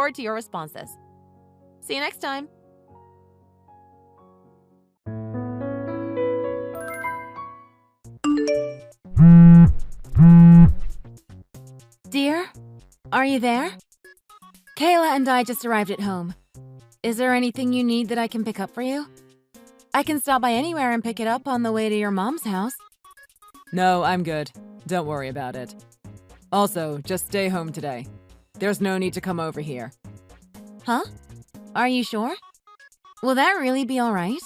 forward to your responses. See you next time. Dear, are you there? Kayla and I just arrived at home. Is there anything you need that I can pick up for you? I can stop by anywhere and pick it up on the way to your mom's house. No, I'm good. Don't worry about it. Also, just stay home today. There's no need to come over here. Huh? Are you sure? Will that really be all right?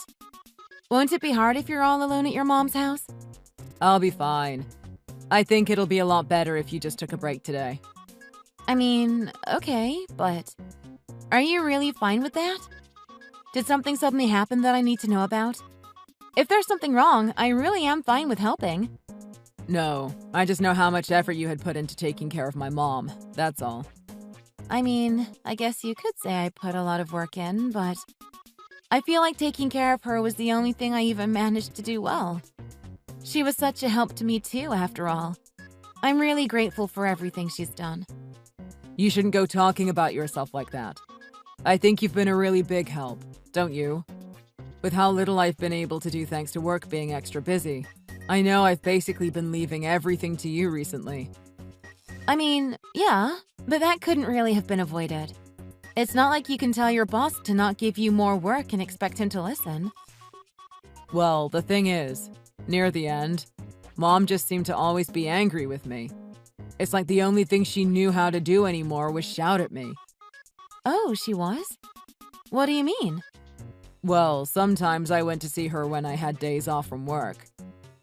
Won't it be hard if you're all alone at your mom's house? I'll be fine. I think it'll be a lot better if you just took a break today. I mean, okay, but are you really fine with that? Did something suddenly happen that I need to know about? If there's something wrong, I really am fine with helping. No, I just know how much effort you had put into taking care of my mom, that's all. I mean, I guess you could say I put a lot of work in, but I feel like taking care of her was the only thing I even managed to do well. She was such a help to me too, after all. I'm really grateful for everything she's done. You shouldn't go talking about yourself like that. I think you've been a really big help, don't you? With how little I've been able to do thanks to work being extra busy, I know I've basically been leaving everything to you recently. I mean, yeah, but that couldn't really have been avoided. It's not like you can tell your boss to not give you more work and expect him to listen. Well, the thing is, near the end, Mom just seemed to always be angry with me. It's like the only thing she knew how to do anymore was shout at me. Oh, she was? What do you mean? Well, sometimes I went to see her when I had days off from work.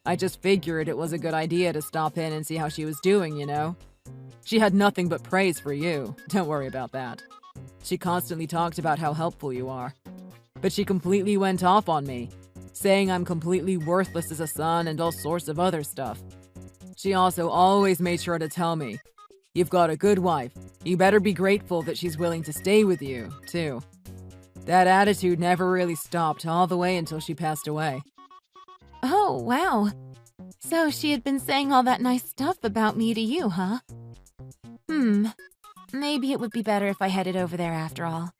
I just figured it was a good idea to stop in and see how she was doing, you know? She had nothing but praise for you, don't worry about that. She constantly talked about how helpful you are. But she completely went off on me, saying I'm completely worthless as a son and all sorts of other stuff. She also always made sure to tell me, "You've got a good wife. You better be grateful that she's willing to stay with you, too." That attitude never really stopped all the way until she passed away. Oh, wow. So she had been saying all that nice stuff about me to you, huh? Maybe it would be better if I headed over there after all.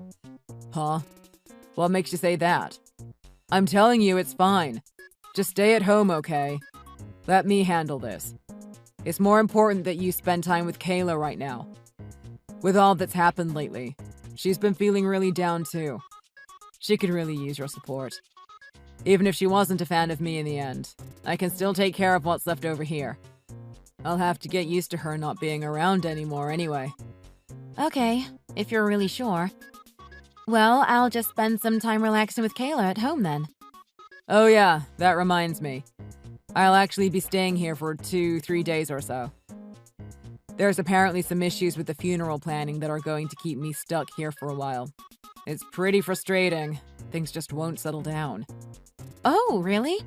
Huh? What makes you say that? I'm telling you it's fine. Just stay at home, okay? Let me handle this. It's more important that you spend time with Kayla right now. With all that's happened lately, she's been feeling really down too. She could really use your support. Even if she wasn't a fan of me in the end, I can still take care of what's left over here. I'll have to get used to her not being around anymore anyway. Okay, if you're really sure. Well, I'll just spend some time relaxing with Kayla at home then. Oh yeah, that reminds me. I'll actually be staying here for 2-3 days or so. There's apparently some issues with the funeral planning that are going to keep me stuck here for a while. It's pretty frustrating. Things just won't settle down. Oh, really?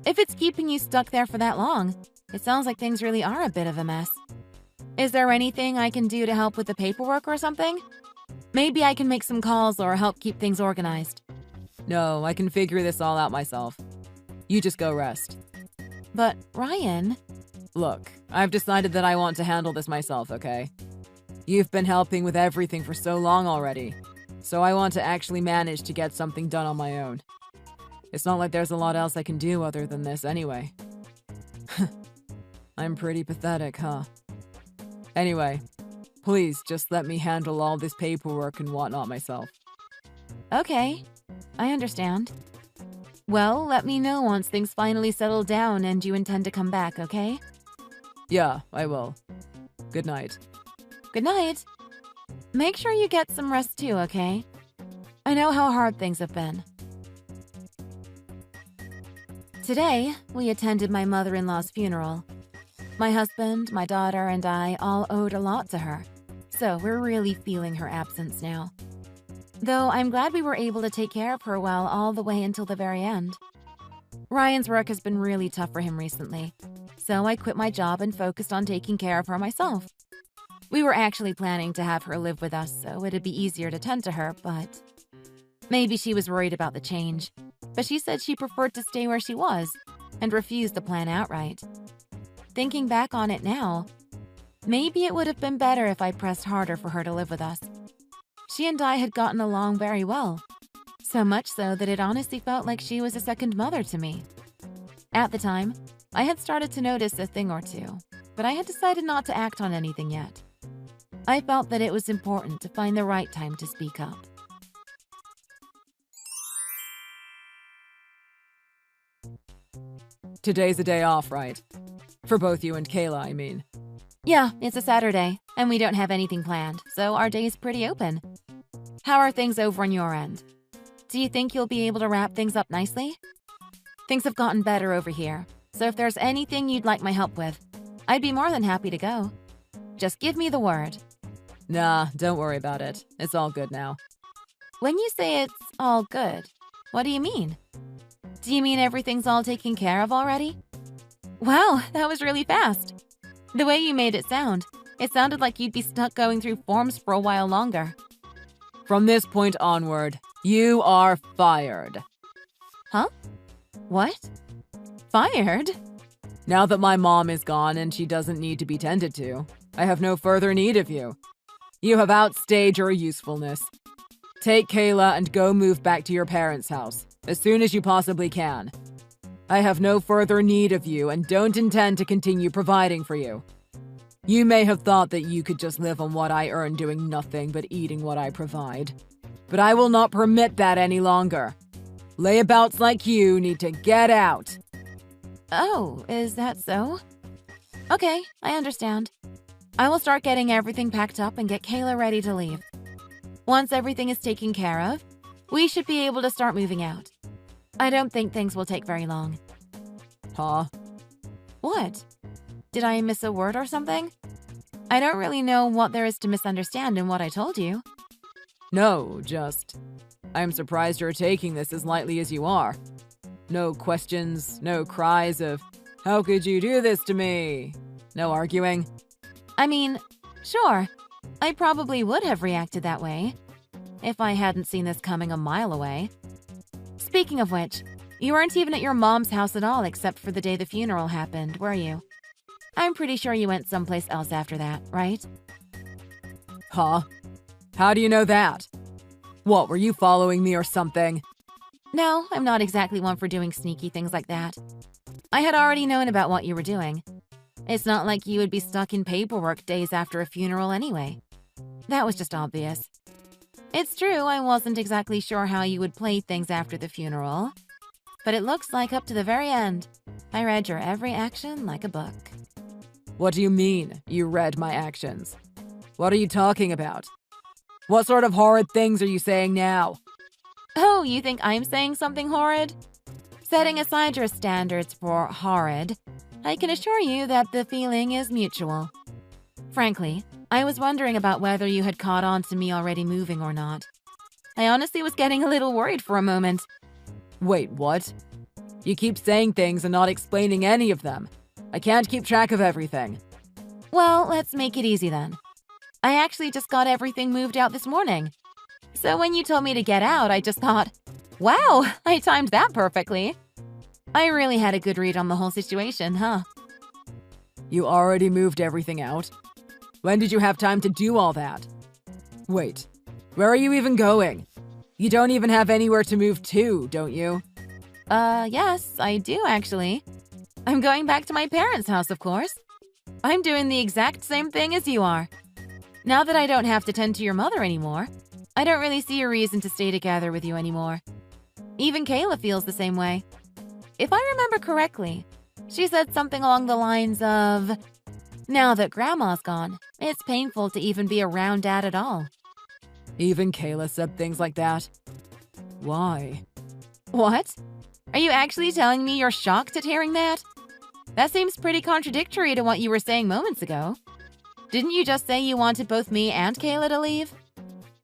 If it's keeping you stuck there for that long, it sounds like things really are a bit of a mess. Is there anything I can do to help with the paperwork or something? Maybe I can make some calls or help keep things organized. No, I can figure this all out myself. You just go rest. But, Ryan… Look, I've decided that I want to handle this myself, okay? You've been helping with everything for so long already, so I want to actually manage to get something done on my own. It's not like there's a lot else I can do other than this anyway. I'm pretty pathetic, huh? Anyway, please just let me handle all this paperwork and whatnot myself. Okay, I understand. Well, let me know once things finally settle down and you intend to come back, okay? Yeah, I will. Good night. Good night. Make sure you get some rest too, okay? I know how hard things have been. Today, we attended my mother-in-law's funeral. My husband, my daughter, and I all owed a lot to her, so we're really feeling her absence now. Though I'm glad we were able to take care of her well all the way until the very end. Ryan's work has been really tough for him recently, so I quit my job and focused on taking care of her myself. We were actually planning to have her live with us so it'd be easier to tend to her, but maybe she was worried about the change. But she said she preferred to stay where she was and refused the plan outright. Thinking back on it now, maybe it would have been better if I pressed harder for her to live with us. she and I had gotten along very well. So much so that it honestly felt like she was a second mother to me. At the time, I had started to notice a thing or two, but I had decided not to act on anything yet. I felt that it was important to find the right time to speak up. Today's a day off, right? For both you and Kayla, I mean. Yeah, it's a Saturday, and we don't have anything planned, so our day's pretty open. How are things over on your end? Do you think you'll be able to wrap things up nicely? Things have gotten better over here, so if there's anything you'd like my help with, I'd be more than happy to go. Just give me the word. Nah, don't worry about it. It's all good now. When you say it's all good, what do you mean? Do you mean everything's all taken care of already? Wow, that was really fast. The way you made it sounded like you'd be stuck going through forms for a while longer. From this point onward, you are fired. Huh? What? Fired? Now that my mom is gone and she doesn't need to be tended to, I have no further need of you. You have outstayed your usefulness. Take Kayla and go move back to your parents' house as soon as you possibly can. I have no further need of you and don't intend to continue providing for you. You may have thought that you could just live on what I earn doing nothing but eating what I provide. But I will not permit that any longer. Layabouts like you need to get out. Oh, is that so? Okay, I understand. I will start getting everything packed up and get Kayla ready to leave. Once everything is taken care of, we should be able to start moving out. I don't think things will take very long. Huh? What? Did I miss a word or something? I don't really know what there is to misunderstand in what I told you. No, just... I'm surprised you're taking this as lightly as you are. No questions, no cries of, "How could you do this to me?" No arguing. I mean, sure, I probably would have reacted that way if I hadn't seen this coming a mile away. Speaking of which, you weren't even at your mom's house at all except for the day the funeral happened, were you? I'm pretty sure you went someplace else after that, right? Huh? How do you know that? What, were you following me or something? No, I'm not exactly one for doing sneaky things like that. I had already known about what you were doing. It's not like you would be stuck in paperwork days after a funeral anyway. That was just obvious. It's true, I wasn't exactly sure how you would play things after the funeral, but it looks like up to the very end, I read your every action like a book. What do you mean, you read my actions? What are you talking about? What sort of horrid things are you saying now? Oh, you think I'm saying something horrid? Setting aside your standards for horrid, I can assure you that the feeling is mutual. Frankly, I was wondering about whether you had caught on to me already moving or not. I honestly was getting a little worried for a moment. Wait, what? You keep saying things and not explaining any of them. I can't keep track of everything. Well, let's make it easy then. I actually just got everything moved out this morning. So when you told me to get out, I just thought, wow, I timed that perfectly. I really had a good read on the whole situation, huh? You already moved everything out? When did you have time to do all that? Wait, where are you even going? You don't even have anywhere to move to, don't you? Yes, I do actually. I'm going back to my parents' house, of course. I'm doing the exact same thing as you are. Now that I don't have to tend to your mother anymore, I don't really see a reason to stay together with you anymore. Even Kayla feels the same way. If I remember correctly, she said something along the lines of, "Now that Grandma's gone, it's painful to even be around Dad at all." Even Kayla said things like that. Why? What? Are you actually telling me you're shocked at hearing that? That seems pretty contradictory to what you were saying moments ago. Didn't you just say you wanted both me and Kayla to leave?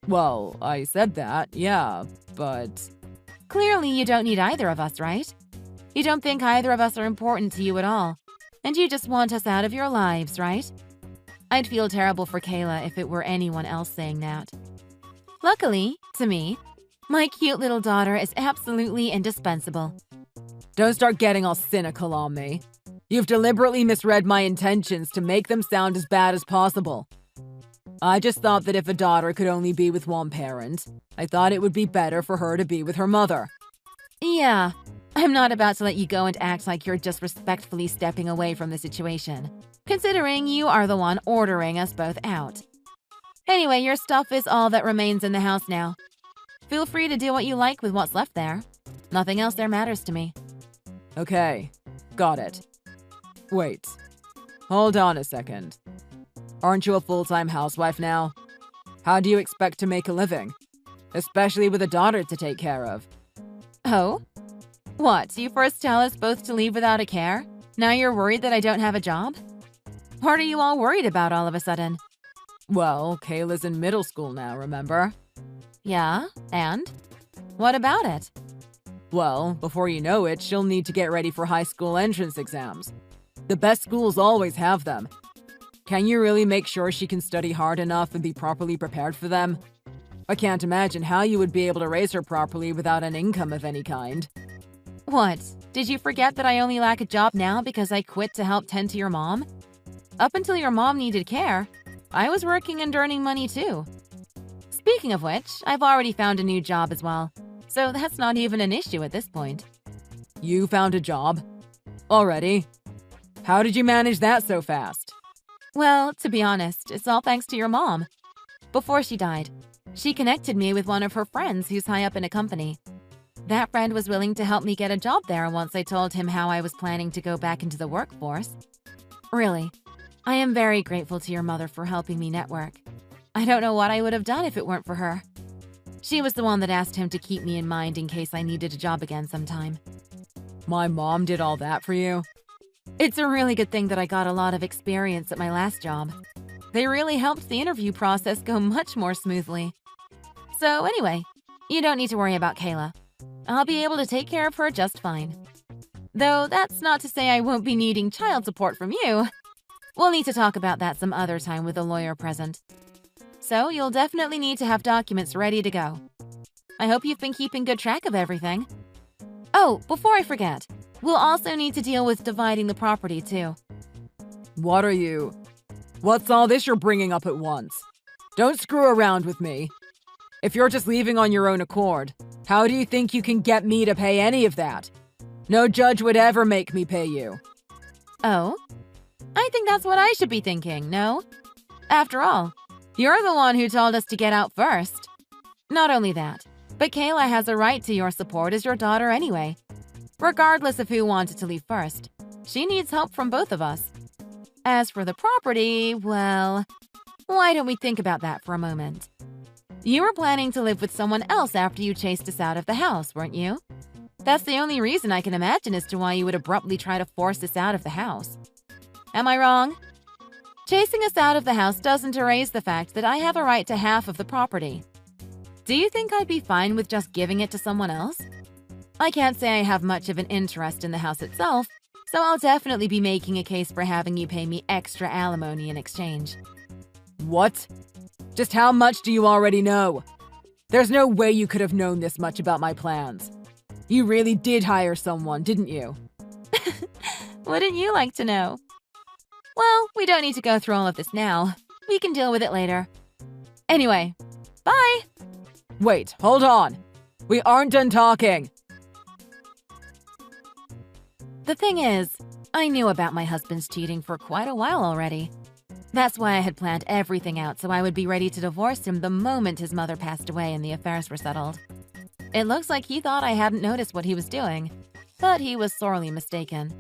Well, I said that, yeah, but... Clearly you don't need either of us, right? You don't think either of us are important to you at all, and you just want us out of your lives, right? I'd feel terrible for Kayla if it were anyone else saying that. Luckily, to me, my cute little daughter is absolutely indispensable. Don't start getting all cynical on me. You've deliberately misread my intentions to make them sound as bad as possible. I just thought that if a daughter could only be with one parent, I thought it would be better for her to be with her mother. Yeah, I'm not about to let you go and act like you're just respectfully stepping away from the situation, considering you are the one ordering us both out. Anyway, your stuff is all that remains in the house now. Feel free to do what you like with what's left there. Nothing else there matters to me. Okay, got it. Wait, hold on a second. Aren't you a full-time housewife now? How do you expect to make a living? Especially with a daughter to take care of. Oh? What, you first tell us both to leave without a care? Now you're worried that I don't have a job? What are you all worried about all of a sudden? Well, Kayla's in middle school now, remember? Yeah, and? What about it? Well, before you know it, she'll need to get ready for high school entrance exams. The best schools always have them. Can you really make sure she can study hard enough and be properly prepared for them? I can't imagine how you would be able to raise her properly without an income of any kind. What? Did you forget that I only lack a job now because I quit to help tend to your mom? Up until your mom needed care, I was working and earning money too. Speaking of which, I've already found a new job as well, so that's not even an issue at this point. You found a job? Already? How did you manage that so fast? Well, to be honest, it's all thanks to your mom. Before she died, she connected me with one of her friends who's high up in a company. That friend was willing to help me get a job there once I told him how I was planning to go back into the workforce. Really, I am very grateful to your mother for helping me network. I don't know what I would have done if it weren't for her. She was the one that asked him to keep me in mind in case I needed a job again sometime. My mom did all that for you? It's a really good thing that I got a lot of experience at my last job. They really helped the interview process go much more smoothly. So anyway, you don't need to worry about Kayla. I'll be able to take care of her just fine. Though that's not to say I won't be needing child support from you. We'll need to talk about that some other time with a lawyer present. So you'll definitely need to have documents ready to go. I hope you've been keeping good track of everything. Oh, before I forget, we'll also need to deal with dividing the property too. What's all this you're bringing up at once? Don't screw around with me. If you're just leaving on your own accord, how do you think you can get me to pay any of that? No judge would ever make me pay you. Oh? I think that's what I should be thinking, no? After all, you're the one who told us to get out first. Not only that, but Kayla has a right to your support as your daughter anyway. Regardless of who wanted to leave first, she needs help from both of us. As for the property, well, why don't we think about that for a moment? You were planning to live with someone else after you chased us out of the house, weren't you? That's the only reason I can imagine as to why you would abruptly try to force us out of the house. Am I wrong? Chasing us out of the house doesn't erase the fact that I have a right to half of the property. Do you think I'd be fine with just giving it to someone else? I can't say I have much of an interest in the house itself, so I'll definitely be making a case for having you pay me extra alimony in exchange. What? Just how much do you already know? There's no way you could have known this much about my plans. You really did hire someone, didn't you? Wouldn't you like to know? Well, we don't need to go through all of this now. We can deal with it later. Anyway, bye! Wait, hold on. We aren't done talking. The thing is, I knew about my husband's cheating for quite a while already. That's why I had planned everything out so I would be ready to divorce him the moment his mother passed away and the affairs were settled. It looks like he thought I hadn't noticed what he was doing, but he was sorely mistaken.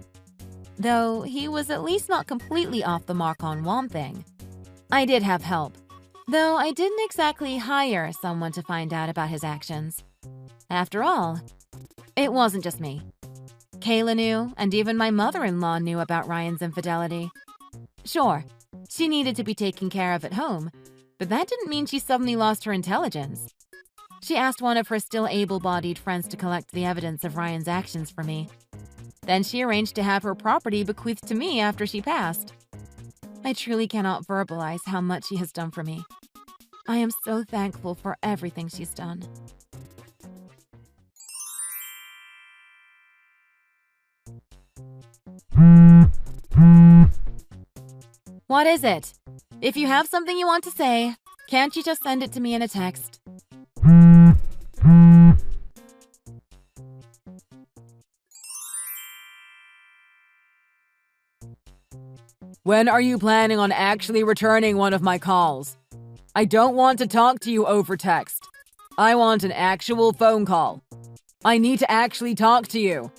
Though he was at least not completely off the mark on one thing. I did have help, though I didn't exactly hire someone to find out about his actions. After all, it wasn't just me. Kayla knew, and even my mother-in-law knew about Ryan's infidelity. Sure, she needed to be taken care of at home, but that didn't mean she suddenly lost her intelligence. She asked one of her still able-bodied friends to collect the evidence of Ryan's actions for me. Then she arranged to have her property bequeathed to me after she passed. I truly cannot verbalize how much she has done for me. I am so thankful for everything she's done. What is it? If you have something you want to say, can't you just send it to me in a text? When are you planning on actually returning one of my calls? I don't want to talk to you over text. I want an actual phone call. I need to actually talk to you.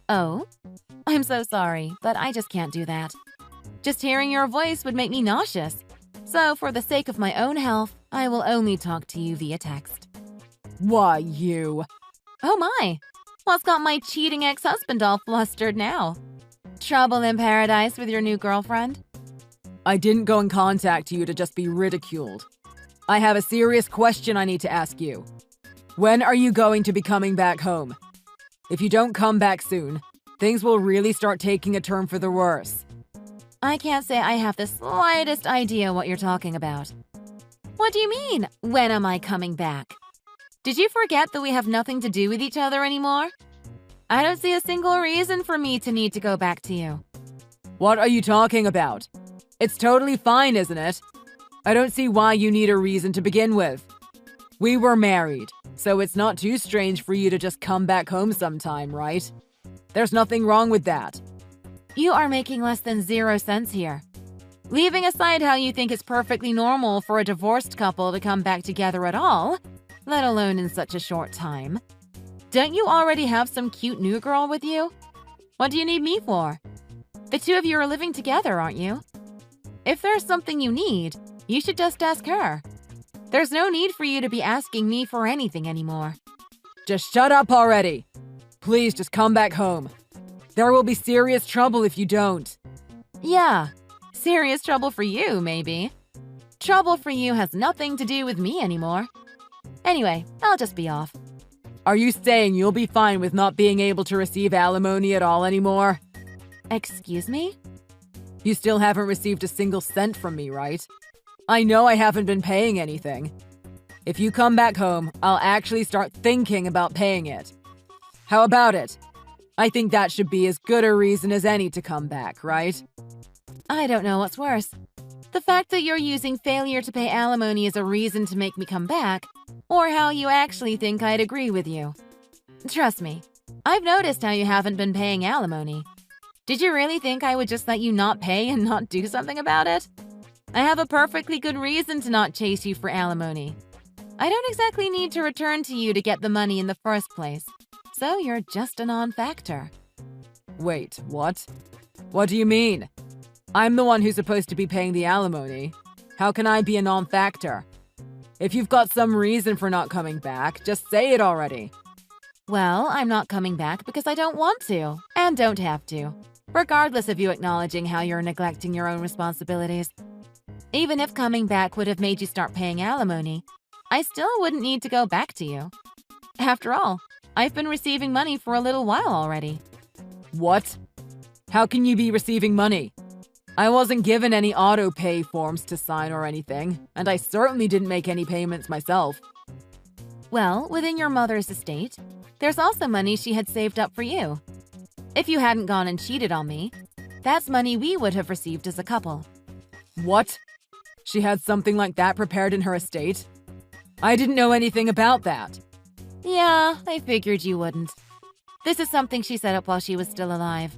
Oh? I'm so sorry, but I just can't do that. Just hearing your voice would make me nauseous. So, for the sake of my own health, I will only talk to you via text. Why, you? Oh my! What's got my cheating ex-husband all flustered now? Trouble in paradise with your new girlfriend? I didn't go and contact you to just be ridiculed. I have a serious question I need to ask you. When are you going to be coming back home? If you don't come back soon, things will really start taking a turn for the worse. I can't say I have the slightest idea what you're talking about. What do you mean, when am I coming back? Did you forget that we have nothing to do with each other anymore? I don't see a single reason for me to need to go back to you. What are you talking about? It's totally fine, isn't it? I don't see why you need a reason to begin with. We were married, so it's not too strange for you to just come back home sometime, right? There's nothing wrong with that. You are making less than 0 sense here. Leaving aside how you think it's perfectly normal for a divorced couple to come back together at all, let alone in such a short time. Don't you already have some cute new girl with you? What do you need me for? The two of you are living together, aren't you? If there's something you need, you should just ask her. There's no need for you to be asking me for anything anymore. Just shut up already. Please just come back home. There will be serious trouble if you don't. Yeah, serious trouble for you, maybe. Trouble for you has nothing to do with me anymore. Anyway, I'll just be off. Are you saying you'll be fine with not being able to receive alimony at all anymore? Excuse me? You still haven't received a single cent from me, right? I know I haven't been paying anything. If you come back home, I'll actually start thinking about paying it. How about it? I think that should be as good a reason as any to come back, right? I don't know what's worse. The fact that you're using failure to pay alimony as a reason to make me come back, or how you actually think I'd agree with you. Trust me, I've noticed how you haven't been paying alimony. Did you really think I would just let you not pay and not do something about it? I have a perfectly good reason to not chase you for alimony. I don't exactly need to return to you to get the money in the first place, so you're just a non-factor. Wait, what? What do you mean? I'm the one who's supposed to be paying the alimony. How can I be a non-factor? If you've got some reason for not coming back, just say it already. Well, I'm not coming back because I don't want to, and don't have to, regardless of you acknowledging how you're neglecting your own responsibilities. Even if coming back would have made you start paying alimony, I still wouldn't need to go back to you. After all, I've been receiving money for a little while already. What? How can you be receiving money? I wasn't given any auto-pay forms to sign or anything, and I certainly didn't make any payments myself. Well, within your mother's estate, there's also money she had saved up for you. If you hadn't gone and cheated on me, that's money we would have received as a couple. What? She had something like that prepared in her estate? I didn't know anything about that. Yeah, I figured you wouldn't. This is something she set up while she was still alive.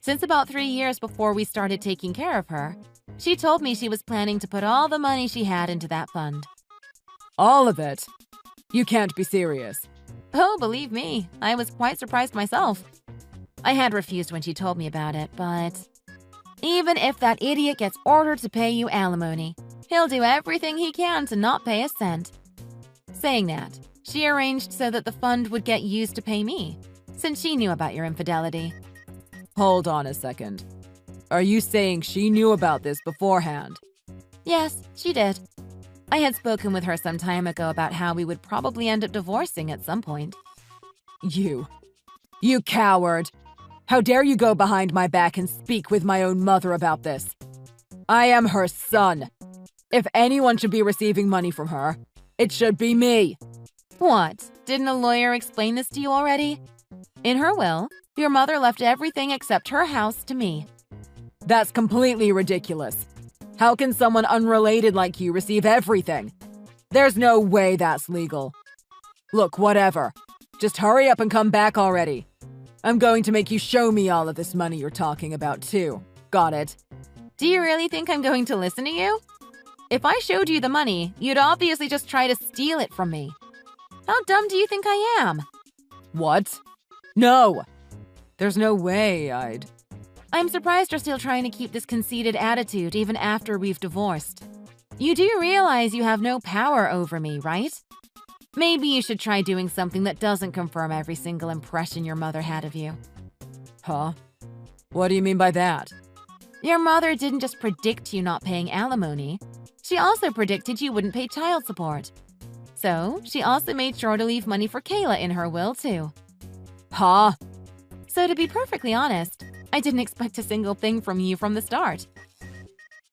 Since about 3 years before we started taking care of her, she told me she was planning to put all the money she had into that fund. All of it? You can't be serious. Oh, believe me, I was quite surprised myself. I had refused when she told me about it, but even if that idiot gets ordered to pay you alimony, he'll do everything he can to not pay a cent. Saying that, she arranged so that the fund would get used to pay me, since she knew about your infidelity. Hold on a second. Are you saying she knew about this beforehand? Yes, she did. I had spoken with her some time ago about how we would probably end up divorcing at some point. You coward! How dare you go behind my back and speak with my own mother about this? I am her son. If anyone should be receiving money from her, it should be me. What? Didn't a lawyer explain this to you already? In her will, your mother left everything except her house to me. That's completely ridiculous. How can someone unrelated like you receive everything? There's no way that's legal. Look, whatever. Just hurry up and come back already. I'm going to make you show me all of this money you're talking about, too. Got it? Do you really think I'm going to listen to you? If I showed you the money, you'd obviously just try to steal it from me. How dumb do you think I am? What? No! There's no way I'd... I'm surprised you're still trying to keep this conceited attitude even after we've divorced. You do realize you have no power over me, right? Maybe you should try doing something that doesn't confirm every single impression your mother had of you. Huh? What do you mean by that? Your mother didn't just predict you not paying alimony. She also predicted you wouldn't pay child support. So, she also made sure to leave money for Kayla in her will, too. Huh? So to be perfectly honest, I didn't expect a single thing from you from the start.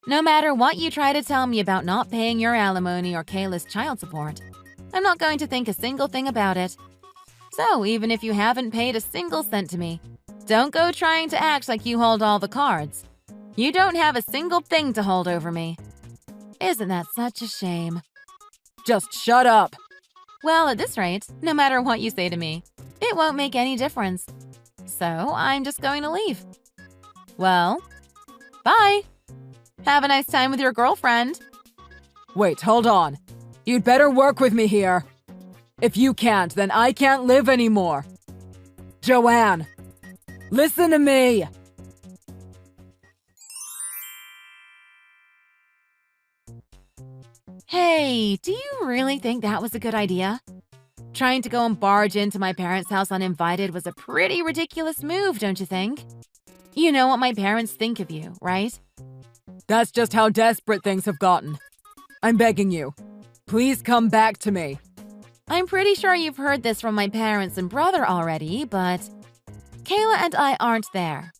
No matter what you try to tell me about not paying your alimony or Kayla's child support, I'm not going to think a single thing about it. So even if you haven't paid a single cent to me, don't go trying to act like you hold all the cards. You don't have a single thing to hold over me. Isn't that such a shame? Just shut up. Well, at this rate, no matter what you say to me, it won't make any difference. So I'm just going to leave. Well, bye. Have a nice time with your girlfriend. Wait, hold on. You'd better work with me here. If you can't, then I can't live anymore. Joanne, listen to me. Hey, do you really think that was a good idea? Trying to go and barge into my parents' house uninvited was a pretty ridiculous move, don't you think? You know what my parents think of you, right? That's just how desperate things have gotten. I'm begging you. Please come back to me. I'm pretty sure you've heard this from my parents and brother already, but Kayla and I aren't there.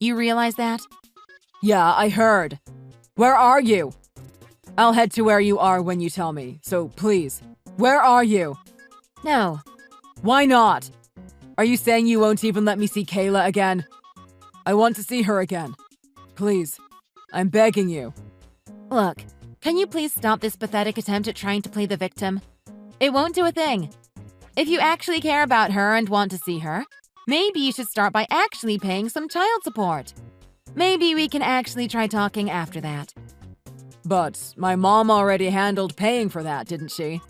You realize that? Yeah, I heard. Where are you? I'll head to where you are when you tell me, so please, where are you? No. Why not? Are you saying you won't even let me see Kayla again? I want to see her again. Please, I'm begging you. Look, can you please stop this pathetic attempt at trying to play the victim? It won't do a thing. If you actually care about her and want to see her, maybe you should start by actually paying some child support. Maybe we can actually try talking after that. But my mom already handled paying for that, didn't she?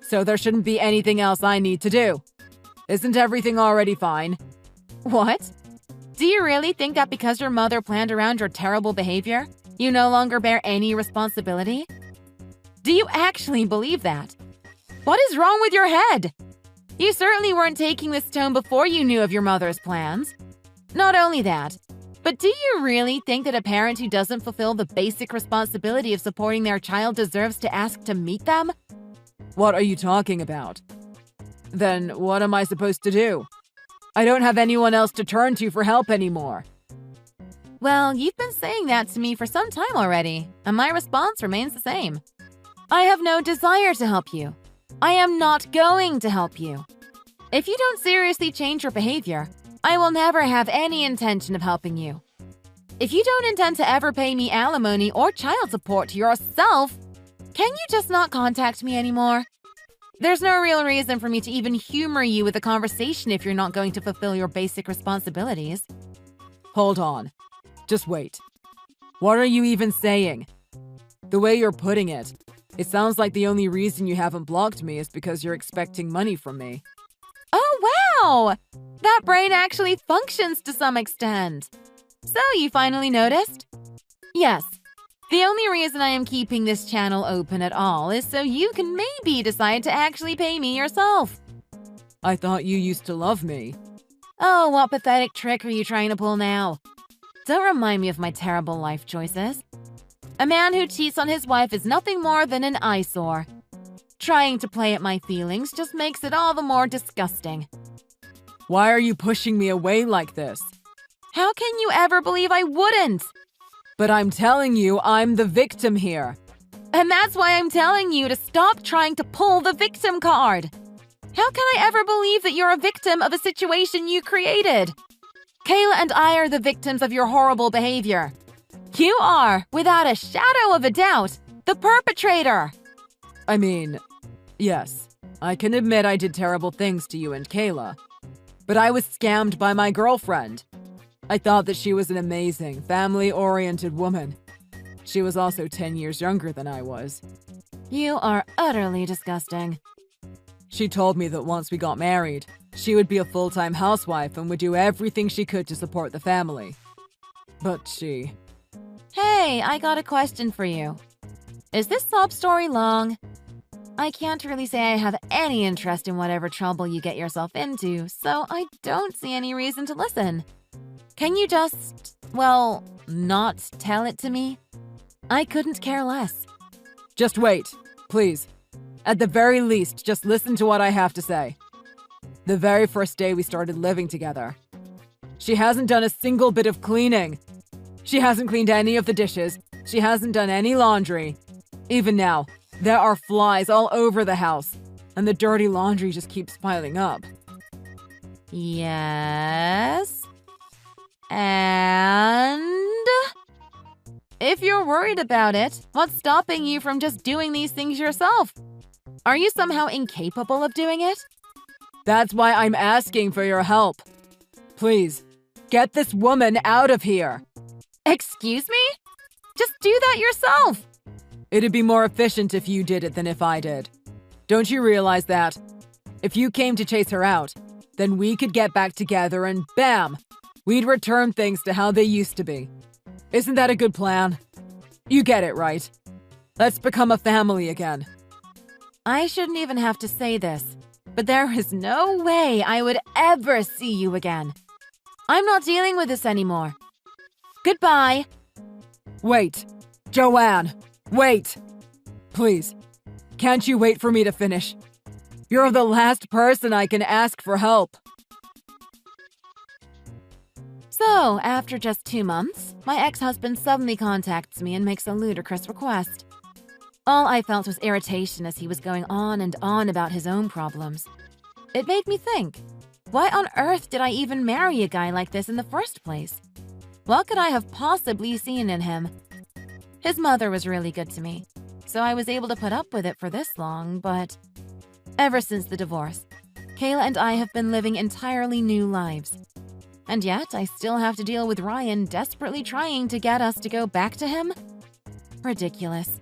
So there shouldn't be anything else I need to do. Isn't everything already fine? What? Do you really think that because your mother planned around your terrible behavior, you no longer bear any responsibility? Do you actually believe that? What is wrong with your head? You certainly weren't taking this tone before you knew of your mother's plans. Not only that, but do you really think that a parent who doesn't fulfill the basic responsibility of supporting their child deserves to ask to meet them? What are you talking about? Then what am I supposed to do? I don't have anyone else to turn to for help anymore. Well, you've been saying that to me for some time already, and my response remains the same. I have no desire to help you. I am not going to help you. If you don't seriously change your behavior, I will never have any intention of helping you. If you don't intend to ever pay me alimony or child support yourself, can you just not contact me anymore? There's no real reason for me to even humor you with a conversation if you're not going to fulfill your basic responsibilities. Hold on. Just wait. What are you even saying? The way you're putting it, it sounds like the only reason you haven't blocked me is because you're expecting money from me. Oh, wow! That brain actually functions to some extent. So, you finally noticed? Yes. The only reason I am keeping this channel open at all is so you can maybe decide to actually pay me yourself. I thought you used to love me. Oh, what pathetic trick are you trying to pull now? Don't remind me of my terrible life choices. A man who cheats on his wife is nothing more than an eyesore. Trying to play at my feelings just makes it all the more disgusting. Why are you pushing me away like this? How can you ever believe I wouldn't? But I'm telling you, I'm the victim here. And that's why I'm telling you to stop trying to pull the victim card. How can I ever believe that you're a victim of a situation you created? Kayla and I are the victims of your horrible behavior. You are, without a shadow of a doubt, the perpetrator! I mean, yes, I can admit I did terrible things to you and Kayla. But I was scammed by my girlfriend. I thought that she was an amazing, family-oriented woman. She was also 10 years younger than I was. You are utterly disgusting. She told me that once we got married, she would be a full-time housewife and would do everything she could to support the family. But she... Hey, I got a question for you. Is this sob story long? I can't really say I have any interest in whatever trouble you get yourself into, so I don't see any reason to listen. Can you just, well, not tell it to me? I couldn't care less. Just wait, please. At the very least, just listen to what I have to say. The very first day we started living together, she hasn't done a single bit of cleaning. She hasn't cleaned any of the dishes. She hasn't done any laundry. Even now, there are flies all over the house, and the dirty laundry just keeps piling up. Yes? And? If you're worried about it, what's stopping you from just doing these things yourself? Are you somehow incapable of doing it? That's why I'm asking for your help. Please, get this woman out of here. Excuse me? Just do that yourself. It'd be more efficient if you did it than if I did. Don't you realize that? If you came to chase her out, then we could get back together and bam! We'd return things to how they used to be. Isn't that a good plan? You get it, right? Let's become a family again. I shouldn't even have to say this, but there is no way I would ever see you again. I'm not dealing with this anymore. Goodbye. Wait, Joanne, wait. Please, can't you wait for me to finish? You're the last person I can ask for help. So, after just 2 months, my ex-husband suddenly contacts me and makes a ludicrous request. All I felt was irritation as he was going on and on about his own problems. It made me think, why on earth did I even marry a guy like this in the first place? What could I have possibly seen in him? His mother was really good to me, so I was able to put up with it for this long, but ever since the divorce, Kayla and I have been living entirely new lives. And yet, I still have to deal with Ryan desperately trying to get us to go back to him? Ridiculous.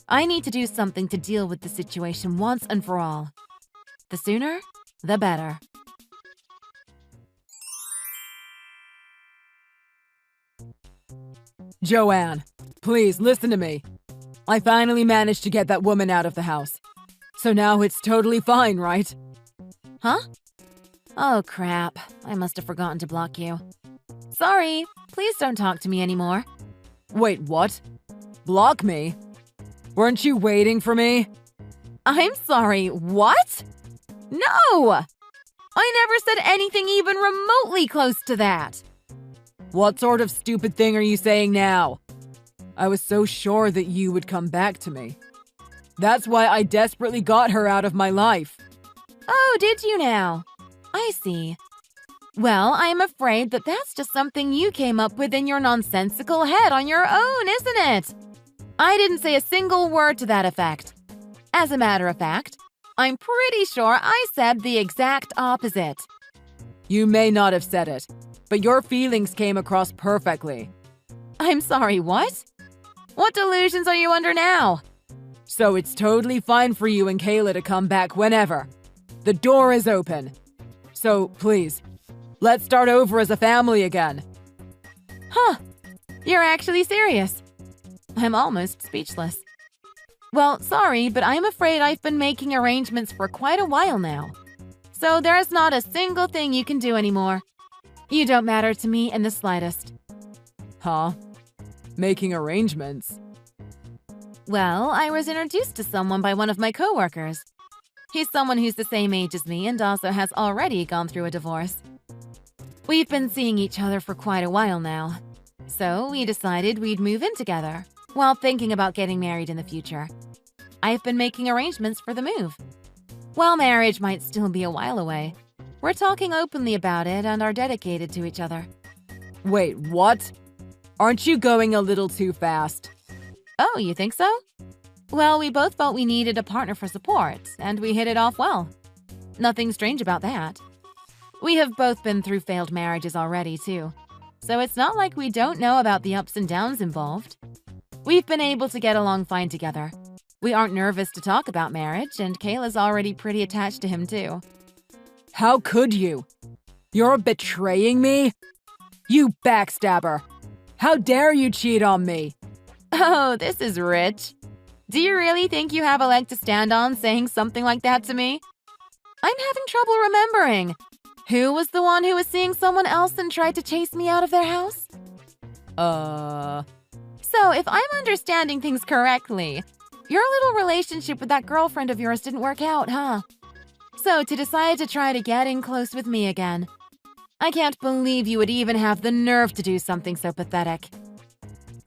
I need to do something to deal with the situation once and for all. The sooner, the better. Joanne, please listen to me. I finally managed to get that woman out of the house. So now it's totally fine, right? Huh? Oh crap, I must have forgotten to block you. Sorry, please don't talk to me anymore. Wait, what? Block me? Weren't you waiting for me? I'm sorry, what? No! I never said anything even remotely close to that. What sort of stupid thing are you saying now? I was so sure that you would come back to me. That's why I desperately got her out of my life. Oh, did you now? I see. Well, I'm afraid that that's just something you came up with in your nonsensical head on your own, isn't it? I didn't say a single word to that effect. As a matter of fact, I'm pretty sure I said the exact opposite. You may not have said it, but your feelings came across perfectly. I'm sorry, what? What delusions are you under now? So it's totally fine for you and Kayla to come back whenever. The door is open. So, please, let's start over as a family again. Huh. You're actually serious. I'm almost speechless. Well, sorry, but I'm afraid I've been making arrangements for quite a while now. So there's not a single thing you can do anymore. You don't matter to me in the slightest. Huh? Making arrangements? Well, I was introduced to someone by one of my coworkers. He's someone who's the same age as me and also has already gone through a divorce. We've been seeing each other for quite a while now. So we decided we'd move in together, while thinking about getting married in the future. I've been making arrangements for the move. While marriage might still be a while away, we're talking openly about it and are dedicated to each other. Wait, what? Aren't you going a little too fast? Oh, you think so? Well, we both felt we needed a partner for support, and we hit it off well. Nothing strange about that. We have both been through failed marriages already, too. So it's not like we don't know about the ups and downs involved. We've been able to get along fine together. We aren't nervous to talk about marriage, and Kayla's already pretty attached to him, too. How could you? You're betraying me? You backstabber! How dare you cheat on me? Oh, this is rich. Do you really think you have a leg to stand on saying something like that to me? I'm having trouble remembering. Who was the one who was seeing someone else and tried to chase me out of their house? So, if I'm understanding things correctly, your little relationship with that girlfriend of yours didn't work out, huh? So, to decide to try to get in close with me again. I can't believe you would even have the nerve to do something so pathetic.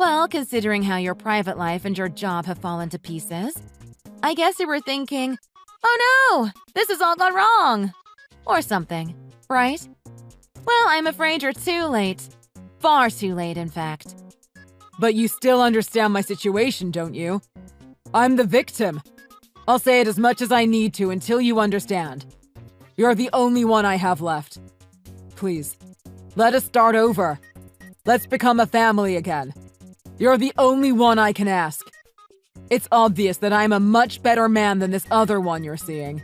Well, considering how your private life and your job have fallen to pieces, I guess you were thinking, oh no, this has all gone wrong, or something, right? Well, I'm afraid you're too late. Far too late, in fact. But you still understand my situation, don't you? I'm the victim. I'll say it as much as I need to until you understand. You're the only one I have left. Please, let us start over. Let's become a family again. You're the only one I can ask. It's obvious that I'm a much better man than this other one you're seeing.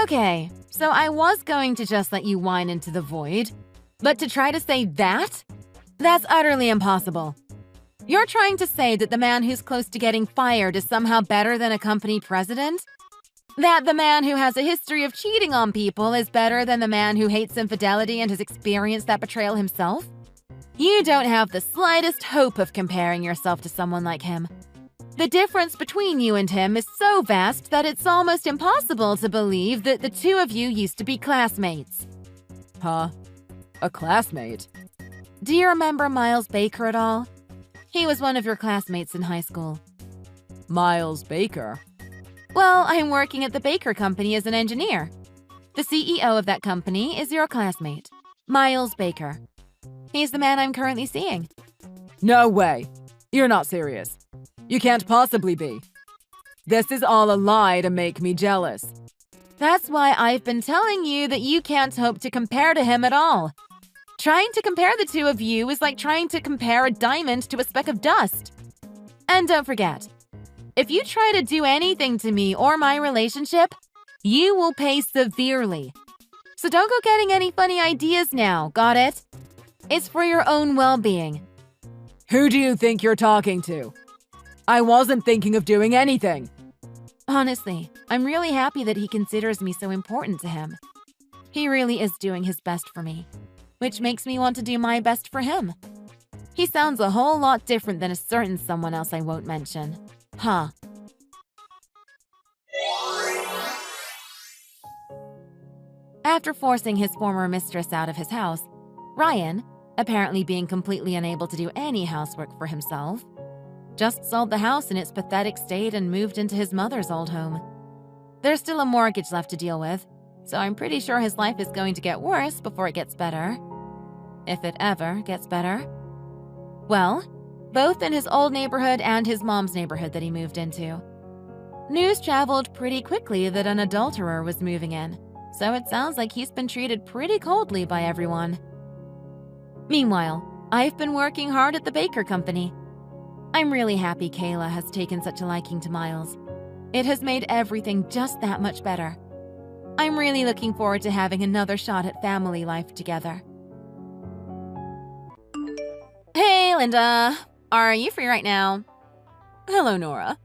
Okay, so I was going to just let you whine into the void, but to try to say that? That's utterly impossible. You're trying to say that the man who's close to getting fired is somehow better than a company president? That the man who has a history of cheating on people is better than the man who hates infidelity and has experienced that betrayal himself? You don't have the slightest hope of comparing yourself to someone like him. The difference between you and him is so vast that it's almost impossible to believe that the two of you used to be classmates. Huh? A classmate? Do you remember Miles Baker at all? He was one of your classmates in high school. Miles Baker? Well, I'm working at the Baker Company as an engineer. The CEO of that company is your classmate, Miles Baker. He's the man I'm currently seeing. No way. You're not serious. You can't possibly be. This is all a lie to make me jealous. That's why I've been telling you that you can't hope to compare to him at all. Trying to compare the two of you is like trying to compare a diamond to a speck of dust. And don't forget, if you try to do anything to me or my relationship, you will pay severely. So don't go getting any funny ideas now, got it? It's for your own well-being. Who do you think you're talking to? I wasn't thinking of doing anything. Honestly, I'm really happy that he considers me so important to him. He really is doing his best for me, which makes me want to do my best for him. He sounds a whole lot different than a certain someone else I won't mention. Huh. After forcing his former mistress out of his house, Ryan, apparently being completely unable to do any housework for himself, just sold the house in its pathetic state and moved into his mother's old home. There's still a mortgage left to deal with, so I'm pretty sure his life is going to get worse before it gets better. If it ever gets better. Well, both in his old neighborhood and his mom's neighborhood that he moved into. News traveled pretty quickly that an adulterer was moving in, so it sounds like he's been treated pretty coldly by everyone. Meanwhile, I've been working hard at the Baker Company. I'm really happy Kayla has taken such a liking to Miles. It has made everything just that much better. I'm really looking forward to having another shot at family life together. Hey, Linda. Are you free right now? Hello, Nora.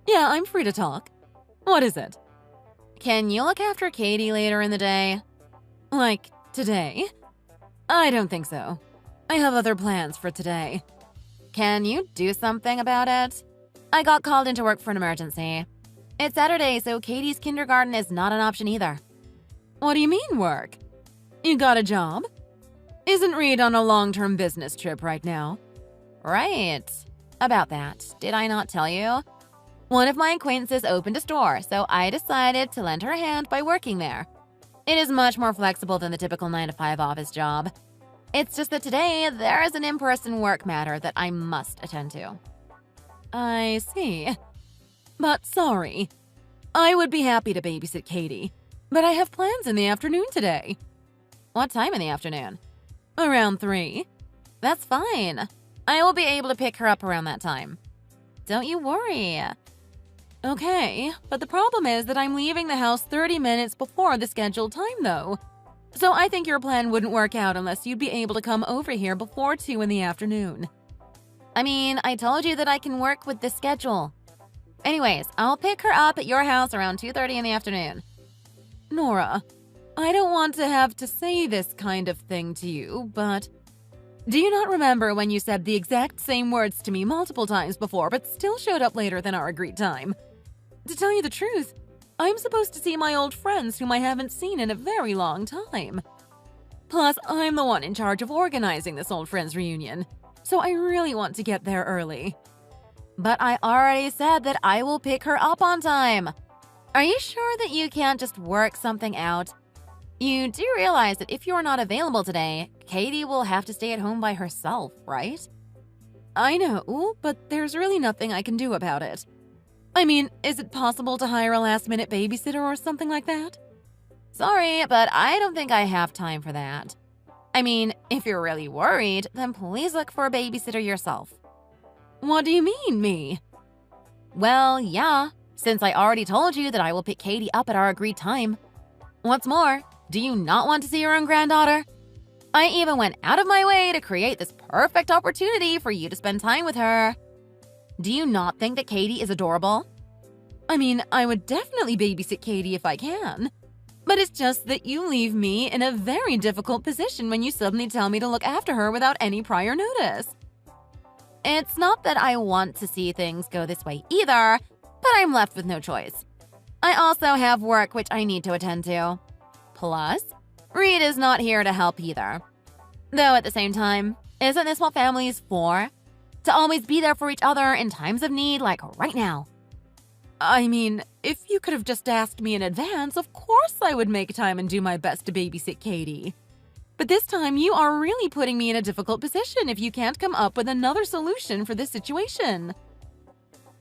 Yeah, I'm free to talk. What is it? Can you look after Katie later in the day? Like, today? I don't think so. I have other plans for today. Can you do something about it? I got called into work for an emergency. It's Saturday, so Katie's kindergarten is not an option either. What do you mean, work? You got a job? Isn't Reed on a long-term business trip right now? Right. About that, did I not tell you? One of my acquaintances opened a store, so I decided to lend her a hand by working there. It is much more flexible than the typical 9-to-5 office job. It's just that today there is an in-person work matter that I must attend to. I see. But sorry. I would be happy to babysit Katie, but I have plans in the afternoon today. What time in the afternoon? Around 3. That's fine. I will be able to pick her up around that time. Don't you worry. Okay, but the problem is that I'm leaving the house 30 minutes before the scheduled time, though. So I think your plan wouldn't work out unless you'd be able to come over here before 2 in the afternoon. I mean, I told you that I can work with this schedule. Anyways, I'll pick her up at your house around 2:30 in the afternoon. Nora, I don't want to have to say this kind of thing to you, but do you not remember when you said the exact same words to me multiple times before but still showed up later than our agreed time? To tell you the truth, I'm supposed to see my old friends whom I haven't seen in a very long time. Plus, I'm the one in charge of organizing this old friends reunion, so I really want to get there early. But I already said that I will pick her up on time. Are you sure that you can't just work something out? You do realize that if you're not available today, Katie will have to stay at home by herself, right? I know, but there's really nothing I can do about it. I mean, is it possible to hire a last-minute babysitter or something like that? Sorry, but I don't think I have time for that. I mean, if you're really worried, then please look for a babysitter yourself. What do you mean, me? Well, yeah, since I already told you that I will pick Katie up at our agreed time. What's more, do you not want to see your own granddaughter? I even went out of my way to create this perfect opportunity for you to spend time with her. Do you not think that Katie is adorable? I mean, I would definitely babysit Katie if I can. But it's just that you leave me in a very difficult position when you suddenly tell me to look after her without any prior notice. It's not that I want to see things go this way either, but I'm left with no choice. I also have work which I need to attend to. Plus, Reed is not here to help either. Though at the same time, isn't this what family is for? To always be there for each other in times of need like right now. I mean, if you could have just asked me in advance, of course I would make time and do my best to babysit Katie. But this time, you are really putting me in a difficult position if you can't come up with another solution for this situation.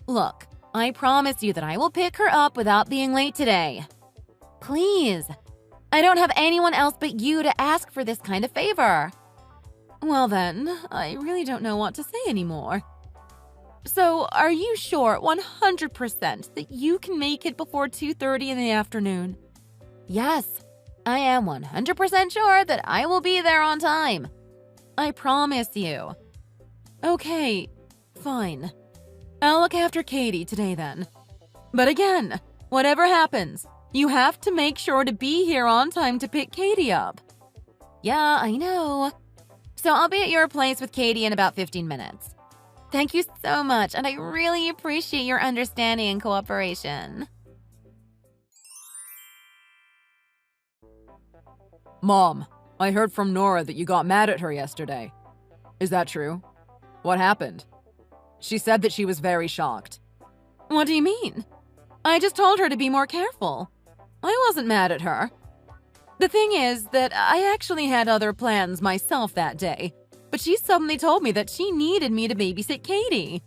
Look, I promise you that I will pick her up without being late today. Please. I don't have anyone else but you to ask for this kind of favor. Well then, I really don't know what to say anymore. So, are you sure 100% that you can make it before 2:30 in the afternoon? Yes. I am 100% sure that I will be there on time. I promise you. Okay, fine. I'll look after Katie today then. But again, whatever happens, you have to make sure to be here on time to pick Katie up. Yeah, I know. So I'll be at your place with Katie in about 15 minutes. Thank you so much, and I really appreciate your understanding and cooperation. Mom, I heard from Nora that you got mad at her yesterday. Is that true? What happened? She said that she was very shocked. What do you mean? I just told her to be more careful. I wasn't mad at her. The thing is that I actually had other plans myself that day, but she suddenly told me that she needed me to babysit Katie.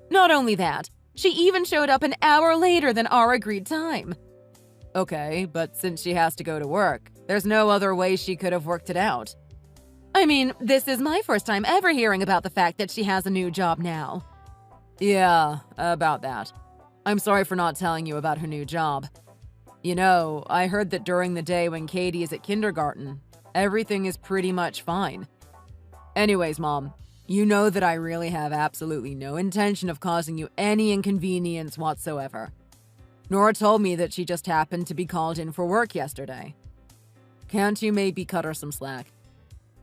Not only that, she even showed up an hour later than our agreed time. Okay, but since she has to go to work, there's no other way she could have worked it out. I mean, this is my first time ever hearing about the fact that she has a new job now. Yeah, about that. I'm sorry for not telling you about her new job. You know, I heard that during the day when Katie is at kindergarten, everything is pretty much fine. Anyways, Mom, you know that I really have absolutely no intention of causing you any inconvenience whatsoever. Nora told me that she just happened to be called in for work yesterday. Can't you maybe cut her some slack?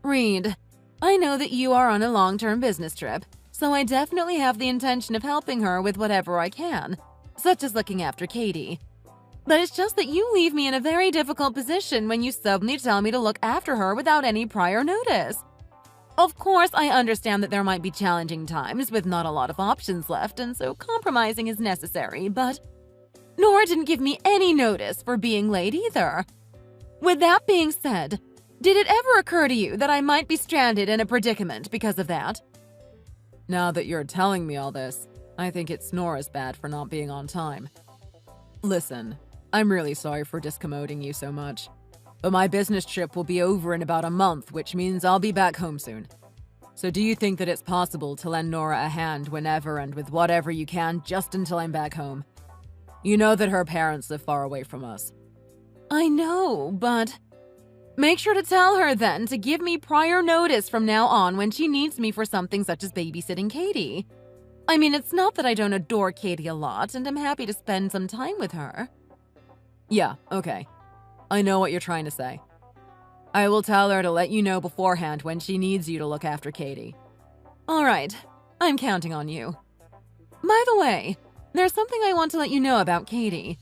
Reed, I know that you are on a long-term business trip, so I definitely have the intention of helping her with whatever I can, such as looking after Katie. But it's just that you leave me in a very difficult position when you suddenly tell me to look after her without any prior notice. Of course, I understand that there might be challenging times with not a lot of options left, and so compromising is necessary, but Nora didn't give me any notice for being late either. With that being said, Did it ever occur to you that I might be stranded in a predicament because of that? Now that you're telling me all this, I think it's Nora's bad for not being on time. Listen, I'm really sorry for discommoding you so much, but my business trip will be over in about a month, which means I'll be back home soon. So do you think that it's possible to lend Nora a hand whenever and with whatever you can just until I'm back home? You know that her parents live far away from us. I know, but make sure to tell her then to give me prior notice from now on when she needs me for something such as babysitting Katie. I mean, it's not that I don't adore Katie a lot, and I'm happy to spend some time with her. Yeah, okay. I know what you're trying to say. I will tell her to let you know beforehand when she needs you to look after Katie. All right, I'm counting on you. By the way, there's something I want to let you know about Katie.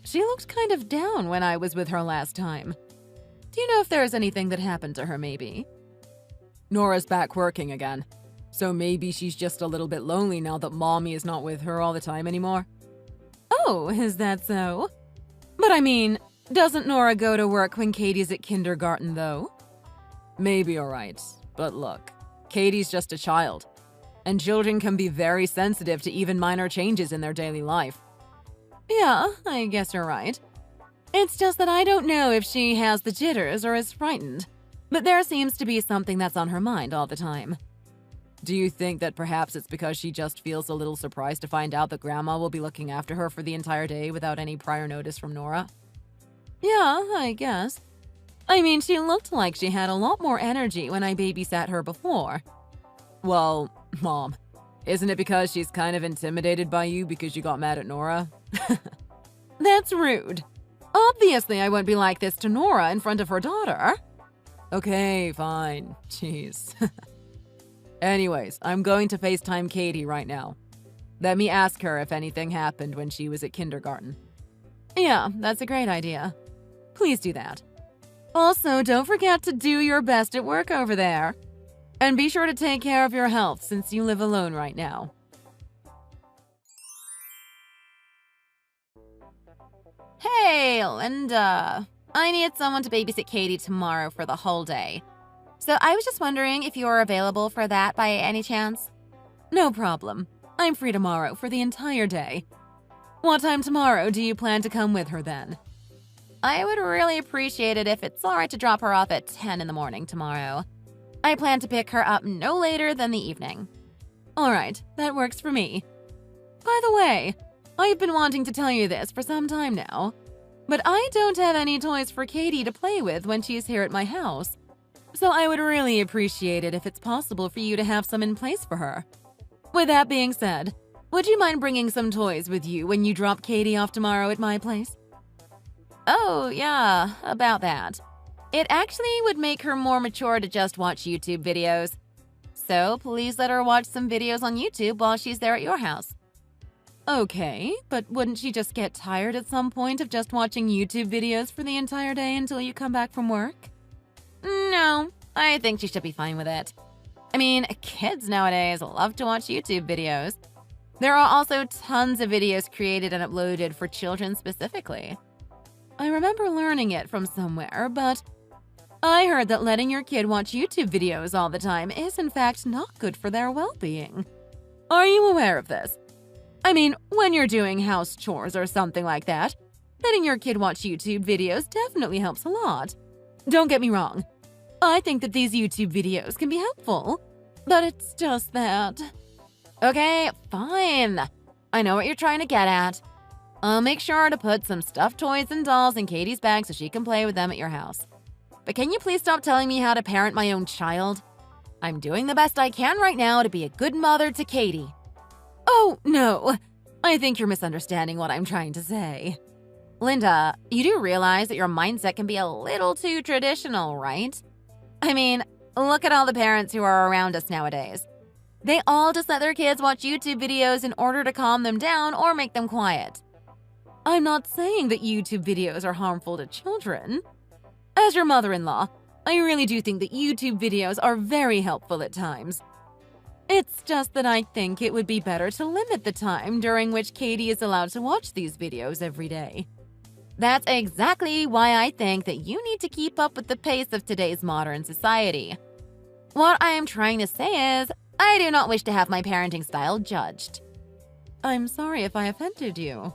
She looked kind of down when I was with her last time. Do you know if there's anything that happened to her, maybe? Nora's back working again, so maybe she's just a little bit lonely now that Mommy is not with her all the time anymore. Oh, is that so? But I mean, doesn't Nora go to work when Katie's at kindergarten, though? Maybe alright, but look, Katie's just a child, and children can be very sensitive to even minor changes in their daily life. Yeah, I guess you're right. It's just that I don't know if she has the jitters or is frightened, but there seems to be something that's on her mind all the time. Do you think that perhaps it's because she just feels a little surprised to find out that Grandma will be looking after her for the entire day without any prior notice from Nora? Yeah, I guess. I mean, she looked like she had a lot more energy when I babysat her before. Well, Mom, isn't it because she's kind of intimidated by you because you got mad at Nora? That's rude. Obviously, I won't be like this to Nora in front of her daughter. Okay, fine. Jeez. Anyways, I'm going to FaceTime Katie right now. Let me ask her if anything happened when she was at kindergarten. Yeah, that's a great idea. Please do that. Also, don't forget to do your best at work over there. And be sure to take care of your health since you live alone right now. Hey, Linda. I need someone to babysit Katie tomorrow for the whole day. So I was just wondering if you're available for that by any chance? No problem. I'm free tomorrow for the entire day. What time tomorrow do you plan to come with her then? I would really appreciate it if it's alright to drop her off at 10 in the morning tomorrow. I plan to pick her up no later than the evening. Alright, that works for me. By the way, I've been wanting to tell you this for some time now, but I don't have any toys for Katie to play with when she's here at my house. So I would really appreciate it if it's possible for you to have some in place for her. With that being said, would you mind bringing some toys with you when you drop Katie off tomorrow at my place? Oh, yeah, about that. It actually would make her more mature to just watch YouTube videos. So please let her watch some videos on YouTube while she's there at your house. Okay, but wouldn't she just get tired at some point of just watching YouTube videos for the entire day until you come back from work? No, I think she should be fine with it. I mean, kids nowadays love to watch YouTube videos. There are also tons of videos created and uploaded for children specifically. I remember learning it from somewhere, but I heard that letting your kid watch YouTube videos all the time is in fact not good for their well-being. Are you aware of this? I mean, when you're doing house chores or something like that, letting your kid watch YouTube videos definitely helps a lot. Don't get me wrong. I think that these YouTube videos can be helpful, but it's just that. Okay, fine. I know what you're trying to get at. I'll make sure to put some stuffed toys and dolls in Katie's bag so she can play with them at your house. But can you please stop telling me how to parent my own child? I'm doing the best I can right now to be a good mother to Katie. Oh, no. I think you're misunderstanding what I'm trying to say. Linda, you do realize that your mindset can be a little too traditional, right? I mean, look at all the parents who are around us nowadays. They all just let their kids watch YouTube videos in order to calm them down or make them quiet. I'm not saying that YouTube videos are harmful to children. As your mother-in-law, I really do think that YouTube videos are very helpful at times. It's just that I think it would be better to limit the time during which Katie is allowed to watch these videos every day. That's exactly why I think that you need to keep up with the pace of today's modern society. What I am trying to say is, I do not wish to have my parenting style judged. I'm sorry if I offended you.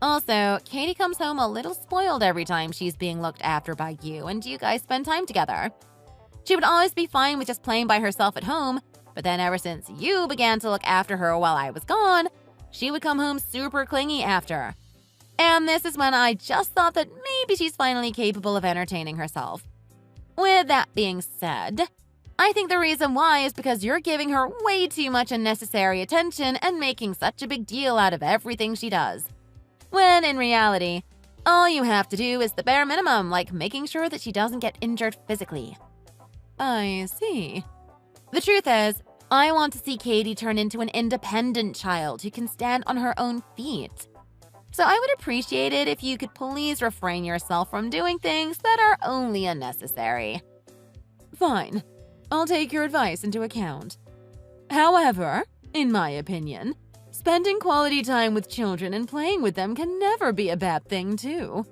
Also, Katie comes home a little spoiled every time she's being looked after by you and you guys spend time together. She would always be fine with just playing by herself at home, but then ever since you began to look after her while I was gone, she would come home super clingy after. And this is when I just thought that maybe she's finally capable of entertaining herself. With that being said, I think the reason why is because you're giving her way too much unnecessary attention and making such a big deal out of everything she does. When in reality, all you have to do is the bare minimum, like making sure that she doesn't get injured physically. I see. The truth is, I want to see Katie turn into an independent child who can stand on her own feet. So I would appreciate it if you could please refrain yourself from doing things that are only unnecessary. Fine. I'll take your advice into account. However, in my opinion, spending quality time with children and playing with them can never be a bad thing, too.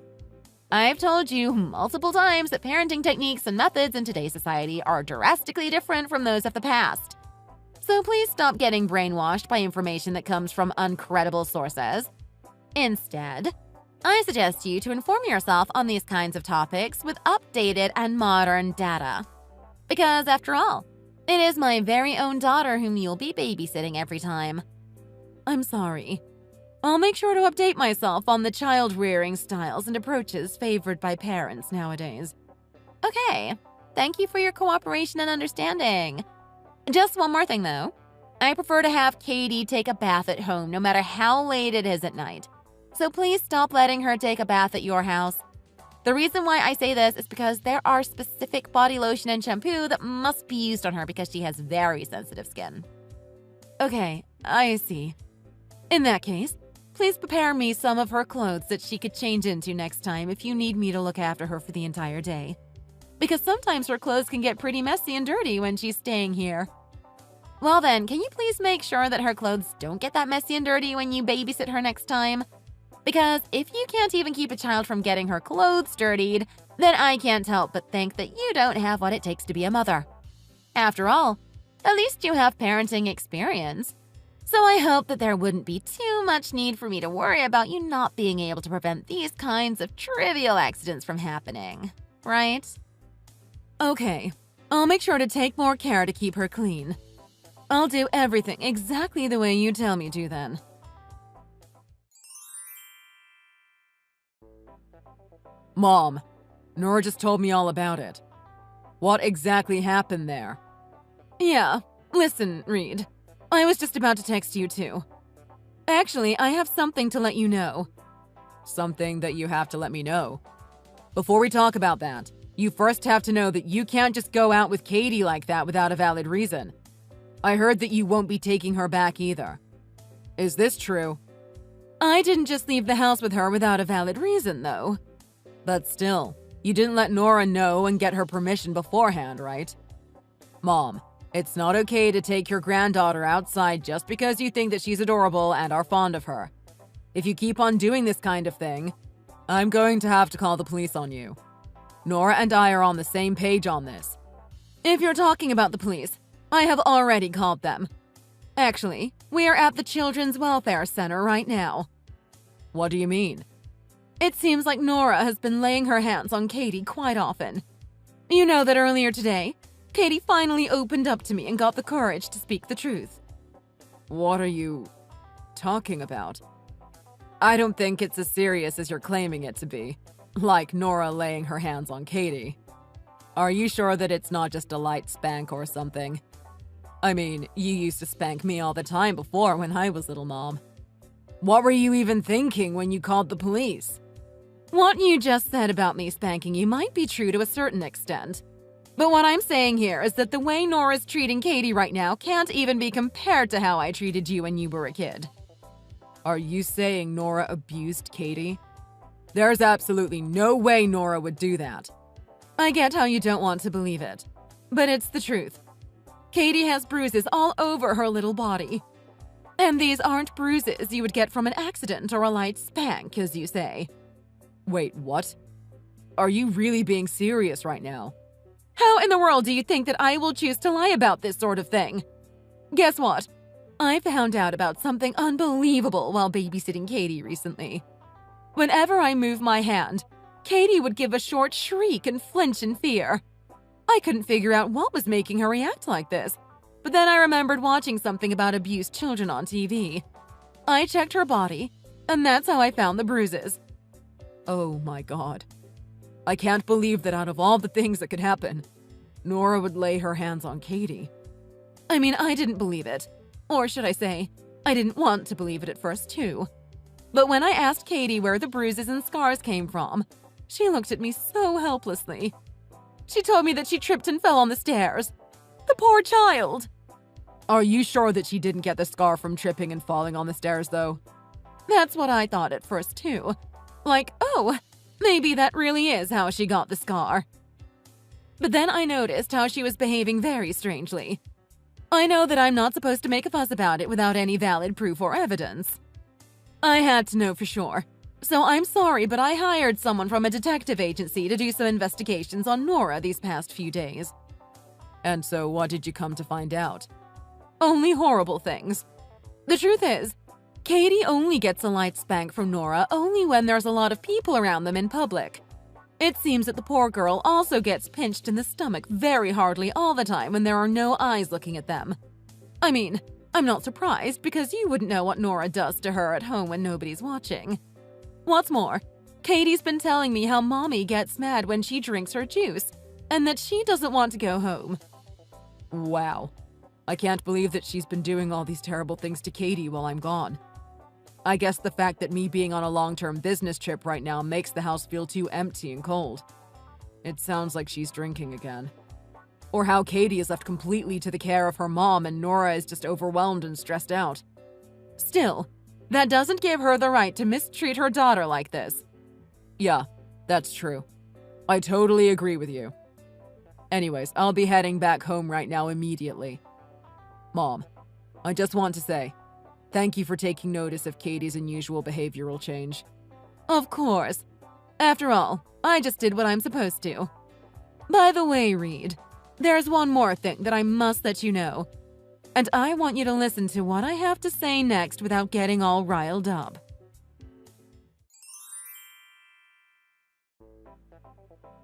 I've told you multiple times that parenting techniques and methods in today's society are drastically different from those of the past. So please stop getting brainwashed by information that comes from uncredible sources. Instead, I suggest you to inform yourself on these kinds of topics with updated and modern data. Because after all, it is my very own daughter whom you'll be babysitting every time. I'm sorry. I'll make sure to update myself on the child-rearing styles and approaches favored by parents nowadays. Okay, thank you for your cooperation and understanding. Just one more thing, though. I prefer to have Katie take a bath at home no matter how late it is at night. So please stop letting her take a bath at your house. The reason why I say this is because there are specific body lotion and shampoo that must be used on her because she has very sensitive skin. Okay, I see. In that case, please prepare me some of her clothes that she could change into next time if you need me to look after her for the entire day. Because sometimes her clothes can get pretty messy and dirty when she's staying here. Well then, can you please make sure that her clothes don't get that messy and dirty when you babysit her next time? Because if you can't even keep a child from getting her clothes dirtied, then I can't help but think that you don't have what it takes to be a mother. After all, at least you have parenting experience. So I hope that there wouldn't be too much need for me to worry about you not being able to prevent these kinds of trivial accidents from happening, right? Okay, I'll make sure to take more care to keep her clean. I'll do everything exactly the way you tell me to then. Mom, Nora just told me all about it. What exactly happened there? Yeah, listen, Reed. I was just about to text you too. Actually, I have something to let you know. Something that you have to let me know? Before we talk about that, you first have to know that you can't just go out with Katie like that without a valid reason. I heard that you won't be taking her back either. Is this true? I didn't just leave the house with her without a valid reason, though. But still, you didn't let Nora know and get her permission beforehand, right? Mom, it's not okay to take your granddaughter outside just because you think that she's adorable and are fond of her. If you keep on doing this kind of thing, I'm going to have to call the police on you. Nora and I are on the same page on this. If you're talking about the police, I have already called them. Actually, we are at the Children's Welfare Center right now. What do you mean? It seems like Nora has been laying her hands on Katie quite often. You know that earlier today, Katie finally opened up to me and got the courage to speak the truth. What are you talking about? I don't think it's as serious as you're claiming it to be. Like Nora laying her hands on Katie. Are you sure that it's not just a light spank or something? I mean, you used to spank me all the time before when I was little, Mom. What were you even thinking when you called the police? What you just said about me spanking you might be true to a certain extent. But what I'm saying here is that the way Nora's treating Katie right now can't even be compared to how I treated you when you were a kid. Are you saying Nora abused Katie? There's absolutely no way Nora would do that. I get how you don't want to believe it, but it's the truth. Katie has bruises all over her little body. And these aren't bruises you would get from an accident or a light spank, as you say. Wait, what? Are you really being serious right now? How in the world do you think that I will choose to lie about this sort of thing? Guess what? I found out about something unbelievable while babysitting Katie recently. Whenever I moved my hand, Katie would give a short shriek and flinch in fear. I couldn't figure out what was making her react like this, but then I remembered watching something about abused children on TV. I checked her body, and that's how I found the bruises. Oh my God. I can't believe that out of all the things that could happen, Nora would lay her hands on Katie. I mean, I didn't believe it. Or should I say, I didn't want to believe it at first, too. But when I asked Katie where the bruises and scars came from, she looked at me so helplessly. She told me that she tripped and fell on the stairs. The poor child! Are you sure that she didn't get the scar from tripping and falling on the stairs, though? That's what I thought at first, too. Like, oh, maybe that really is how she got the scar. But then I noticed how she was behaving very strangely. I know that I'm not supposed to make a fuss about it without any valid proof or evidence. I had to know for sure. So I'm sorry, but I hired someone from a detective agency to do some investigations on Nora these past few days. And so what did you come to find out? Only horrible things. The truth is, Katie only gets a light spank from Nora only when there's a lot of people around them in public. It seems that the poor girl also gets pinched in the stomach very hardly all the time when there are no eyes looking at them. I mean, I'm not surprised because you wouldn't know what Nora does to her at home when nobody's watching. What's more, Katie's been telling me how Mommy gets mad when she drinks her juice and that she doesn't want to go home. Wow. I can't believe that she's been doing all these terrible things to Katie while I'm gone. I guess the fact that me being on a long-term business trip right now makes the house feel too empty and cold. It sounds like she's drinking again. Or how Katie is left completely to the care of her mom and Nora is just overwhelmed and stressed out. Still, that doesn't give her the right to mistreat her daughter like this. Yeah, that's true. I totally agree with you. Anyways, I'll be heading back home right now immediately. Mom, I just want to say, thank you for taking notice of Katie's unusual behavioral change. Of course. After all, I just did what I'm supposed to. By the way, Reed, there's one more thing that I must let you know. And I want you to listen to what I have to say next without getting all riled up.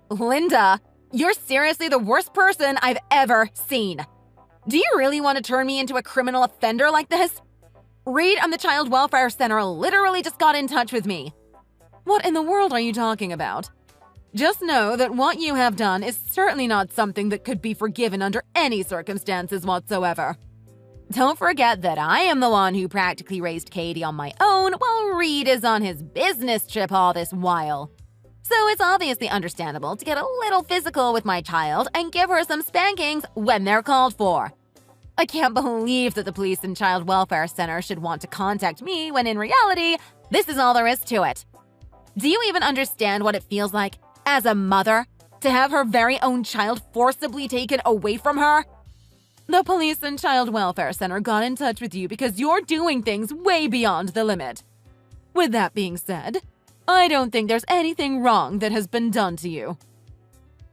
Linda, you're seriously the worst person I've ever seen. Do you really want to turn me into a criminal offender like this? Reed and the Child Welfare Center literally just got in touch with me. What in the world are you talking about? Just know that what you have done is certainly not something that could be forgiven under any circumstances whatsoever. Don't forget that I am the one who practically raised Katie on my own while Reed is on his business trip all this while. So it's obviously understandable to get a little physical with my child and give her some spankings when they're called for. I can't believe that the police and child welfare center should want to contact me when in reality, this is all there is to it. Do you even understand what it feels like, as a mother, to have her very own child forcibly taken away from her? The police and child welfare center got in touch with you because you're doing things way beyond the limit. With that being said, I don't think there's anything wrong that has been done to you.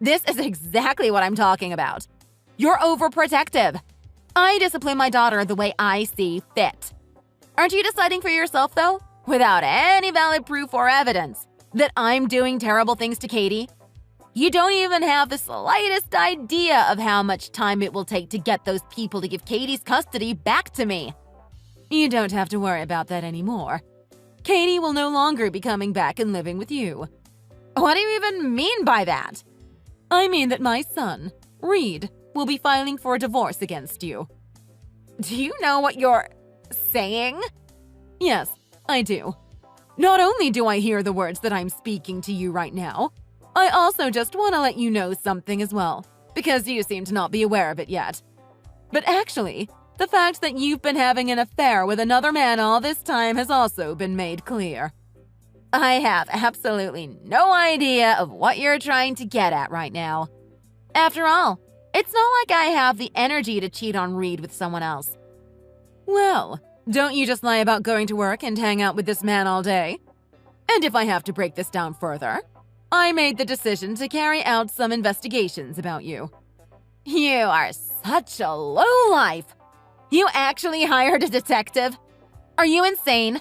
This is exactly what I'm talking about. You're overprotective. I discipline my daughter the way I see fit. Aren't you deciding for yourself, though, without any valid proof or evidence, that I'm doing terrible things to Katie? You don't even have the slightest idea of how much time it will take to get those people to give Katie's custody back to me. You don't have to worry about that anymore. Katie will no longer be coming back and living with you. What do you even mean by that? I mean that my son, Reed, will be filing for a divorce against you. Do you know what you're saying? Yes, I do. Not only do I hear the words that I'm speaking to you right now, I also just want to let you know something as well, because you seem to not be aware of it yet. But actually, the fact that you've been having an affair with another man all this time has also been made clear. I have absolutely no idea of what you're trying to get at right now. After all, it's not like I have the energy to cheat on Reed with someone else. Well, don't you just lie about going to work and hang out with this man all day? And if I have to break this down further, I made the decision to carry out some investigations about you. You are such a lowlife! You actually hired a detective? Are you insane?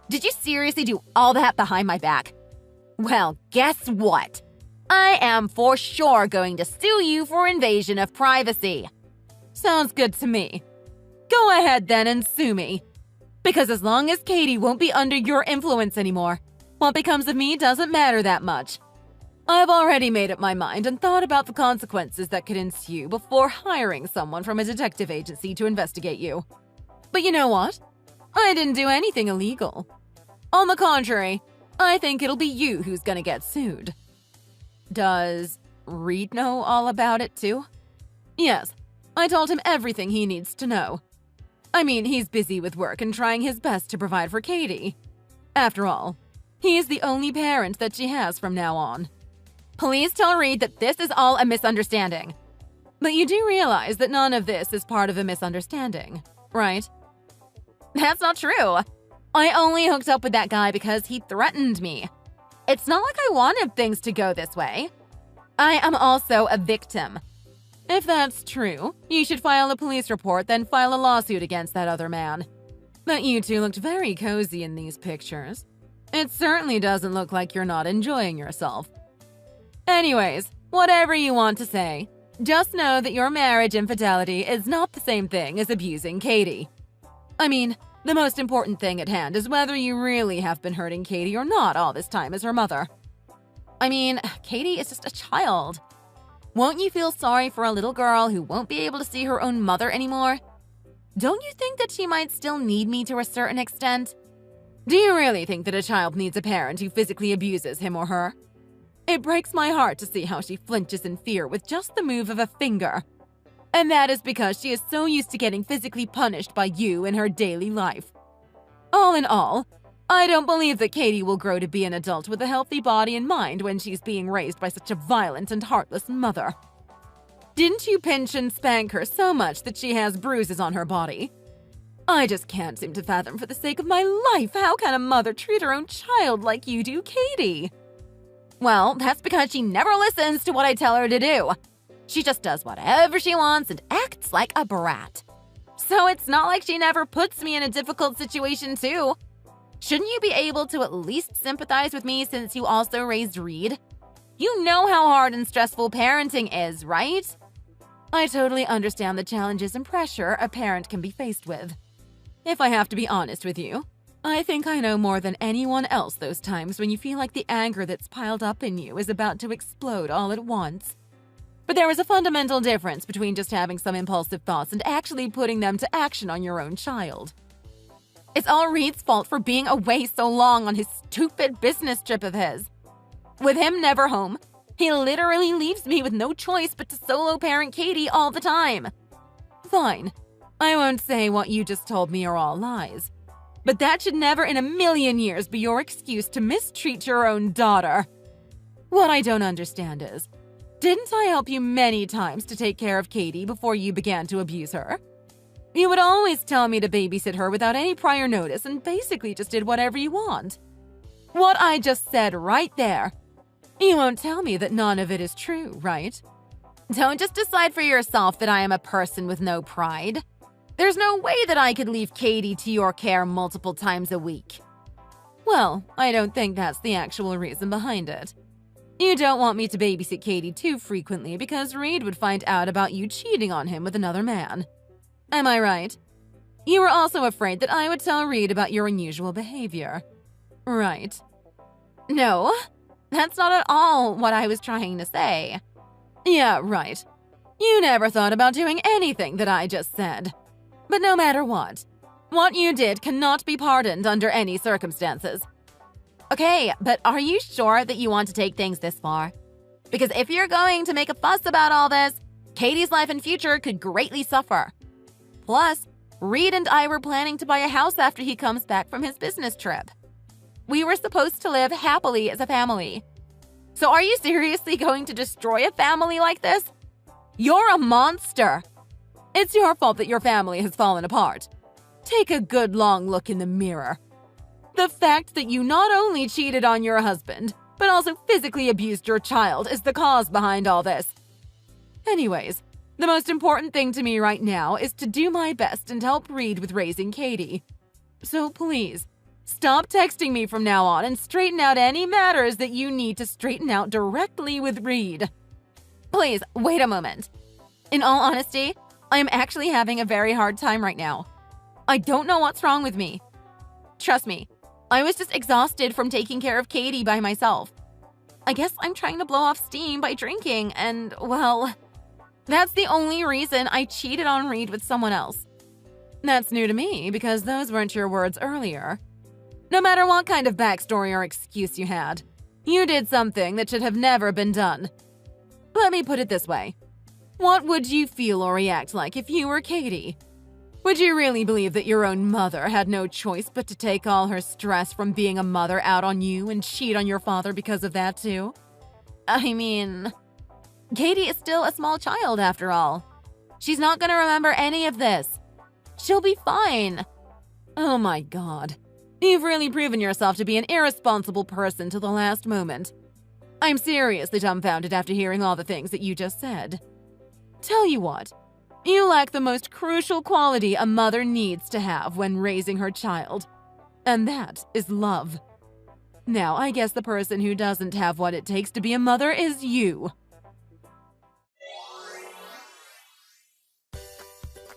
Did you seriously do all that behind my back? Well, guess what? I am for sure going to sue you for invasion of privacy. Sounds good to me. Go ahead then and sue me. Because as long as Katie won't be under your influence anymore, what becomes of me doesn't matter that much. I've already made up my mind and thought about the consequences that could ensue before hiring someone from a detective agency to investigate you. But you know what? I didn't do anything illegal. On the contrary, I think it'll be you who's gonna get sued. Does Reed know all about it too? Yes, I told him everything he needs to know. I mean, he's busy with work and trying his best to provide for Katie. After all, he is the only parent that she has from now on. Please tell Reed that this is all a misunderstanding. But you do realize that none of this is part of a misunderstanding, right? That's not true. I only hooked up with that guy because he threatened me. It's not like I wanted things to go this way. I am also a victim. If that's true, you should file a police report, then file a lawsuit against that other man. But you two looked very cozy in these pictures. It certainly doesn't look like you're not enjoying yourself. Anyways, whatever you want to say, just know that your marriage infidelity is not the same thing as abusing Katie. I mean, the most important thing at hand is whether you really have been hurting Katie or not all this time as her mother. I mean, Katie is just a child. Won't you feel sorry for a little girl who won't be able to see her own mother anymore? Don't you think that she might still need me to a certain extent? Do you really think that a child needs a parent who physically abuses him or her? It breaks my heart to see how she flinches in fear with just the move of a finger. And that is because she is so used to getting physically punished by you in her daily life. All in all, I don't believe that Katie will grow to be an adult with a healthy body and mind when she's being raised by such a violent and heartless mother. Didn't you pinch and spank her so much that she has bruises on her body? I just can't seem to fathom for the sake of my life how can a mother treat her own child like you do, Katie? Well, that's because she never listens to what I tell her to do. She just does whatever she wants and acts like a brat. So it's not like she never puts me in a difficult situation too. Shouldn't you be able to at least sympathize with me since you also raised Reed? You know how hard and stressful parenting is, right? I totally understand the challenges and pressure a parent can be faced with. If I have to be honest with you, I think I know more than anyone else those times when you feel like the anger that's piled up in you is about to explode all at once. But there is a fundamental difference between just having some impulsive thoughts and actually putting them to action on your own child. It's all Reed's fault for being away so long on his stupid business trip of his. With him never home, he literally leaves me with no choice but to solo parent Katie all the time. Fine, I won't say what you just told me are all lies. But that should never in a million years be your excuse to mistreat your own daughter. What I don't understand is, didn't I help you many times to take care of Katie before you began to abuse her? You would always tell me to babysit her without any prior notice and basically just did whatever you want. What I just said right there. You won't tell me that none of it is true, right? Don't just decide for yourself that I am a person with no pride. There's no way that I could leave Katie to your care multiple times a week. Well, I don't think that's the actual reason behind it. You don't want me to babysit Katie too frequently because Reed would find out about you cheating on him with another man. Am I right? You were also afraid that I would tell Reed about your unusual behavior. Right. No, that's not at all what I was trying to say. Yeah, right. You never thought about doing anything that I just said. But no matter what you did cannot be pardoned under any circumstances. Okay, but are you sure that you want to take things this far? Because if you're going to make a fuss about all this, Katie's life and future could greatly suffer. Plus, Reed and I were planning to buy a house after he comes back from his business trip. We were supposed to live happily as a family. So are you seriously going to destroy a family like this? You're a monster! It's your fault that your family has fallen apart. Take a good long look in the mirror. The fact that you not only cheated on your husband, but also physically abused your child is the cause behind all this. Anyways, the most important thing to me right now is to do my best and help Reed with raising Katie. So please, stop texting me from now on and straighten out any matters that you need to straighten out directly with Reed. Please, wait a moment. In all honesty, I am actually having a very hard time right now. I don't know what's wrong with me. Trust me, I was just exhausted from taking care of Katie by myself. I guess I'm trying to blow off steam by drinking and, well, that's the only reason I cheated on Reed with someone else. That's new to me because those weren't your words earlier. No matter what kind of backstory or excuse you had, you did something that should have never been done. Let me put it this way. What would you feel or react like if you were Katie? Would you really believe that your own mother had no choice but to take all her stress from being a mother out on you and cheat on your father because of that too? I mean, Katie is still a small child after all. She's not gonna remember any of this. She'll be fine. Oh my god. You've really proven yourself to be an irresponsible person to the last moment. I'm seriously dumbfounded after hearing all the things that you just said. Tell you what, you lack the most crucial quality a mother needs to have when raising her child, and that is love. Now, I guess the person who doesn't have what it takes to be a mother is you.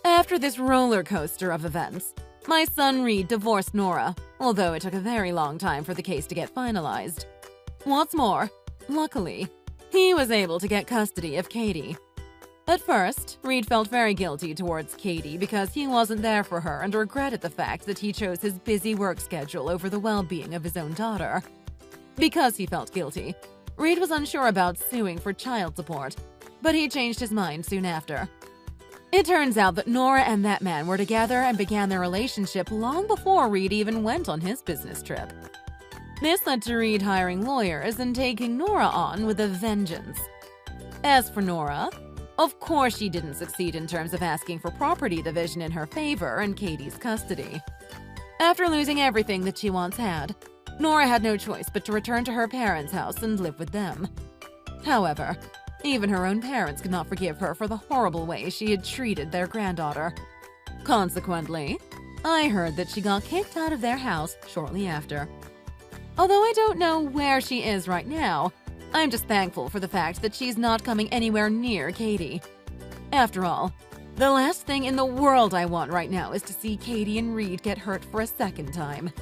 After this roller coaster of events, my son Reed divorced Nora, although it took a very long time for the case to get finalized. What's more, luckily, he was able to get custody of Katie. At first, Reed felt very guilty towards Katie because he wasn't there for her and regretted the fact that he chose his busy work schedule over the well-being of his own daughter. Because he felt guilty, Reed was unsure about suing for child support, but he changed his mind soon after. It turns out that Nora and that man were together and began their relationship long before Reed even went on his business trip. This led to Reed hiring lawyers and taking Nora on with a vengeance. As for Nora, of course she didn't succeed in terms of asking for property division in her favor and Katie's custody. After losing everything that she once had, Nora had no choice but to return to her parents' house and live with them. However, even her own parents could not forgive her for the horrible way she had treated their granddaughter. Consequently, I heard that she got kicked out of their house shortly after. Although I don't know where she is right now, I'm just thankful for the fact that she's not coming anywhere near Katie. After all, the last thing in the world I want right now is to see Katie and Reed get hurt for a second time.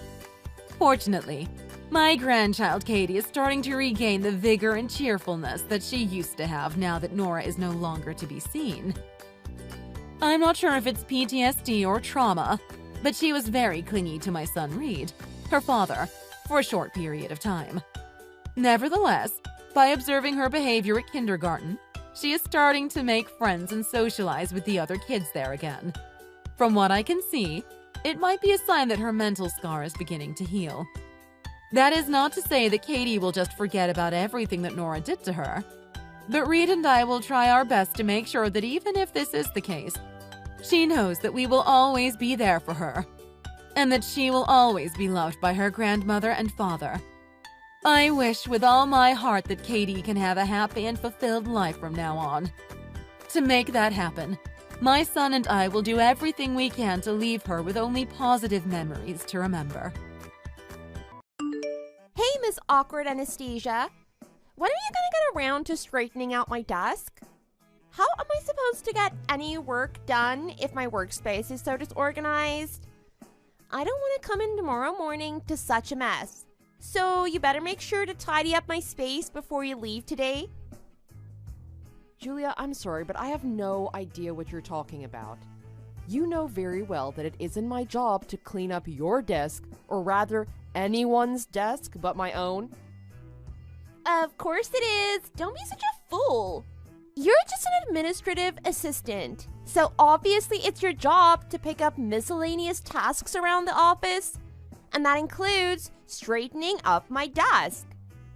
Fortunately, my grandchild Katie is starting to regain the vigor and cheerfulness that she used to have now that Nora is no longer to be seen. I'm not sure if it's PTSD or trauma, but she was very clingy to my son Reed, her father, for a short period of time. Nevertheless, by observing her behavior at kindergarten, she is starting to make friends and socialize with the other kids there again. From what I can see, it might be a sign that her mental scar is beginning to heal. That is not to say that Katie will just forget about everything that Nora did to her, but Reed and I will try our best to make sure that even if this is the case, she knows that we will always be there for her, and that she will always be loved by her grandmother and father. I wish with all my heart that Katie can have a happy and fulfilled life from now on. To make that happen, my son and I will do everything we can to leave her with only positive memories to remember. Hey, Miss Awkward Anesthesia. When are you gonna get around to straightening out my desk? How am I supposed to get any work done if my workspace is so disorganized? I don't want to come in tomorrow morning to such a mess. So you better make sure to tidy up my space before you leave today. Julia, I'm sorry, but I have no idea what you're talking about. You know very well that it isn't my job to clean up your desk, or rather, anyone's desk but my own. Of course it is. Don't be such a fool. You're just an administrative assistant. So obviously it's your job to pick up miscellaneous tasks around the office. And that includes straightening up my desk.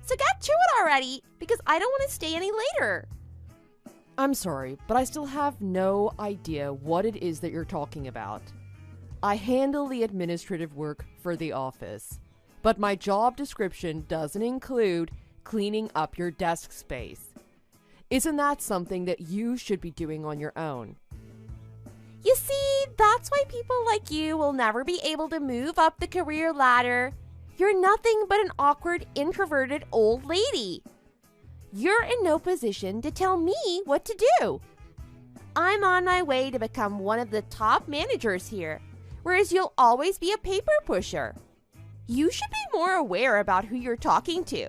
So get to it already, because I don't want to stay any later. I'm sorry, but I still have no idea what it is that you're talking about. I handle the administrative work for the office. but my job description doesn't include cleaning up your desk space. Isn't that something that you should be doing on your own? You see, that's why people like you will never be able to move up the career ladder. You're nothing but an awkward, introverted old lady. You're in no position to tell me what to do. I'm on my way to become one of the top managers here, whereas you'll always be a paper pusher. You should be more aware about who you're talking to.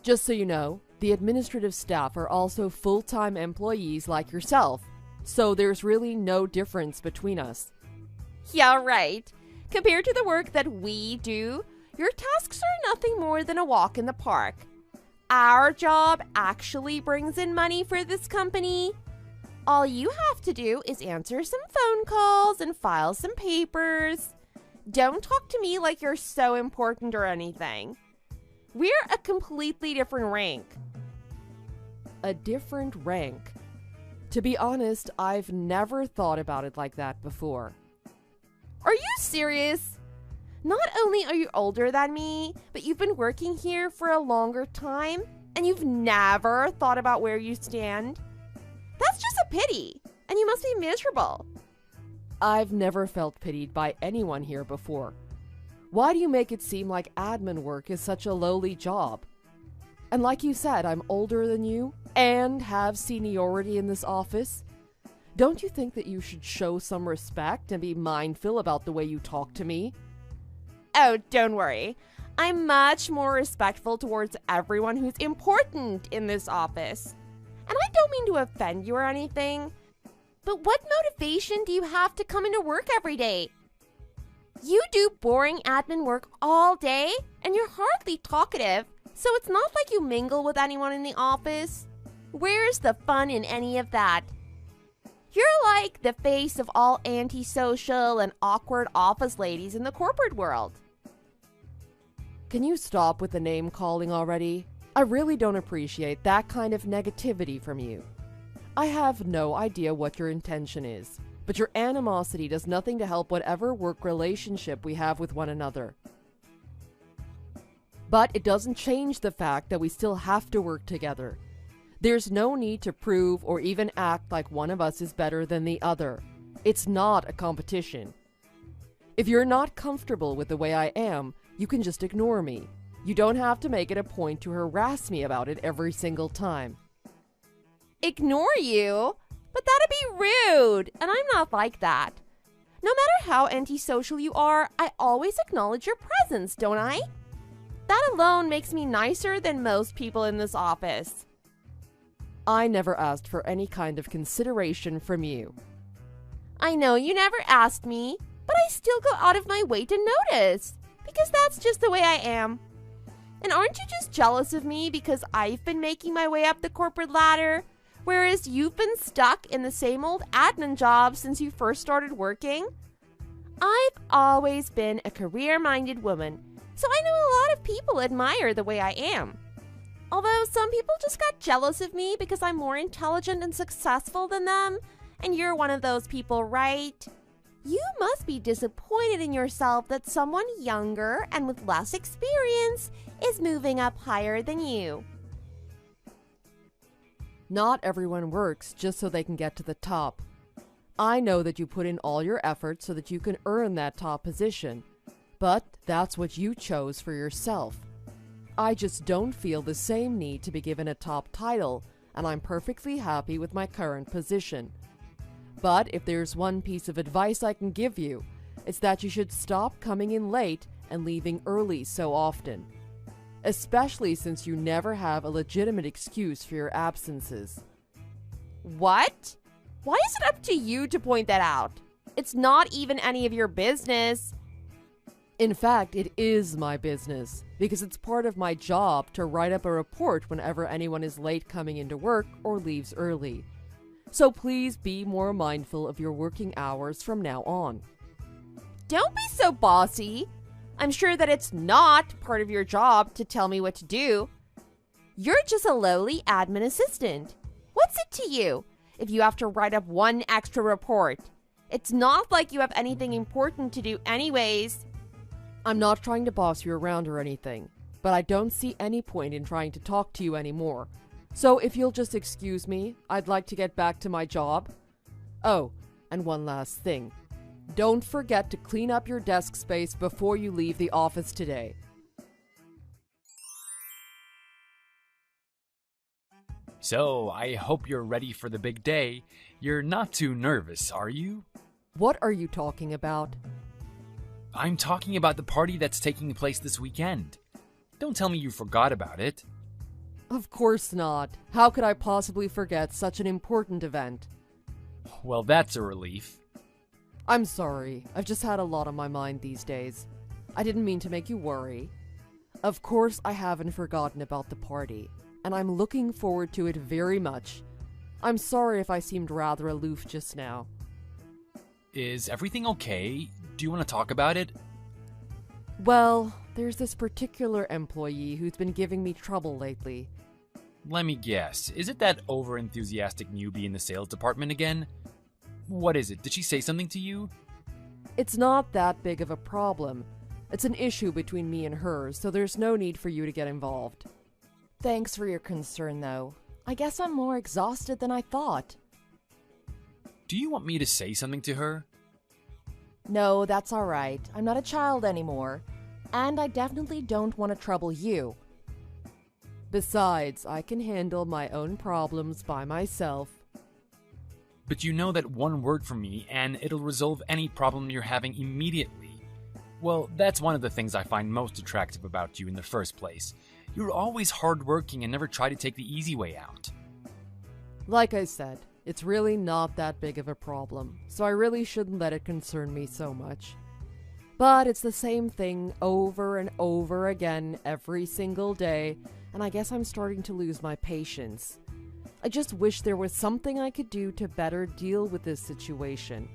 Just so you know, the administrative staff are also full-time employees like yourself, so there's really no difference between us. Yeah, right. Compared to the work that we do, your tasks are nothing more than a walk in the park. Our job actually brings in money for this company. All you have to do is answer some phone calls and file some papers. Don't talk to me like you're so important or anything. We're a completely different rank. A different rank? To be honest, I've never thought about it like that before. Are you serious? Not only are you older than me, but you've been working here for a longer time, and you've never thought about where you stand? That's just a pity, and you must be miserable. I've never felt pitied by anyone here before. Why do you make it seem like admin work is such a lowly job? And like you said, I'm older than you and have seniority in this office. Don't you think that you should show some respect and be mindful about the way you talk to me? Oh, don't worry. I'm much more respectful towards everyone who's important in this office. And I don't mean to offend you or anything, but what motivation do you have to come into work every day? You do boring admin work all day, and you're hardly talkative, so it's not like you mingle with anyone in the office. Where's the fun in any of that? You're like the face of all antisocial and awkward office ladies in the corporate world. Can you stop with the name calling already? I really don't appreciate that kind of negativity from you. I have no idea what your intention is, but your animosity does nothing to help whatever work relationship we have with one another. But it doesn't change the fact that we still have to work together. There's no need to prove or even act like one of us is better than the other. It's not a competition. If you're not comfortable with the way I am, you can just ignore me. You don't have to make it a point to harass me about it every single time. Ignore you? But that'd be rude, and I'm not like that. No matter how antisocial you are, I always acknowledge your presence, don't I? That alone makes me nicer than most people in this office. I never asked for any kind of consideration from you. I know you never asked me, but I still go out of my way to notice, because that's just the way I am. And aren't you just jealous of me because I've been making my way up the corporate ladder, whereas you've been stuck in the same old admin job since you first started working? I've always been a career-minded woman, so I know a lot of people admire the way I am. Although some people just got jealous of me because I'm more intelligent and successful than them, and you're one of those people, right? You must be disappointed in yourself that someone younger and with less experience is moving up higher than you. Not everyone works just so they can get to the top. I know that you put in all your effort so that you can earn that top position, but that's what you chose for yourself. I just don't feel the same need to be given a top title, and I'm perfectly happy with my current position. But if there's one piece of advice I can give you, it's that you should stop coming in late and leaving early so often. Especially since you never have a legitimate excuse for your absences. What? Why is it up to you to point that out? It's not even any of your business. In fact, it is my business, because it's part of my job to write up a report whenever anyone is late coming into work or leaves early. So please be more mindful of your working hours from now on. Don't be so bossy. I'm sure that it's not part of your job to tell me what to do. You're just a lowly admin assistant. What's it to you if you have to write up one extra report? It's not like you have anything important to do anyways. I'm not trying to boss you around or anything, but I don't see any point in trying to talk to you anymore. So if you'll just excuse me, I'd like to get back to my job. Oh, and one last thing. Don't forget to clean up your desk space before you leave the office today. So, I hope you're ready for the big day. You're not too nervous, are you? What are you talking about? I'm talking about the party that's taking place this weekend. Don't tell me you forgot about it. Of course not. How could I possibly forget such an important event? Well, that's a relief. I'm sorry. I've just had a lot on my mind these days. I didn't mean to make you worry. Of course, I haven't forgotten about the party, and I'm looking forward to it very much. I'm sorry if I seemed rather aloof just now. Is everything okay? Do you want to talk about it? Well, there's this particular employee who's been giving me trouble lately. Let me guess. Is it that over-enthusiastic newbie in the sales department again? What is it? Did she say something to you? It's not that big of a problem. It's an issue between me and her, so there's no need for you to get involved. Thanks for your concern, though. I guess I'm more exhausted than I thought. Do you want me to say something to her? No, that's all right. I'm not a child anymore, and I definitely don't want to trouble you. Besides, I can handle my own problems by myself. But you know that one word from me and it'll resolve any problem you're having immediately. Well, that's one of the things I find most attractive about you in the first place. You're always hardworking and never try to take the easy way out. Like I said, it's really not that big of a problem, so I really shouldn't let it concern me so much. But it's the same thing over and over again every single day, and I guess I'm starting to lose my patience. I just wish there was something I could do to better deal with this situation.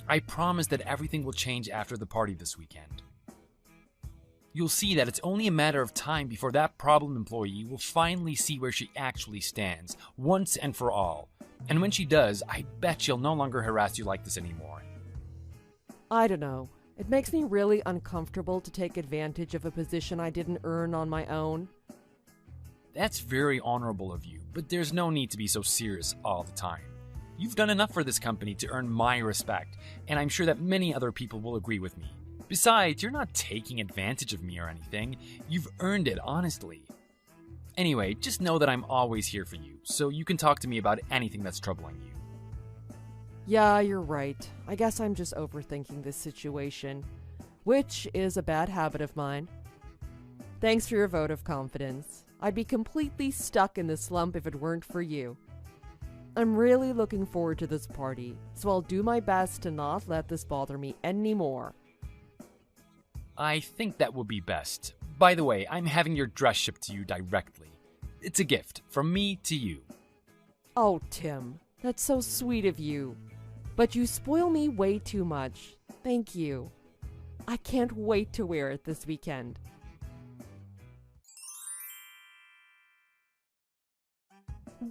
I promise that everything will change after the party this weekend. You'll see that it's only a matter of time before that problem employee will finally see where she actually stands, once and for all. And when she does, I bet she'll no longer harass you like this anymore. I don't know. It makes me really uncomfortable to take advantage of a position I didn't earn on my own. That's very honorable of you, but there's no need to be so serious all the time. You've done enough for this company to earn my respect, and I'm sure that many other people will agree with me. Besides, you're not taking advantage of me or anything. You've earned it, honestly. Anyway, just know that I'm always here for you, so you can talk to me about anything that's troubling you. Yeah, you're right. I guess I'm just overthinking this situation, which is a bad habit of mine. Thanks for your vote of confidence. I'd be completely stuck in this slump if it weren't for you. I'm really looking forward to this party, so I'll do my best to not let this bother me anymore. I think that would be best. By the way, I'm having your dress shipped to you directly. It's a gift from me to you. Oh, Tim, that's so sweet of you. But you spoil me way too much. Thank you. I can't wait to wear it this weekend.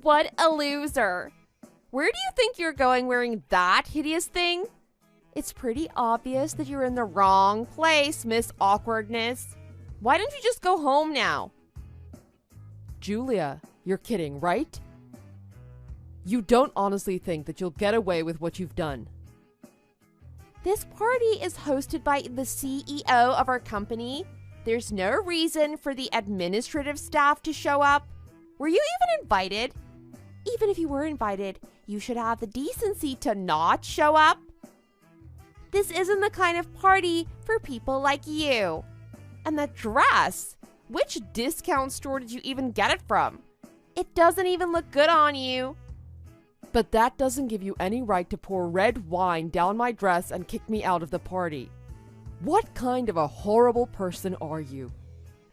What a loser! Where do you think you're going wearing that hideous thing? It's pretty obvious that you're in the wrong place, Miss Awkwardness. Why don't you just go home now? Julia, you're kidding, right? You don't honestly think that you'll get away with what you've done. This party is hosted by the CEO of our company. There's no reason for the administrative staff to show up. Were you even invited? Even if you were invited, you should have the decency to not show up. This isn't the kind of party for people like you. And that dress, which discount store did you even get it from? It doesn't even look good on you. But that doesn't give you any right to pour red wine down my dress and kick me out of the party. What kind of a horrible person are you?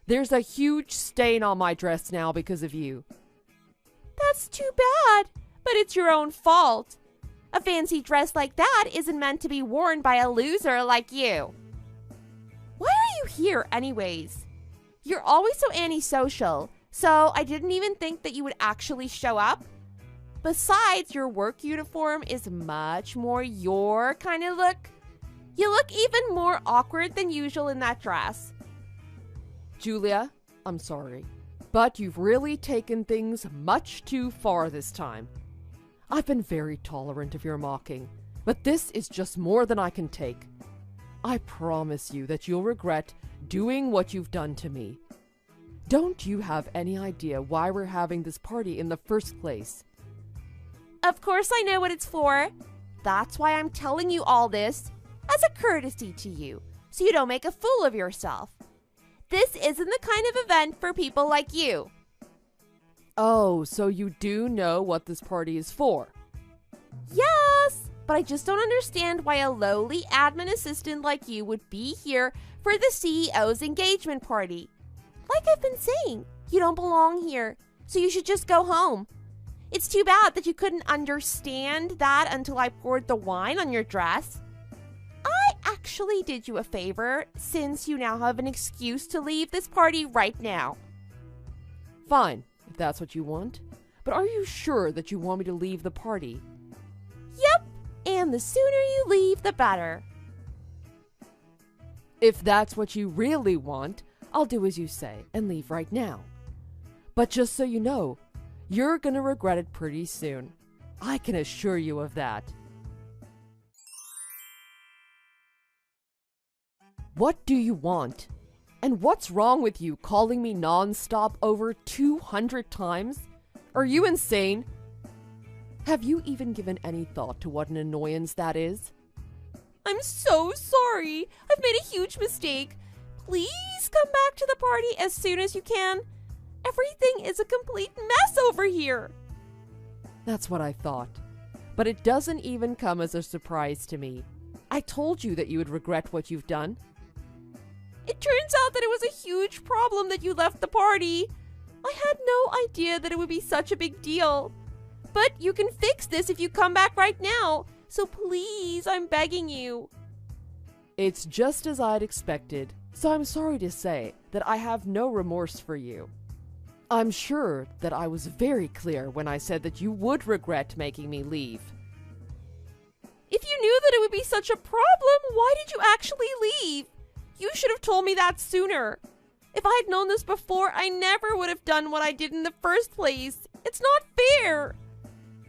There's a huge stain on my dress now because of you. That's too bad, but it's your own fault. A fancy dress like that isn't meant to be worn by a loser like you. Why are you here anyways? You're always so antisocial, so I didn't even think that you would actually show up. Besides, your work uniform is much more your kind of look. You look even more awkward than usual in that dress. Julia, I'm sorry, but you've really taken things much too far this time. I've been very tolerant of your mocking, but this is just more than I can take. I promise you that you'll regret doing what you've done to me. Don't you have any idea why we're having this party in the first place? Of course I know what it's for. That's why I'm telling you all this, as a courtesy to you, so you don't make a fool of yourself. This isn't the kind of event for people like you. Oh, so you do know what this party is for? Yes, but I just don't understand why a lowly admin assistant like you would be here for the CEO's engagement party. Like I've been saying, you don't belong here, so you should just go home. It's too bad that you couldn't understand that until I poured the wine on your dress. I actually did you a favor, since you now have an excuse to leave this party right now. Fine, if that's what you want. But are you sure that you want me to leave the party? Yep, and the sooner you leave, the better. If that's what you really want, I'll do as you say and leave right now. But just so you know, you're gonna regret it pretty soon. I can assure you of that. What do you want? And what's wrong with you calling me non-stop over 200 times? Are you insane? Have you even given any thought to what an annoyance that is? I'm so sorry. I've made a huge mistake. Please come back to the party as soon as you can. Everything is a complete mess over here. That's what I thought. But it doesn't even come as a surprise to me. I told you that you would regret what you've done. It turns out that it was a huge problem that you left the party. I had no idea that it would be such a big deal. But you can fix this if you come back right now. So please, I'm begging you. It's just as I'd expected, so I'm sorry to say that I have no remorse for you. I'm sure that I was very clear when I said that you would regret making me leave. If you knew that it would be such a problem, why did you actually leave? You should have told me that sooner. If I had known this before, I never would have done what I did in the first place. It's not fair.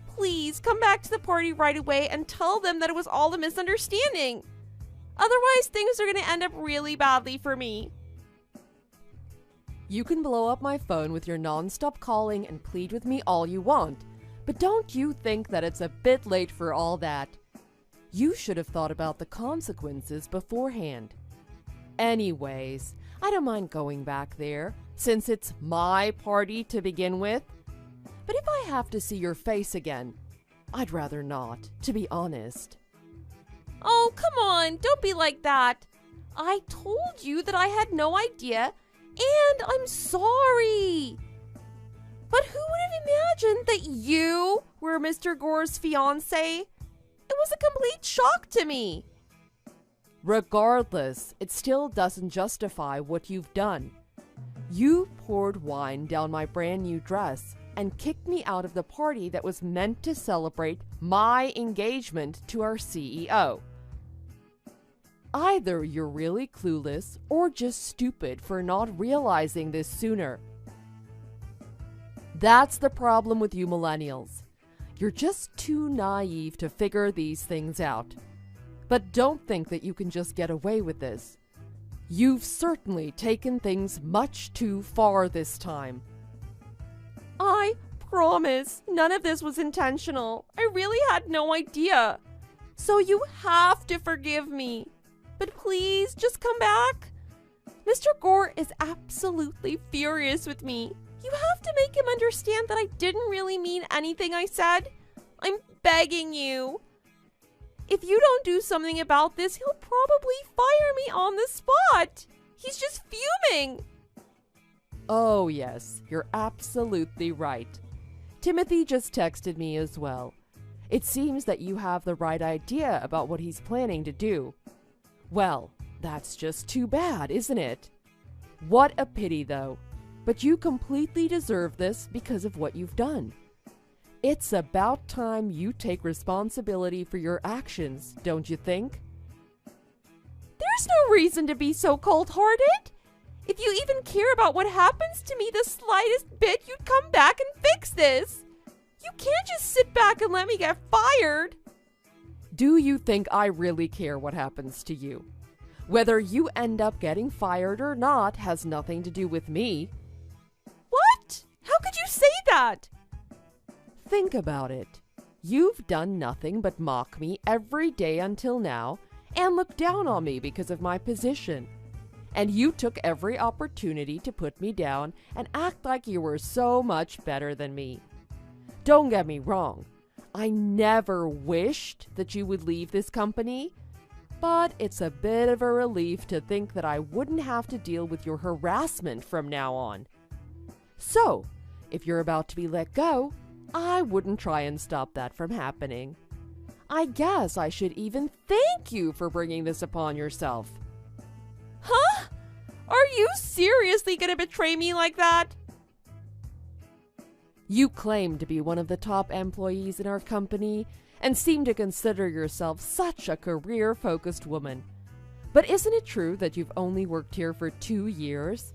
Please come back to the party right away and tell them that it was all a misunderstanding. Otherwise, things are going to end up really badly for me. You can blow up my phone with your non-stop calling and plead with me all you want, but don't you think that it's a bit late for all that? You should have thought about the consequences beforehand. Anyways, I don't mind going back there, since it's my party to begin with. But if I have to see your face again, I'd rather not, to be honest. Oh, come on, don't be like that. I told you that I had no idea, and I'm sorry. But who would have imagined that you were Mr. Gore's fiancé? It was a complete shock to me. Regardless, it still doesn't justify what you've done. You poured wine down my brand new dress and kicked me out of the party that was meant to celebrate my engagement to our CEO. Either you're really clueless or just stupid for not realizing this sooner. That's the problem with you millennials. You're just too naive to figure these things out. But don't think that you can just get away with this. You've certainly taken things much too far this time. I promise none of this was intentional. I really had no idea. So you have to forgive me. But please, just come back. Mr. Gore is absolutely furious with me. You have to make him understand that I didn't really mean anything I said. I'm begging you. If you don't do something about this, he'll probably fire me on the spot. He's just fuming. Oh yes, you're absolutely right. Timothy just texted me as well. It seems that you have the right idea about what he's planning to do. Well, that's just too bad, isn't it? What a pity though. But you completely deserve this because of what you've done. It's about time you take responsibility for your actions, don't you think? There's no reason to be so cold-hearted. If you even care about what happens to me the slightest bit, you'd come back and fix this. You can't just sit back and let me get fired. Do you think I really care what happens to you? Whether you end up getting fired or not has nothing to do with me. What? How could you say that? Think about it. You've done nothing but mock me every day until now and look down on me because of my position. And you took every opportunity to put me down and act like you were so much better than me. Don't get me wrong. I never wished that you would leave this company, but it's a bit of a relief to think that I wouldn't have to deal with your harassment from now on. So, if you're about to be let go, I wouldn't try and stop that from happening. I guess I should even thank you for bringing this upon yourself. Huh? Are you seriously gonna betray me like that? You claim to be one of the top employees in our company and seem to consider yourself such a career-focused woman. But isn't it true that you've only worked here for 2 years?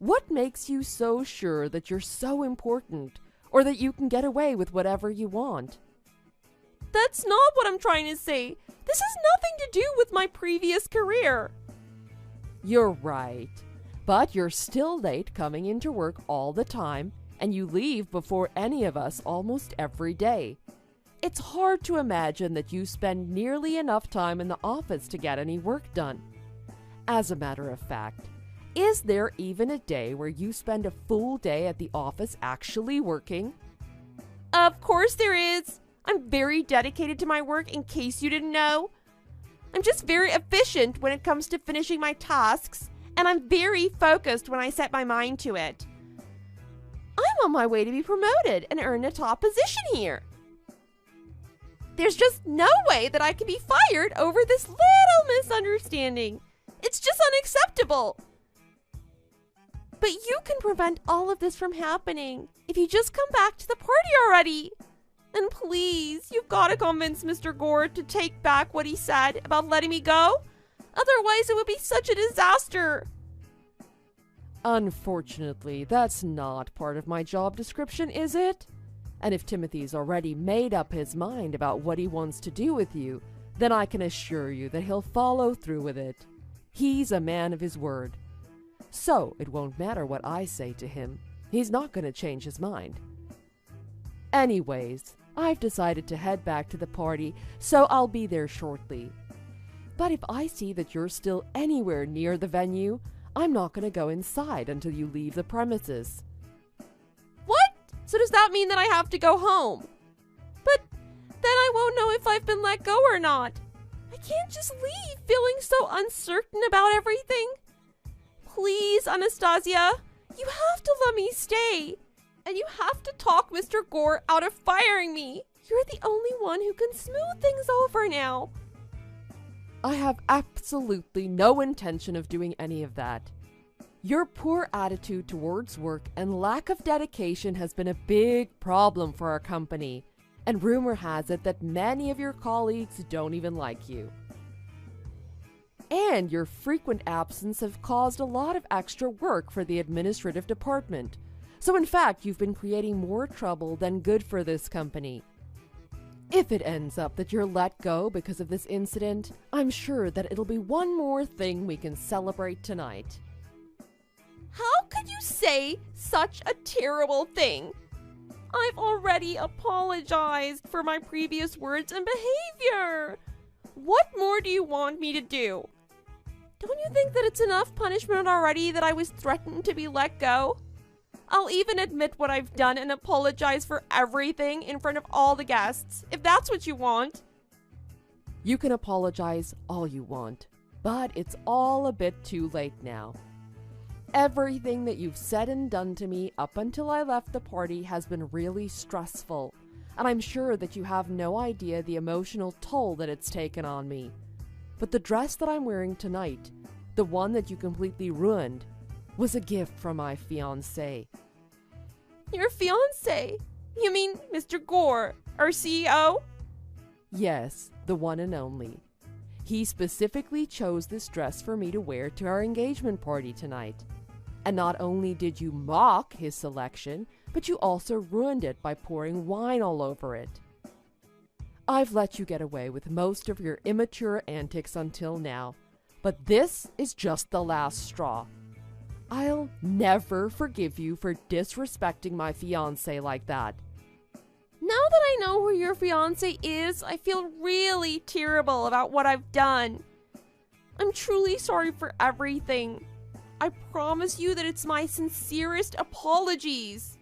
What makes you so sure that you're so important, or that you can get away with whatever you want? That's not what I'm trying to say. This has nothing to do with my previous career. You're right. But you're still late coming into work all the time, and you leave before any of us almost every day. It's hard to imagine that you spend nearly enough time in the office to get any work done. As a matter of fact, is there even a day where you spend a full day at the office actually working? Of course there is. I'm very dedicated to my work, in case you didn't know. I'm just very efficient when it comes to finishing my tasks, and I'm very focused when I set my mind to it. I'm on my way to be promoted and earn a top position here. There's just no way that I can be fired over this little misunderstanding. It's just unacceptable. But you can prevent all of this from happening if you just come back to the party already. And please, you've got to convince Mr. Gore to take back what he said about letting me go. Otherwise, it would be such a disaster. Unfortunately, that's not part of my job description, is it? And if Timothy's already made up his mind about what he wants to do with you, then I can assure you that he'll follow through with it. He's a man of his word. So it won't matter what I say to him. He's not going to change his mind. Anyways, I've decided to head back to the party, so I'll be there shortly. But if I see that you're still anywhere near the venue, I'm not going to go inside until you leave the premises. What? So does that mean that I have to go home? But then I won't know if I've been let go or not. I can't just leave feeling so uncertain about everything. Please, Anastasia, you have to let me stay. And you have to talk Mr. Gore out of firing me. You're the only one who can smooth things over now. I have absolutely no intention of doing any of that. Your poor attitude towards work and lack of dedication has been a big problem for our company, and rumor has it that many of your colleagues don't even like you. And your frequent absence have caused a lot of extra work for the administrative department. So in fact, you've been creating more trouble than good for this company. If it ends up that you're let go because of this incident, I'm sure that it'll be one more thing we can celebrate tonight. How could you say such a terrible thing? I've already apologized for my previous words and behavior. What more do you want me to do? Don't you think that it's enough punishment already that I was threatened to be let go? I'll even admit what I've done and apologize for everything in front of all the guests, if that's what you want. You can apologize all you want, but it's all a bit too late now. Everything that you've said and done to me up until I left the party has been really stressful, and I'm sure that you have no idea the emotional toll that it's taken on me. But the dress that I'm wearing tonight, the one that you completely ruined, was a gift from my fiancé. Your fiancé? You mean Mr. Gore, our CEO? Yes, the one and only. He specifically chose this dress for me to wear to our engagement party tonight. And not only did you mock his selection, but you also ruined it by pouring wine all over it. I've let you get away with most of your immature antics until now, but this is just the last straw. I'll never forgive you for disrespecting my fiancé like that. Now that I know who your fiancé is, I feel really terrible about what I've done. I'm truly sorry for everything. I promise you that it's my sincerest apologies.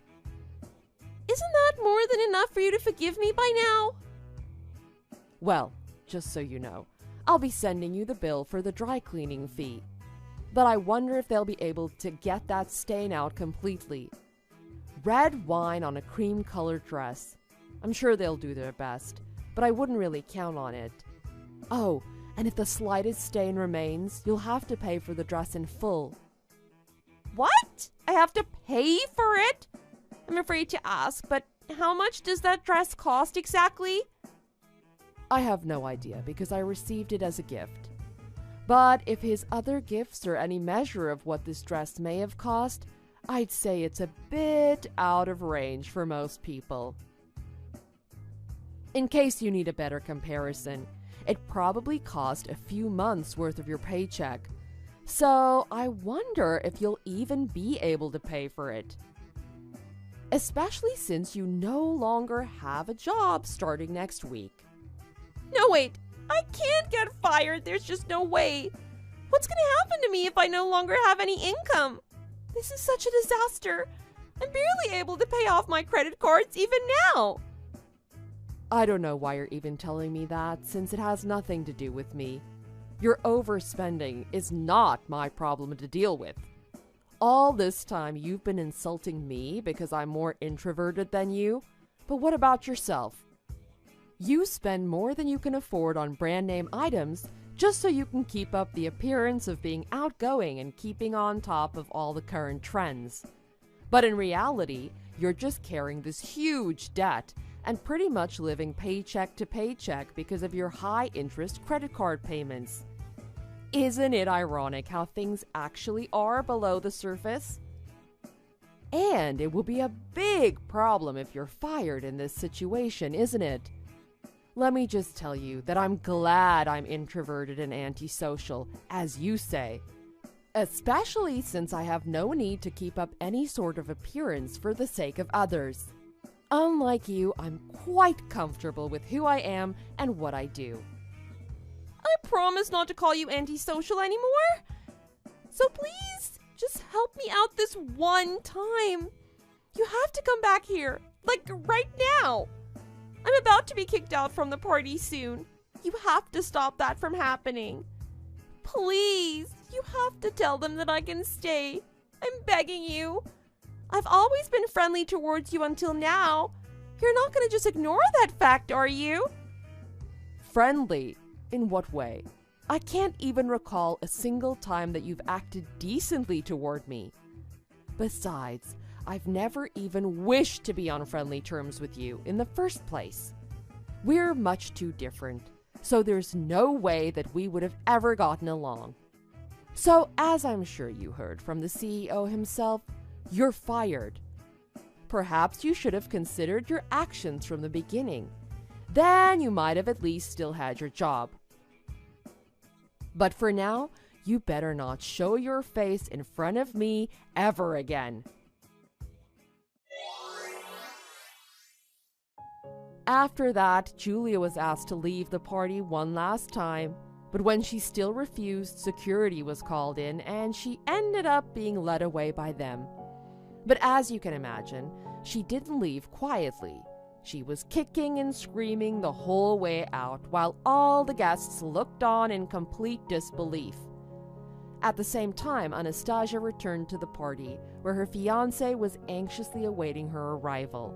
Isn't that more than enough for you to forgive me by now? Well, just so you know, I'll be sending you the bill for the dry cleaning fee. But I wonder if they'll be able to get that stain out completely. Red wine on a cream-colored dress. I'm sure they'll do their best, but I wouldn't really count on it. Oh, and if the slightest stain remains, you'll have to pay for the dress in full. What? I have to pay for it? I'm afraid to ask, but how much does that dress cost exactly? I have no idea because I received it as a gift. But if his other gifts are any measure of what this dress may have cost, I'd say it's a bit out of range for most people. In case you need a better comparison, it probably cost a few months' worth of your paycheck. So I wonder if you'll even be able to pay for it. Especially since you no longer have a job starting next week. No, wait. I can't get fired. There's just no way. What's going to happen to me if I no longer have any income? This is such a disaster. I'm barely able to pay off my credit cards even now. I don't know why you're even telling me that, since it has nothing to do with me. Your overspending is not my problem to deal with. All this time you've been insulting me because I'm more introverted than you, but what about yourself? You spend more than you can afford on brand name items just so you can keep up the appearance of being outgoing and keeping on top of all the current trends. But in reality, you're just carrying this huge debt and pretty much living paycheck to paycheck because of your high-interest credit card payments. Isn't it ironic how things actually are below the surface? And it will be a big problem if you're fired in this situation, isn't it? Let me just tell you that I'm glad I'm introverted and antisocial, as you say. Especially since I have no need to keep up any sort of appearance for the sake of others. Unlike you, I'm quite comfortable with who I am and what I do. I promise not to call you antisocial anymore. So please, just help me out this one time. You have to come back here, like right now. I'm about to be kicked out from the party soon. You have to stop that from happening. Please, you have to tell them that I can stay. I'm begging you. I've always been friendly towards you until now. You're not going to just ignore that fact, are you? Friendly? In what way? I can't even recall a single time that you've acted decently toward me. Besides, I've never even wished to be on friendly terms with you in the first place. We're much too different, so there's no way that we would have ever gotten along. So, as I'm sure you heard from the CEO himself, you're fired. Perhaps you should have considered your actions from the beginning. Then you might have at least still had your job. But for now, you better not show your face in front of me ever again. After that, Julia was asked to leave the party one last time, but when she still refused, security was called in and she ended up being led away by them. But as you can imagine, she didn't leave quietly. She was kicking and screaming the whole way out while all the guests looked on in complete disbelief. At the same time, Anastasia returned to the party, where her fiancé was anxiously awaiting her arrival.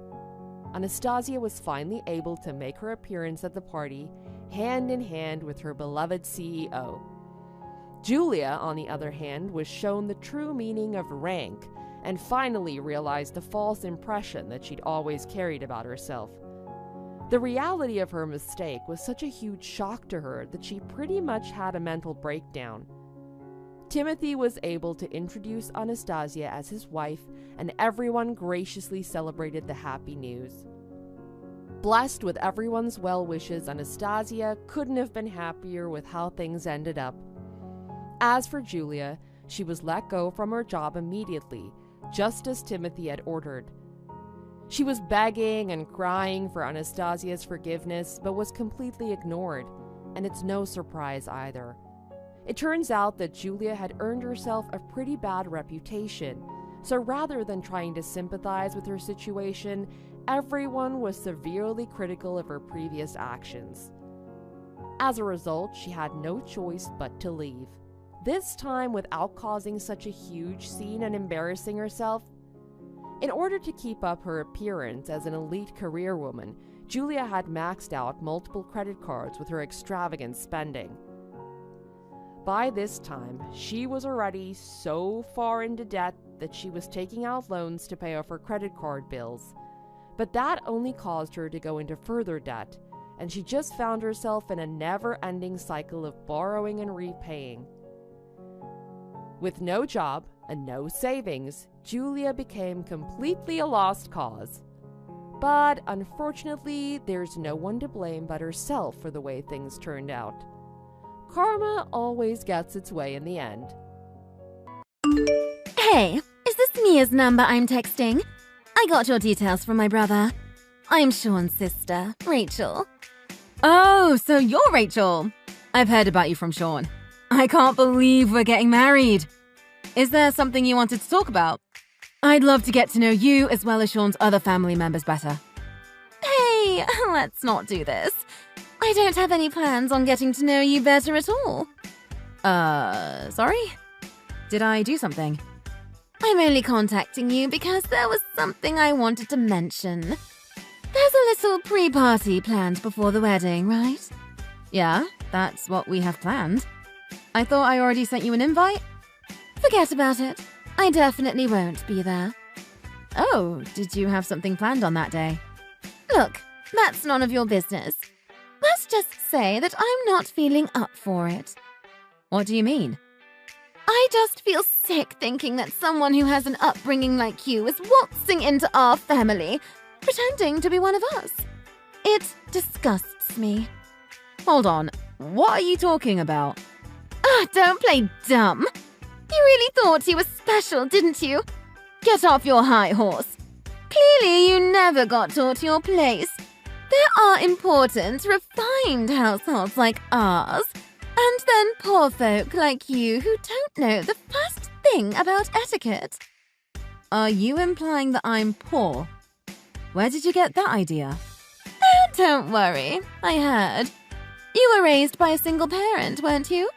Anastasia was finally able to make her appearance at the party, hand in hand with her beloved CEO. Julia, on the other hand, was shown the true meaning of rank, and finally realized the false impression that she'd always carried about herself. The reality of her mistake was such a huge shock to her that she pretty much had a mental breakdown. Timothy was able to introduce Anastasia as his wife, and everyone graciously celebrated the happy news. Blessed with everyone's well wishes, Anastasia couldn't have been happier with how things ended up. As for Julia, she was let go from her job immediately, just as Timothy had ordered. She was begging and crying for Anastasia's forgiveness, but was completely ignored, and it's no surprise either. It turns out that Julia had earned herself a pretty bad reputation, so rather than trying to sympathize with her situation, everyone was severely critical of her previous actions. As a result, she had no choice but to leave. This time without causing such a huge scene and embarrassing herself. In order to keep up her appearance as an elite career woman, Julia had maxed out multiple credit cards with her extravagant spending. By this time, she was already so far into debt that she was taking out loans to pay off her credit card bills. But that only caused her to go into further debt, and she just found herself in a never-ending cycle of borrowing and repaying. With no job and no savings, Julia became completely a lost cause. But unfortunately, there's no one to blame but herself for the way things turned out. Karma always gets its way in the end. Hey, is this Mia's number I'm texting? I got your details from my brother. I'm Sean's sister, Rachel. Oh, so you're Rachel. I've heard about you from Sean. I can't believe we're getting married. Is there something you wanted to talk about? I'd love to get to know you as well as Sean's other family members better. Hey, let's not do this. I don't have any plans on getting to know you better at all. Sorry? Did I do something? I'm only contacting you because there was something I wanted to mention. There's a little pre-party planned before the wedding, right? Yeah, that's what we have planned. I thought I already sent you an invite. Forget about it. I definitely won't be there. Oh, did you have something planned on that day? Look, that's none of your business. Let's just say that I'm not feeling up for it. What do you mean? I just feel sick thinking that someone who has an upbringing like you is waltzing into our family, pretending to be one of us. It disgusts me. Hold on, what are you talking about? Don't play dumb. You really thought you were special, didn't you? Get off your high horse. Clearly you never got taught your place. There are important, refined households like ours, and then poor folk like you who don't know the first thing about etiquette. Are you implying that I'm poor? Where did you get that idea? Don't worry, I heard. You were raised by a single parent, weren't you?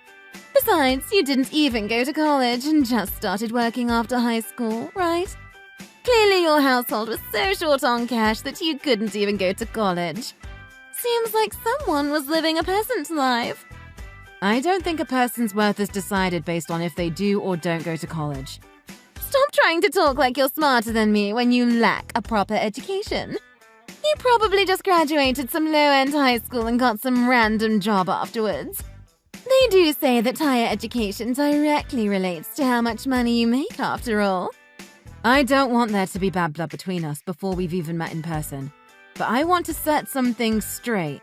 Besides, you didn't even go to college and just started working after high school, right? Clearly your household was so short on cash that you couldn't even go to college. Seems like someone was living a peasant's life. I don't think a person's worth is decided based on if they do or don't go to college. Stop trying to talk like you're smarter than me when you lack a proper education. You probably just graduated some low-end high school and got some random job afterwards. They do say that higher education directly relates to how much money you make, after all. I don't want there to be bad blood between us before we've even met in person. But I want to set some things straight.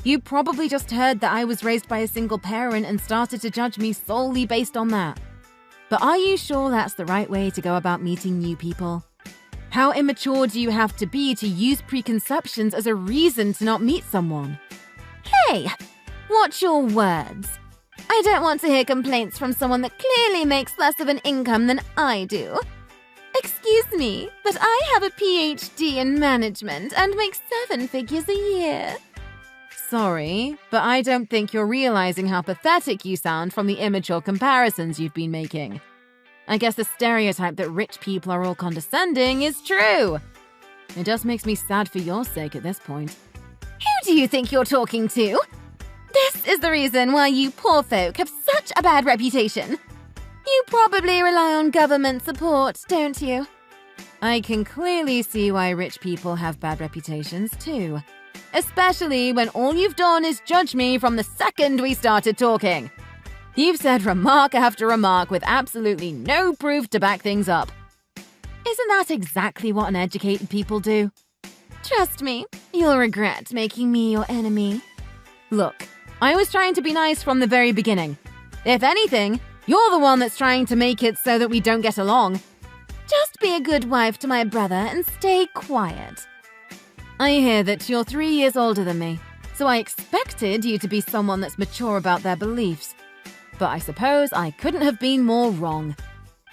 You probably just heard that I was raised by a single parent and started to judge me solely based on that. But are you sure that's the right way to go about meeting new people? How immature do you have to be to use preconceptions as a reason to not meet someone? Hey! Watch your words. I don't want to hear complaints from someone that clearly makes less of an income than I do. Excuse me, but I have a PhD in management and make 7 figures a year. Sorry, but I don't think you're realizing how pathetic you sound from the immature comparisons you've been making. I guess the stereotype that rich people are all condescending is true. It just makes me sad for your sake at this point. Who do you think you're talking to? This is the reason why you poor folk have such a bad reputation. You probably rely on government support, don't you? I can clearly see why rich people have bad reputations too. especially when all you've done is judge me from the second we started talking. You've said remark after remark with absolutely no proof to back things up. Isn't that exactly what uneducated people do? Trust me, you'll regret making me your enemy. Look, I was trying to be nice from the very beginning. If anything, you're the one that's trying to make it so that we don't get along. Just be a good wife to my brother and stay quiet. I hear that you're 3 years older than me, so I expected you to be someone that's mature about their beliefs. But I suppose I couldn't have been more wrong.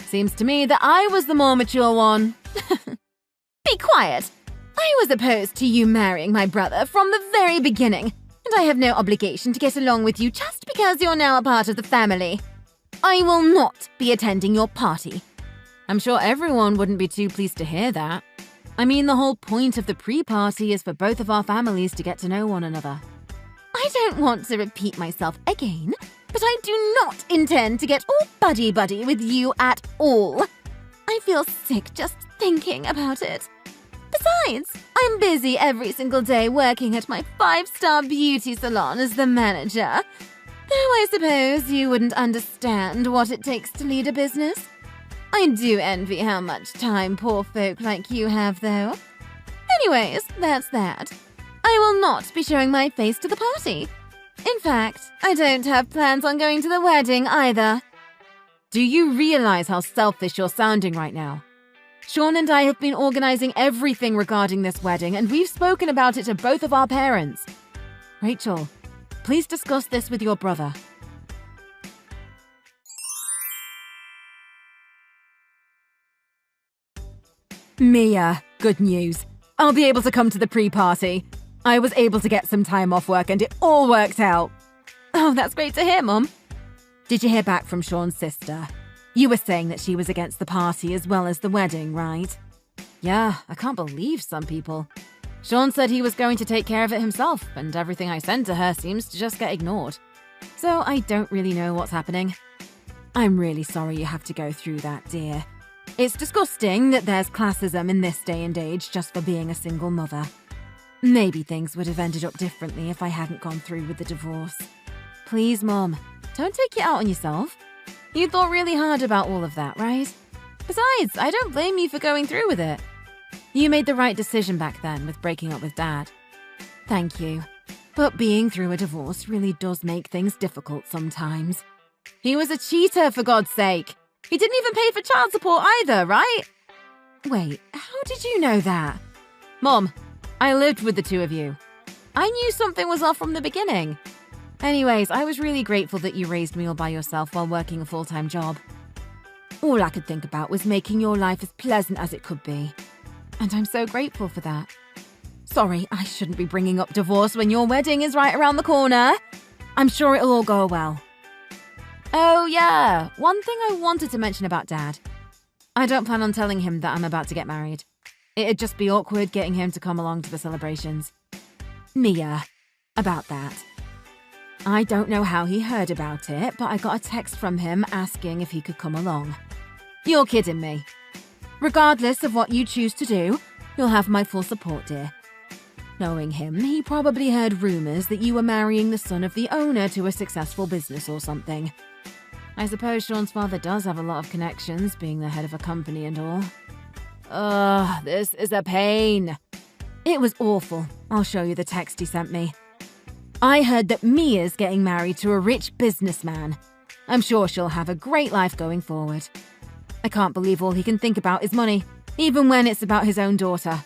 Seems to me that I was the more mature one. Be quiet! I was opposed to you marrying my brother from the very beginning, and I have no obligation to get along with you just because you're now a part of the family. I will not be attending your party. I'm sure everyone wouldn't be too pleased to hear that. I mean, the whole point of the pre-party is for both of our families to get to know one another. I don't want to repeat myself again, but I do not intend to get all buddy-buddy with you at all. I feel sick just thinking about it. Besides, I'm busy every single day working at my 5-star beauty salon as the manager. Though I suppose you wouldn't understand what it takes to lead a business. I do envy how much time poor folk like you have, though. Anyways, that's that. I will not be showing my face to the party. In fact, I don't have plans on going to the wedding either. Do you realize how selfish you're sounding right now? Sean and I have been organizing everything regarding this wedding, and we've spoken about it to both of our parents. Rachel, please discuss this with your brother. Mia, good news. I'll be able to come to the pre-party. I was able to get some time off work and it all worked out. Oh, that's great to hear, Mum. Did you hear back from Sean's sister? You were saying that she was against the party as well as the wedding, right? Yeah, I can't believe some people. Sean said he was going to take care of it himself, and everything I sent to her seems to just get ignored. So I don't really know what's happening. I'm really sorry you have to go through that, dear. It's disgusting that there's classism in this day and age just for being a single mother. Maybe things would have ended up differently if I hadn't gone through with the divorce. Please, Mom, don't take it out on yourself. You thought really hard about all of that, right? Besides, I don't blame you for going through with it. You made the right decision back then with breaking up with Dad. Thank you. But being through a divorce really does make things difficult sometimes. He was a cheater, for God's sake. He didn't even pay for child support either, right? Wait, how did you know that? Mom, I lived with the two of you. I knew something was off from the beginning. Anyways, I was really grateful that you raised me all by yourself while working a full-time job. All I could think about was making your life as pleasant as it could be. And I'm so grateful for that. Sorry, I shouldn't be bringing up divorce when your wedding is right around the corner. I'm sure it'll all go well. Oh yeah, one thing I wanted to mention about Dad. I don't plan on telling him that I'm about to get married. It'd just be awkward getting him to come along to the celebrations. Mia, about that. I don't know how he heard about it, but I got a text from him asking if he could come along. You're kidding me. Regardless of what you choose to do, you'll have my full support, dear. Knowing him, he probably heard rumors that you were marrying the son of the owner to a successful business or something. I suppose Sean's father does have a lot of connections, being the head of a company and all. Ugh, this is a pain. It was awful. I'll show you the text he sent me. I heard that Mia's getting married to a rich businessman. I'm sure she'll have a great life going forward. I can't believe all he can think about is money, even when it's about his own daughter.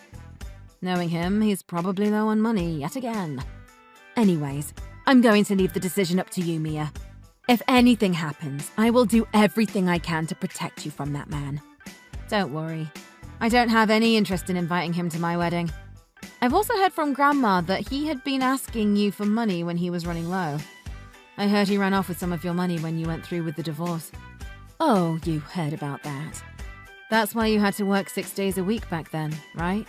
Knowing him, he's probably low on money yet again. Anyways, I'm going to leave the decision up to you, Mia. If anything happens, I will do everything I can to protect you from that man. Don't worry. I don't have any interest in inviting him to my wedding. I've also heard from Grandma that he had been asking you for money when he was running low. I heard he ran off with some of your money when you went through with the divorce. Oh, you heard about that. That's why you had to work 6 days a week back then, right?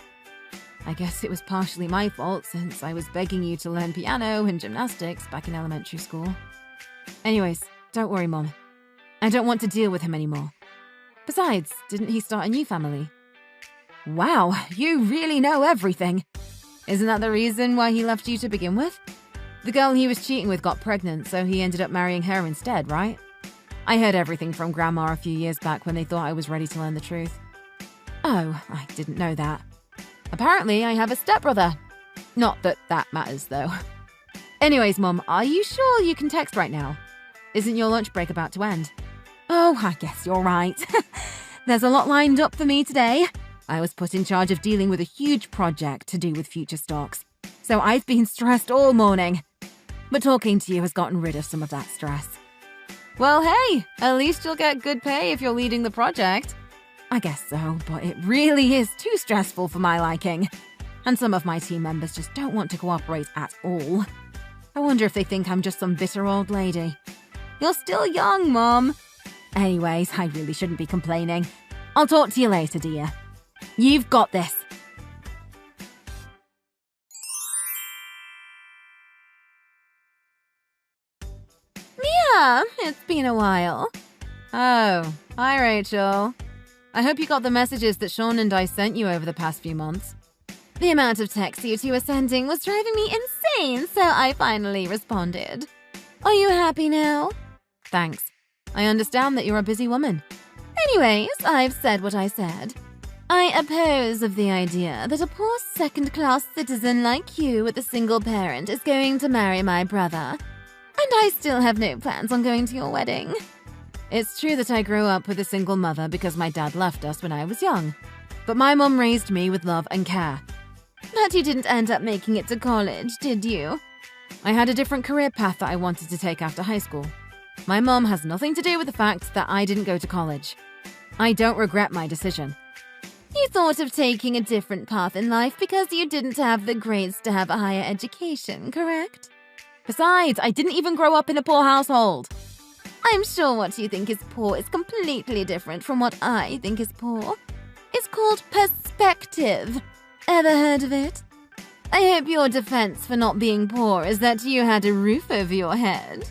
I guess it was partially my fault since I was begging you to learn piano and gymnastics back in elementary school. Anyways, don't worry, Mom. I don't want to deal with him anymore. Besides, didn't he start a new family? Wow, you really know everything. Isn't that the reason why he left you to begin with? The girl he was cheating with got pregnant, so he ended up marrying her instead, right? I heard everything from Grandma a few years back when they thought I was ready to learn the truth. Oh, I didn't know that. Apparently, I have a stepbrother. Not that that matters, though. Anyways, Mum, are you sure you can text right now? Isn't your lunch break about to end? Oh, I guess you're right. There's a lot lined up for me today. I was put in charge of dealing with a huge project to do with future stocks, so I've been stressed all morning. But talking to you has gotten rid of some of that stress. Well, hey, at least you'll get good pay if you're leading the project. I guess so, but it really is too stressful for my liking. And some of my team members just don't want to cooperate at all. I wonder if they think I'm just some bitter old lady. You're still young, Mom. Anyways, I really shouldn't be complaining. I'll talk to you later, dear. You've got this. Mia, it's been a while. Oh, hi, Rachel. I hope you got the messages that Sean and I sent you over the past few months. The amount of texts you two were sending was driving me insane, so I finally responded. Are you happy now? Thanks. I understand that you're a busy woman. Anyways, I've said what I said. I oppose of the idea that a poor second-class citizen like you with a single parent is going to marry my brother. And I still have no plans on going to your wedding. It's true that I grew up with a single mother because my dad left us when I was young. But my mom raised me with love and care. But you didn't end up making it to college, did you? I had a different career path that I wanted to take after high school. My mom has nothing to do with the fact that I didn't go to college. I don't regret my decision. You thought of taking a different path in life because you didn't have the grades to have a higher education, correct? Besides, I didn't even grow up in a poor household. I'm sure what you think is poor is completely different from what I think is poor. It's called perspective. Ever heard of it? I hope your defense for not being poor is that you had a roof over your head.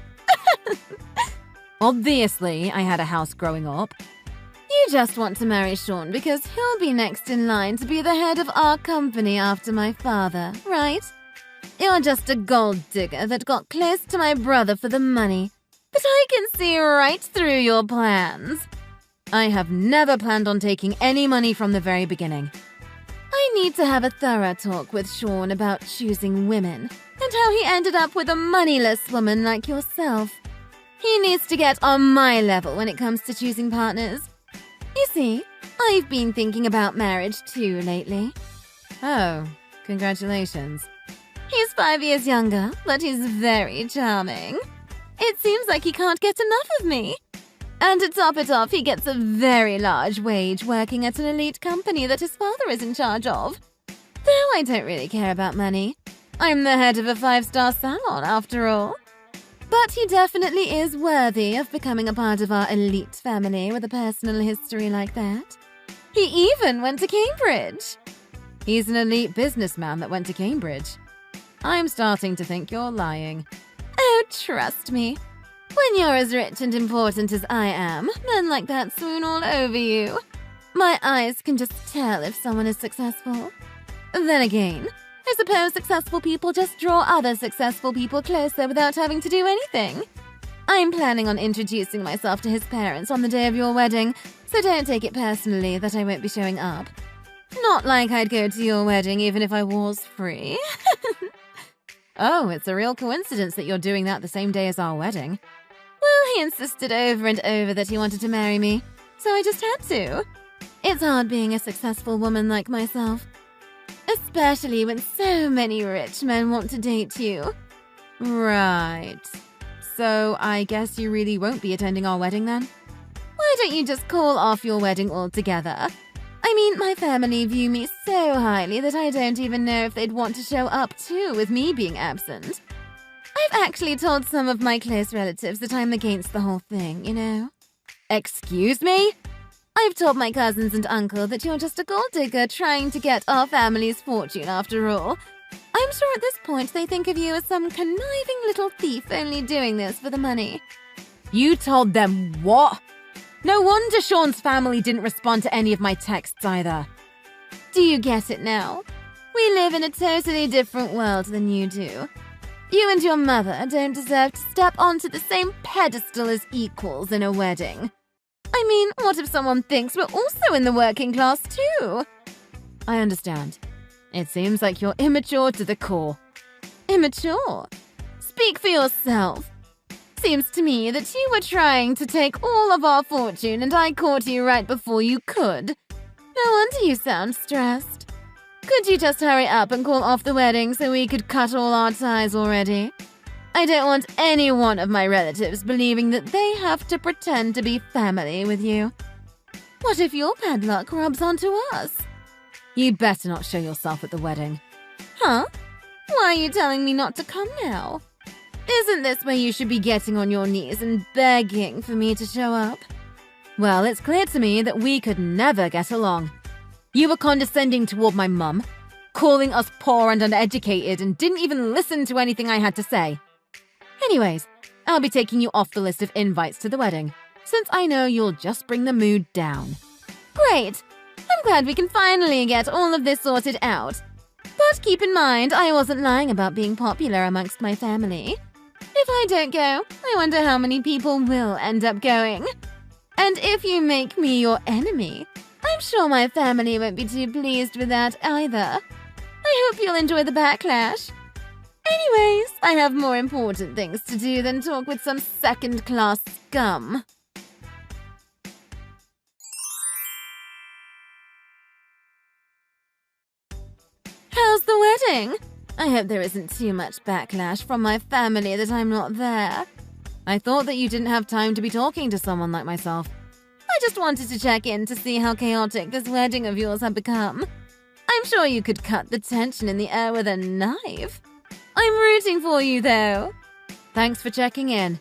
Obviously, I had a house growing up. You just want to marry Sean because he'll be next in line to be the head of our company after my father, right? You're just a gold digger that got close to my brother for the money. But I can see right through your plans. I have never planned on taking any money from the very beginning. I need to have a thorough talk with Sean about choosing women and how he ended up with a moneyless woman like yourself. He needs to get on my level when it comes to choosing partners. You see, I've been thinking about marriage too lately. Oh, congratulations. He's 5 years younger, but he's very charming. It seems like he can't get enough of me. And to top it off, he gets a very large wage working at an elite company that his father is in charge of. Though I don't really care about money. I'm the head of a 5-star salon, after all. But he definitely is worthy of becoming a part of our elite family with a personal history like that. He even went to Cambridge. He's an elite businessman that went to Cambridge. I'm starting to think you're lying. Oh, trust me. When you're as rich and important as I am, men like that swoon all over you. My eyes can just tell if someone is successful. Then again, I suppose successful people just draw other successful people closer without having to do anything. I'm planning on introducing myself to his parents on the day of your wedding, so don't take it personally that I won't be showing up. Not like I'd go to your wedding even if I was free. Oh, it's a real coincidence that you're doing that the same day as our wedding. Well, he insisted over and over that he wanted to marry me, so I just had to. It's hard being a successful woman like myself. Especially when so many rich men want to date you. Right. So I guess you really won't be attending our wedding then? Why don't you just call off your wedding altogether? I mean, my family view me so highly that I don't even know if they'd want to show up too with me being absent. I've actually told some of my close relatives that I'm against the whole thing, you know. Excuse me? I've told my cousins and uncle that you're just a gold digger trying to get our family's fortune after all. I'm sure at this point they think of you as some conniving little thief only doing this for the money. You told them what? No wonder Sean's family didn't respond to any of my texts either. Do you get it now? We live in a totally different world than you do. You and your mother don't deserve to step onto the same pedestal as equals in a wedding. I mean, what if someone thinks we're also in the working class too? I understand. It seems like you're immature to the core. Immature? Speak for yourself. Seems to me that you were trying to take all of our fortune and I caught you right before you could. No wonder you sound stressed. Could you just hurry up and call off the wedding so we could cut all our ties already? I don't want any one of my relatives believing that they have to pretend to be family with you. What if your bad luck rubs onto us? You'd better not show yourself at the wedding. Huh? Why are you telling me not to come now? Isn't this where you should be getting on your knees and begging for me to show up? Well, it's clear to me that we could never get along. You were condescending toward my mum, calling us poor and uneducated, and didn't even listen to anything I had to say. Anyways, I'll be taking you off the list of invites to the wedding, since I know you'll just bring the mood down. Great! I'm glad we can finally get all of this sorted out. But keep in mind, I wasn't lying about being popular amongst my family. If I don't go, I wonder how many people will end up going. And if you make me your enemy, I'm sure my family won't be too pleased with that either. I hope you'll enjoy the backlash. Anyways, I have more important things to do than talk with some second-class scum. How's the wedding? I hope there isn't too much backlash from my family that I'm not there. I thought that you didn't have time to be talking to someone like myself. I just wanted to check in to see how chaotic this wedding of yours had become. I'm sure you could cut the tension in the air with a knife. I'm rooting for you, though. Thanks for checking in.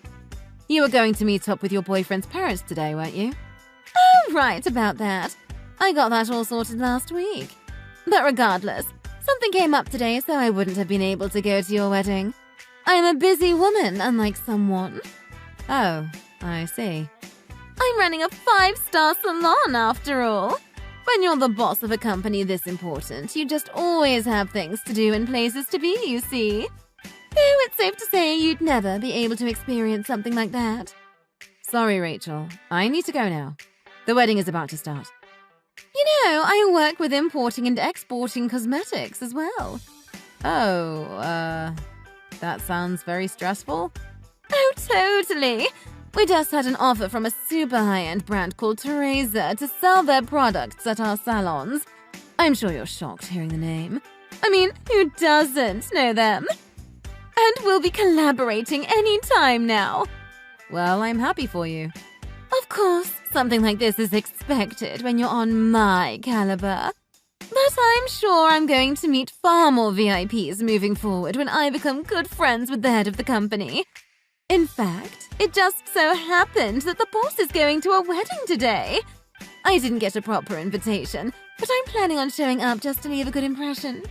You were going to meet up with your boyfriend's parents today, weren't you? Oh, right, about that. I got that all sorted last week. But regardless, something came up today, so I wouldn't have been able to go to your wedding. I'm a busy woman, unlike someone. Oh, I see. I'm running a 5-star salon, after all. When you're the boss of a company this important, you just always have things to do and places to be, you see. Though it's safe to say you'd never be able to experience something like that. Sorry, Rachel. I need to go now. The wedding is about to start. You know, I work with importing and exporting cosmetics as well. Oh, that sounds very stressful. Oh, totally. We just had an offer from a super high-end brand called Teresa to sell their products at our salons. I'm sure you're shocked hearing the name. I mean, who doesn't know them? And we'll be collaborating any time now. Well, I'm happy for you. Of course, something like this is expected when you're on my caliber. But I'm sure I'm going to meet far more VIPs moving forward when I become good friends with the head of the company. In fact, it just so happened that the boss is going to a wedding today. I didn't get a proper invitation, but I'm planning on showing up just to leave a good impression.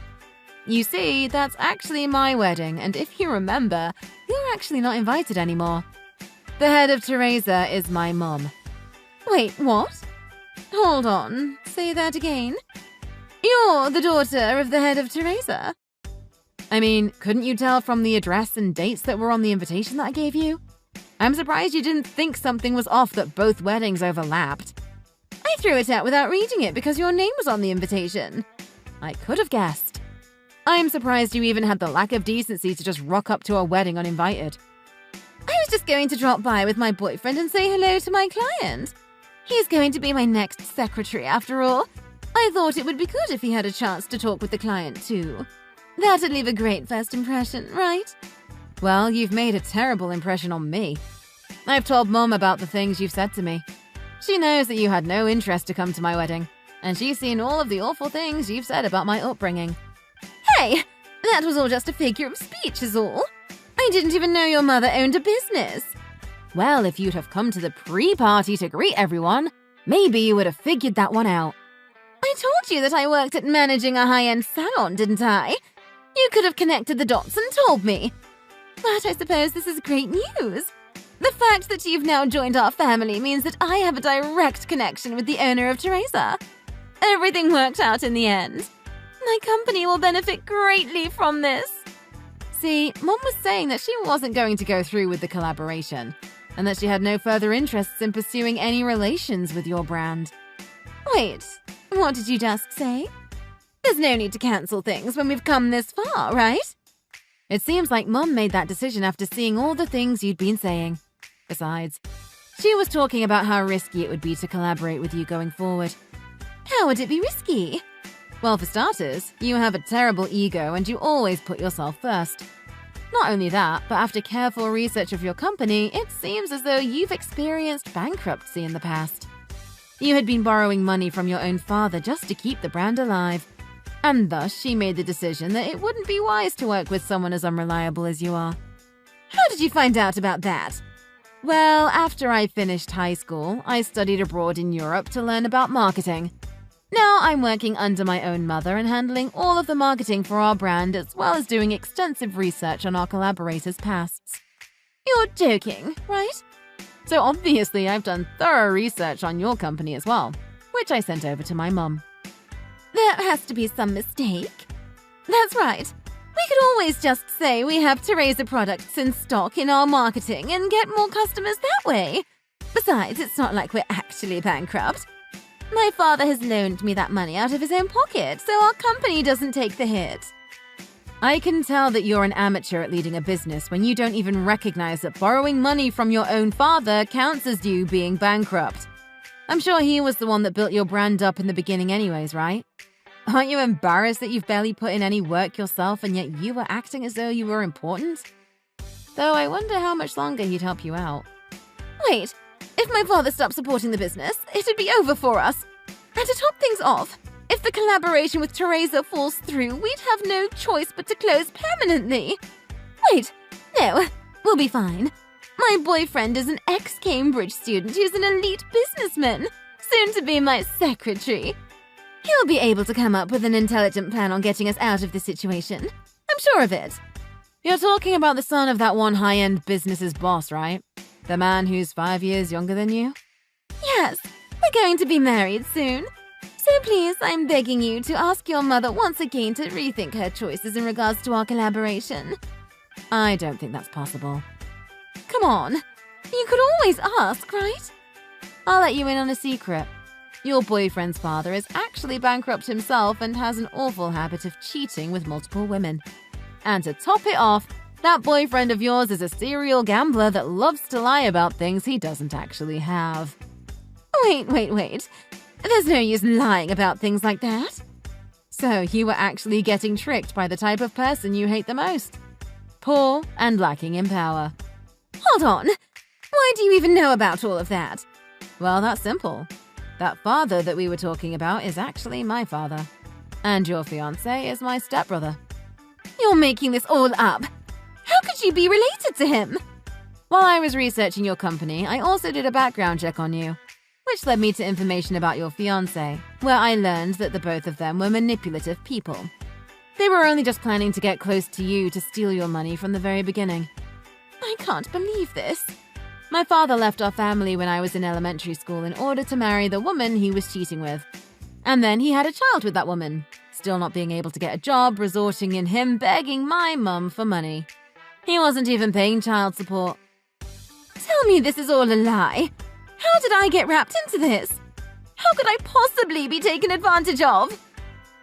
You see, that's actually my wedding, and if you remember, you're actually not invited anymore. The head of Teresa is my mom. Wait, what? Hold on, say that again. You're the daughter of the head of Teresa? I mean, couldn't you tell from the address and dates that were on the invitation that I gave you? I'm surprised you didn't think something was off that both weddings overlapped. I threw it out without reading it because your name was on the invitation. I could have guessed. I'm surprised you even had the lack of decency to just rock up to a wedding uninvited. I was just going to drop by with my boyfriend and say hello to my client. He's going to be my next secretary, after all. I thought it would be good if he had a chance to talk with the client, too. That'd leave a great first impression, right? Well, you've made a terrible impression on me. I've told Mom about the things you've said to me. She knows that you had no interest to come to my wedding, and she's seen all of the awful things you've said about my upbringing. Hey, that was all just a figure of speech is all. I didn't even know your mother owned a business. Well, if you'd have come to the pre-party to greet everyone, maybe you would have figured that one out. I told you that I worked at managing a high-end salon, didn't I? You could have connected the dots and told me. But I suppose this is great news. The fact that you've now joined our family means that I have a direct connection with the owner of Teresa. Everything worked out in the end. My company will benefit greatly from this. See, Mom was saying that she wasn't going to go through with the collaboration, and that she had no further interests in pursuing any relations with your brand. Wait, what did you just say? There's no need to cancel things when we've come this far, right? It seems like Mom made that decision after seeing all the things you'd been saying. Besides, she was talking about how risky it would be to collaborate with you going forward. How would it be risky? Well, for starters, you have a terrible ego and you always put yourself first. Not only that, but after careful research of your company, it seems as though you've experienced bankruptcy in the past. You had been borrowing money from your own father just to keep the brand alive. And thus, she made the decision that it wouldn't be wise to work with someone as unreliable as you are. How did you find out about that? Well, after I finished high school, I studied abroad in Europe to learn about marketing. Now I'm working under my own mother and handling all of the marketing for our brand as well as doing extensive research on our collaborators' pasts. You're joking, right? So obviously I've done thorough research on your company as well, which I sent over to my mum. There has to be some mistake. That's right. We could always just say we have Teresa products in stock in our marketing and get more customers that way. Besides, it's not like we're actually bankrupt. My father has loaned me that money out of his own pocket, so our company doesn't take the hit. I can tell that you're an amateur at leading a business when you don't even recognize that borrowing money from your own father counts as you being bankrupt. I'm sure he was the one that built your brand up in the beginning anyways, right? Aren't you embarrassed that you've barely put in any work yourself and yet you were acting as though you were important? Though I wonder how much longer he'd help you out. Wait, if my father stopped supporting the business, it'd be over for us. And to top things off, if the collaboration with Teresa falls through, we'd have no choice but to close permanently. Wait, no, we'll be fine. My boyfriend is an ex-Cambridge student who's an elite businessman, soon to be my secretary. He'll be able to come up with an intelligent plan on getting us out of this situation. I'm sure of it. You're talking about the son of that one high-end business's boss, right? The man who's 5 years younger than you? Yes, we're going to be married soon. So please, I'm begging you to ask your mother once again to rethink her choices in regards to our collaboration. I don't think that's possible. Come on, you could always ask, right? I'll let you in on a secret. Your boyfriend's father is actually bankrupt himself and has an awful habit of cheating with multiple women. And to top it off, that boyfriend of yours is a serial gambler that loves to lie about things he doesn't actually have. Wait. There's no use lying about things like that. So you were actually getting tricked by the type of person you hate the most. Poor and lacking in power. Hold on. Why do you even know about all of that? Well, that's simple. That father that we were talking about is actually my father. And your fiancé is my stepbrother. You're making this all up. How could you be related to him? While I was researching your company, I also did a background check on you, which led me to information about your fiancé, where I learned that the both of them were manipulative people. They were only just planning to get close to you to steal your money from the very beginning. I can't believe this. My father left our family when I was in elementary school in order to marry the woman he was cheating with. And then he had a child with that woman, still not being able to get a job, resulting in him begging my mum for money. He wasn't even paying child support. Tell me this is all a lie. How did I get wrapped into this? How could I possibly be taken advantage of?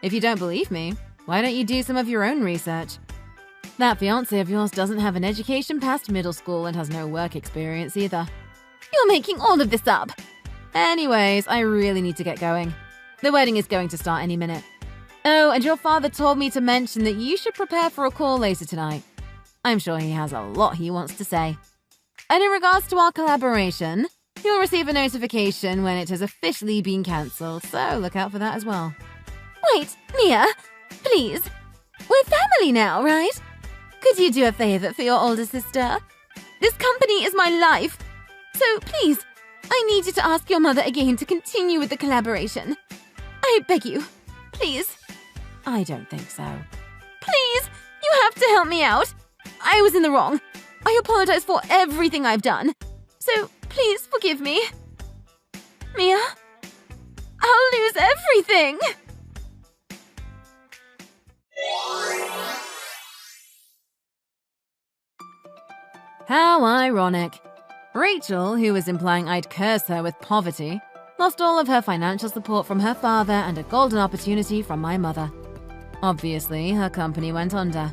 If you don't believe me, why don't you do some of your own research? That fiancé of yours doesn't have an education past middle school and has no work experience either. You're making all of this up. Anyways, I really need to get going. The wedding is going to start any minute. Oh, and your father told me to mention that you should prepare for a call later tonight. I'm sure he has a lot he wants to say. And in regards to our collaboration, you'll receive a notification when it has officially been cancelled, so look out for that as well. Wait, Mia, please. We're family now, right? Could you do a favor for your older sister? This company is my life. So please, I need you to ask your mother again to continue with the collaboration. I beg you. Please. I don't think so. Please, you have to help me out. I was in the wrong. I apologize for everything I've done. So please forgive me. Mia, I'll lose everything. How ironic. Rachel, who was implying I'd curse her with poverty, lost all of her financial support from her father and a golden opportunity from my mother. Obviously, her company went under.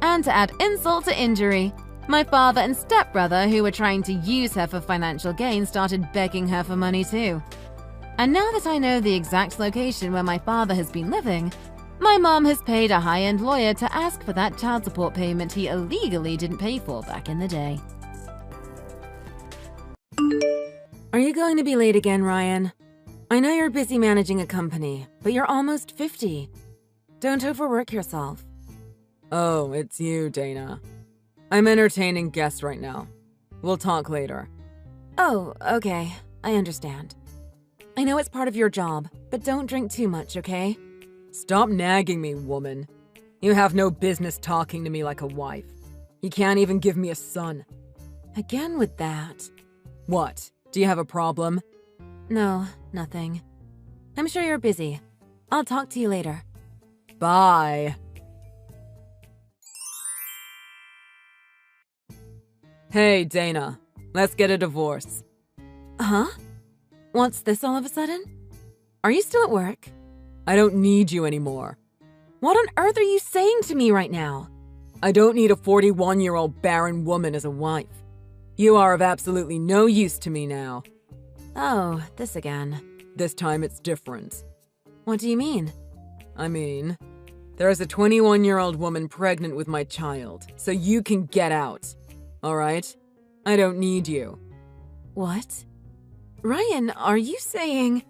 And to add insult to injury, my father and stepbrother, who were trying to use her for financial gain, started begging her for money too. And now that I know the exact location where my father has been living, my mom has paid a high-end lawyer to ask for that child support payment he illegally didn't pay for back in the day. Are you going to be late again, Ryan? I know you're busy managing a company, but you're almost 50. Don't overwork yourself. Oh, it's you, Dana. I'm entertaining guests right now. We'll talk later. Oh, okay. I understand. I know it's part of your job, but don't drink too much, okay? Stop nagging me, woman. You have no business talking to me like a wife. You can't even give me a son. Again with that. What? Do you have a problem? No, nothing. I'm sure you're busy. I'll talk to you later. Bye. Hey, Dana. Let's get a divorce. Huh? What's this all of a sudden? Are you still at work? I don't need you anymore. What on earth are you saying to me right now? I don't need a 41-year-old barren woman as a wife. You are of absolutely no use to me now. Oh, this again. This time it's different. What do you mean? I mean, there is a 21-year-old woman pregnant with my child, so you can get out. All right? I don't need you. What? Ryan, are you saying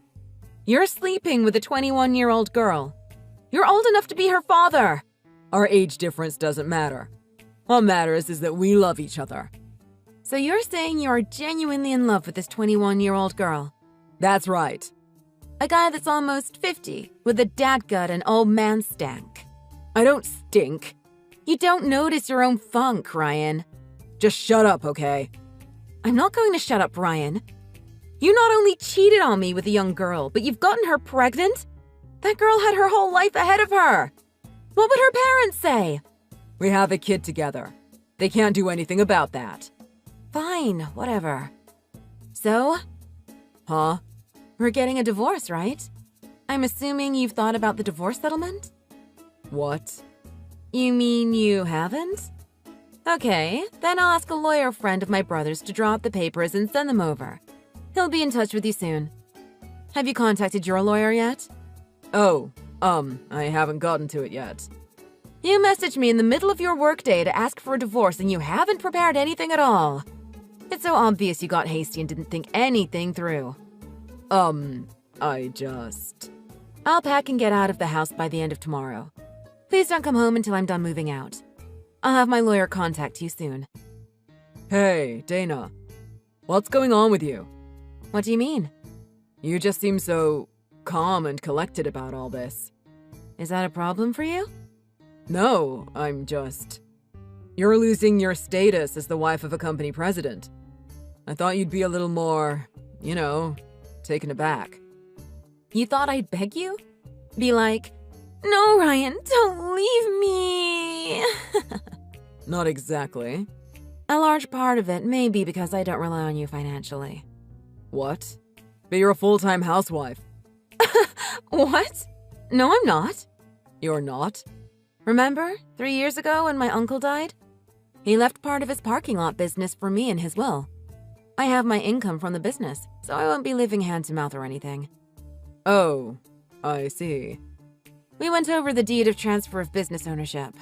you're sleeping with a 21-year-old girl? You're old enough to be her father. Our age difference doesn't matter. What matters is that we love each other. So you're saying you're genuinely in love with this 21-year-old girl? That's right. A guy that's almost 50, with a dad gut and old man stank. I don't stink. You don't notice your own funk, Ryan. Just shut up, okay? I'm not going to shut up, Ryan. You not only cheated on me with a young girl, but you've gotten her pregnant? That girl had her whole life ahead of her. What would her parents say? We have a kid together. They can't do anything about that. Fine, whatever. So? Huh? We're getting a divorce, right? I'm assuming you've thought about the divorce settlement? What? You mean you haven't? Okay, then I'll ask a lawyer friend of my brother's to draw up the papers and send them over. He'll be in touch with you soon. Have you contacted your lawyer yet? Oh, I haven't gotten to it yet. You messaged me in the middle of your workday to ask for a divorce and you haven't prepared anything at all. It's so obvious you got hasty and didn't think anything through. I'll pack and get out of the house by the end of tomorrow. Please don't come home until I'm done moving out. I'll have my lawyer contact you soon. Hey, Dana. What's going on with you? What do you mean? You just seem so calm and collected about all this. Is that a problem for you? No, You're losing your status as the wife of a company president. I thought you'd be a little more, taken aback. You thought I'd beg you? Be like, no, Ryan, don't leave me. Not exactly. A large part of it may be because I don't rely on you financially. What? But you're a full-time housewife. What? No, I'm not. You're not? Remember, 3 years ago when my uncle died? He left part of his parking lot business for me in his will. I have my income from the business, so I won't be living hand-to-mouth or anything. Oh, I see. We went over the deed of transfer of business ownership.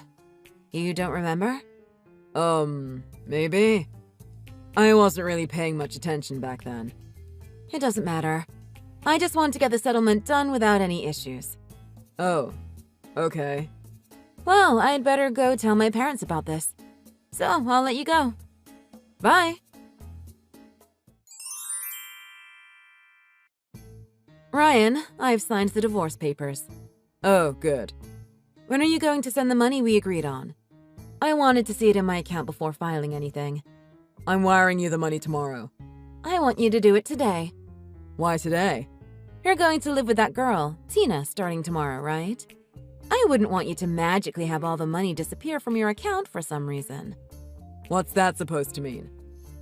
You don't remember? Maybe. I wasn't really paying much attention back then. It doesn't matter. I just want to get the settlement done without any issues. Oh, okay. Well, I'd better go tell my parents about this. So, I'll let you go. Bye. Ryan, I've signed the divorce papers. Oh, good. When are you going to send the money we agreed on? I wanted to see it in my account before filing anything. I'm wiring you the money tomorrow. I want you to do it today. Why today? You're going to live with that girl, Tina, starting tomorrow, right? I wouldn't want you to magically have all the money disappear from your account for some reason. What's that supposed to mean?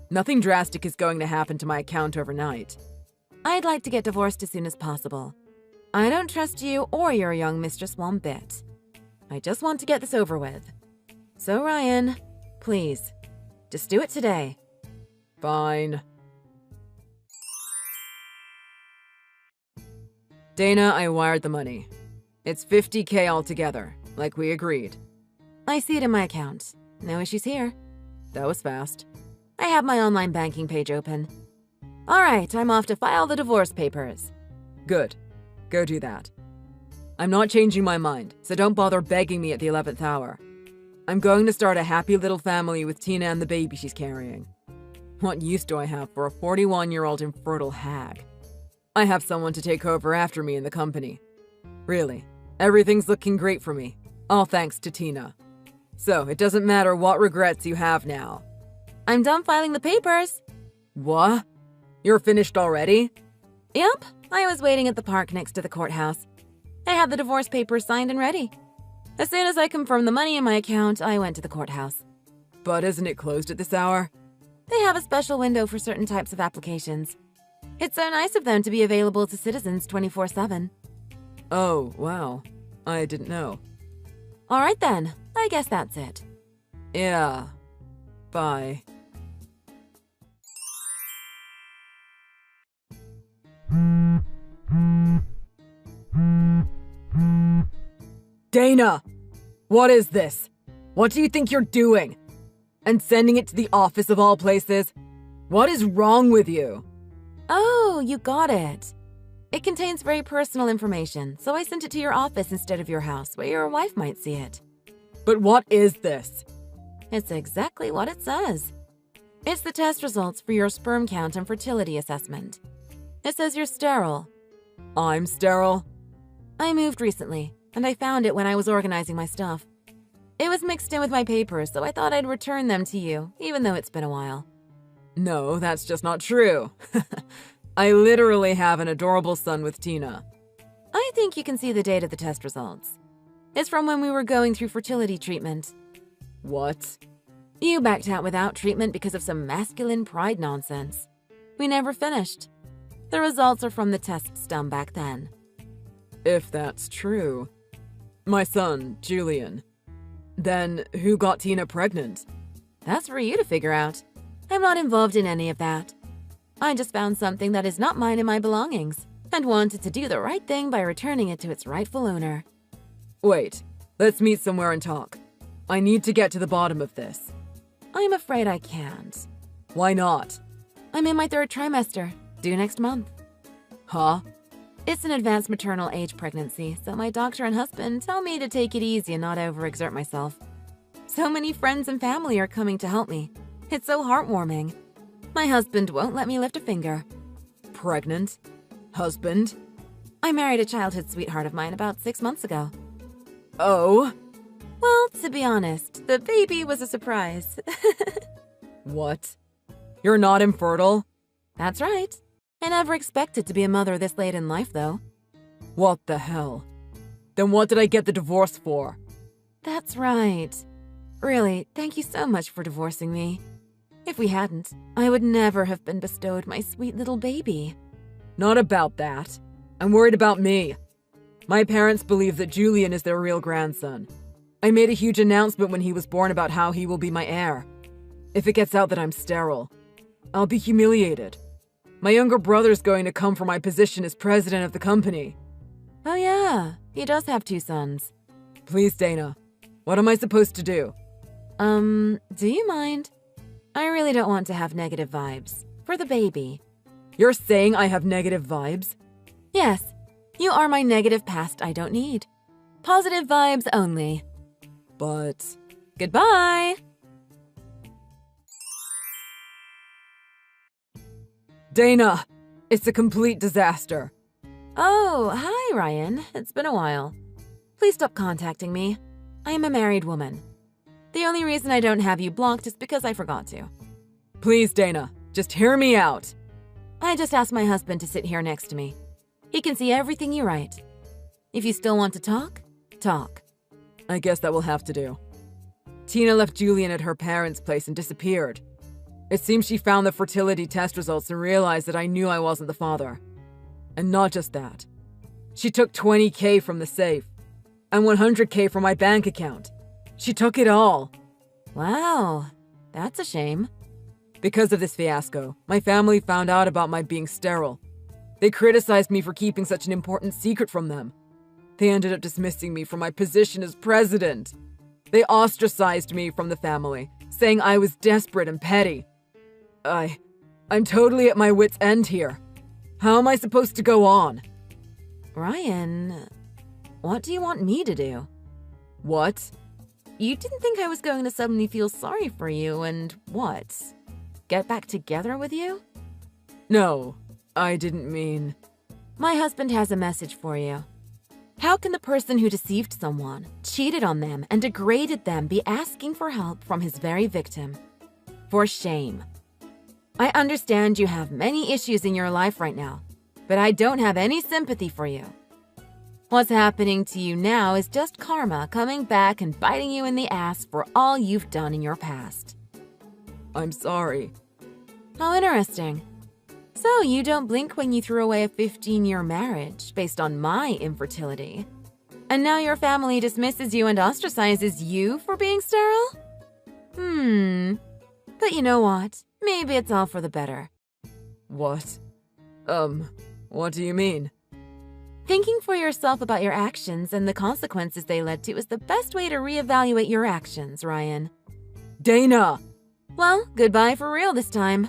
Nothing drastic is going to happen to my account overnight. I'd like to get divorced as soon as possible. I don't trust you or your young mistress one bit. I just want to get this over with. So, Ryan, please, just do it today. Fine. Dana, I wired the money. It's $50K altogether, like we agreed. I see it in my account. No issues here. That was fast. I have my online banking page open. All right, I'm off to file the divorce papers. Good. Go do that. I'm not changing my mind, so don't bother begging me at the 11th hour. I'm going to start a happy little family with Tina and the baby she's carrying. What use do I have for a 41-year-old infertile hag? I have someone to take over after me in the company. Really, everything's looking great for me, all thanks to Tina. So, it doesn't matter what regrets you have now. I'm done filing the papers. What? You're finished already? Yep, I was waiting at the park next to the courthouse. I had the divorce papers signed and ready. As soon as I confirmed the money in my account, I went to the courthouse. But isn't it closed at this hour? They have a special window for certain types of applications. It's so nice of them to be available to citizens 24/7. Oh, wow. I didn't know. All right then, I guess that's it. Yeah. Bye. Dana! What is this? What do you think you're doing? And sending it to the office of all places? What is wrong with you? Oh, you got it. It contains very personal information, so I sent it to your office instead of your house, where your wife might see it. But what is this? It's exactly what it says. It's the test results for your sperm count and fertility assessment. It says you're sterile. I'm sterile? I moved recently, and I found it when I was organizing my stuff. It was mixed in with my papers, so I thought I'd return them to you, even though it's been a while. No, that's just not true. I literally have an adorable son with Tina. I think you can see the date of the test results. It's from when we were going through fertility treatment. What? You backed out without treatment because of some masculine pride nonsense. We never finished. The results are from the tests done back then. If that's true. My son, Julian. Then who got Tina pregnant? That's for you to figure out. I'm not involved in any of that. I just found something that is not mine in my belongings, and wanted to do the right thing by returning it to its rightful owner. Wait, let's meet somewhere and talk. I need to get to the bottom of this. I'm afraid I can't. Why not? I'm in my 3rd trimester, due next month. Huh? It's an advanced maternal age pregnancy, so my doctor and husband tell me to take it easy and not overexert myself. So many friends and family are coming to help me. It's so heartwarming. My husband won't let me lift a finger. Pregnant? Husband? I married a childhood sweetheart of mine about 6 months ago. Oh? Well, to be honest, the baby was a surprise. What? You're not infertile? That's right. I never expected to be a mother this late in life, though. What the hell? Then what did I get the divorce for? That's right. Really, thank you so much for divorcing me. If we hadn't, I would never have been bestowed my sweet little baby. Not about that. I'm worried about me. My parents believe that Julian is their real grandson. I made a huge announcement when he was born about how he will be my heir. If it gets out that I'm sterile, I'll be humiliated. My younger brother's going to come for my position as president of the company. Oh yeah, he does have 2 sons. Please, Dana. What am I supposed to do? Do you mind? I really don't want to have negative vibes. For the baby. You're saying I have negative vibes? Yes, you are my negative past I don't need. Positive vibes only. But... Goodbye! Dana! It's a complete disaster. Oh, hi, Ryan. It's been a while. Please stop contacting me. I am a married woman. The only reason I don't have you blocked is because I forgot to. Please, Dana. Just hear me out. I just asked my husband to sit here next to me. He can see everything you write. If you still want to talk, talk. I guess that will have to do. Tina left Julian at her parents' place and disappeared. It seems she found the fertility test results and realized that I knew I wasn't the father. And not just that. She took $20,000 from the safe and $100,000 from my bank account. She took it all. Wow, that's a shame. Because of this fiasco, my family found out about my being sterile. They criticized me for keeping such an important secret from them. They ended up dismissing me from my position as president. They ostracized me from the family, saying I was desperate and petty. I'm totally at my wit's end here. How am I supposed to go on? Ryan, what do you want me to do? What? You didn't think I was going to suddenly feel sorry for you and what? Get back together with you? No, I didn't mean... My husband has a message for you. How can the person who deceived someone, cheated on them, and degraded them be asking for help from his very victim? For shame. I understand you have many issues in your life right now, but I don't have any sympathy for you. What's happening to you now is just karma coming back and biting you in the ass for all you've done in your past. I'm sorry. How interesting. So you don't blink when you threw away a 15-year marriage based on my infertility. And now your family dismisses you and ostracizes you for being sterile? But you know what? Maybe it's all for the better. What? What do you mean? Thinking for yourself about your actions and the consequences they led to is the best way to reevaluate your actions, Ryan. Dana! Well, goodbye for real this time.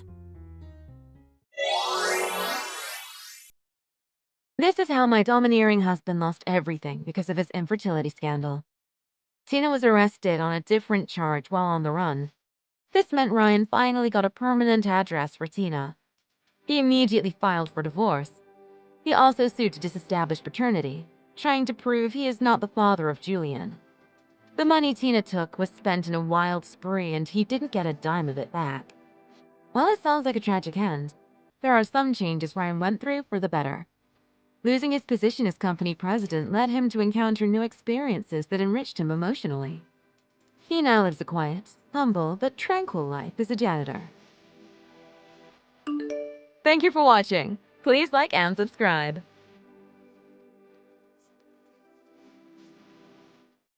This is how my domineering husband lost everything because of his infertility scandal. Tina was arrested on a different charge while on the run. This meant Ryan finally got a permanent address for Tina. He immediately filed for divorce. He also sued to disestablish paternity, trying to prove he is not the father of Julian. The money Tina took was spent in a wild spree and he didn't get a dime of it back. While it sounds like a tragic end, there are some changes Ryan went through for the better. Losing his position as company president led him to encounter new experiences that enriched him emotionally. He now lives a quiet, humble, but tranquil life as a janitor. Thank you for watching. Please like and subscribe.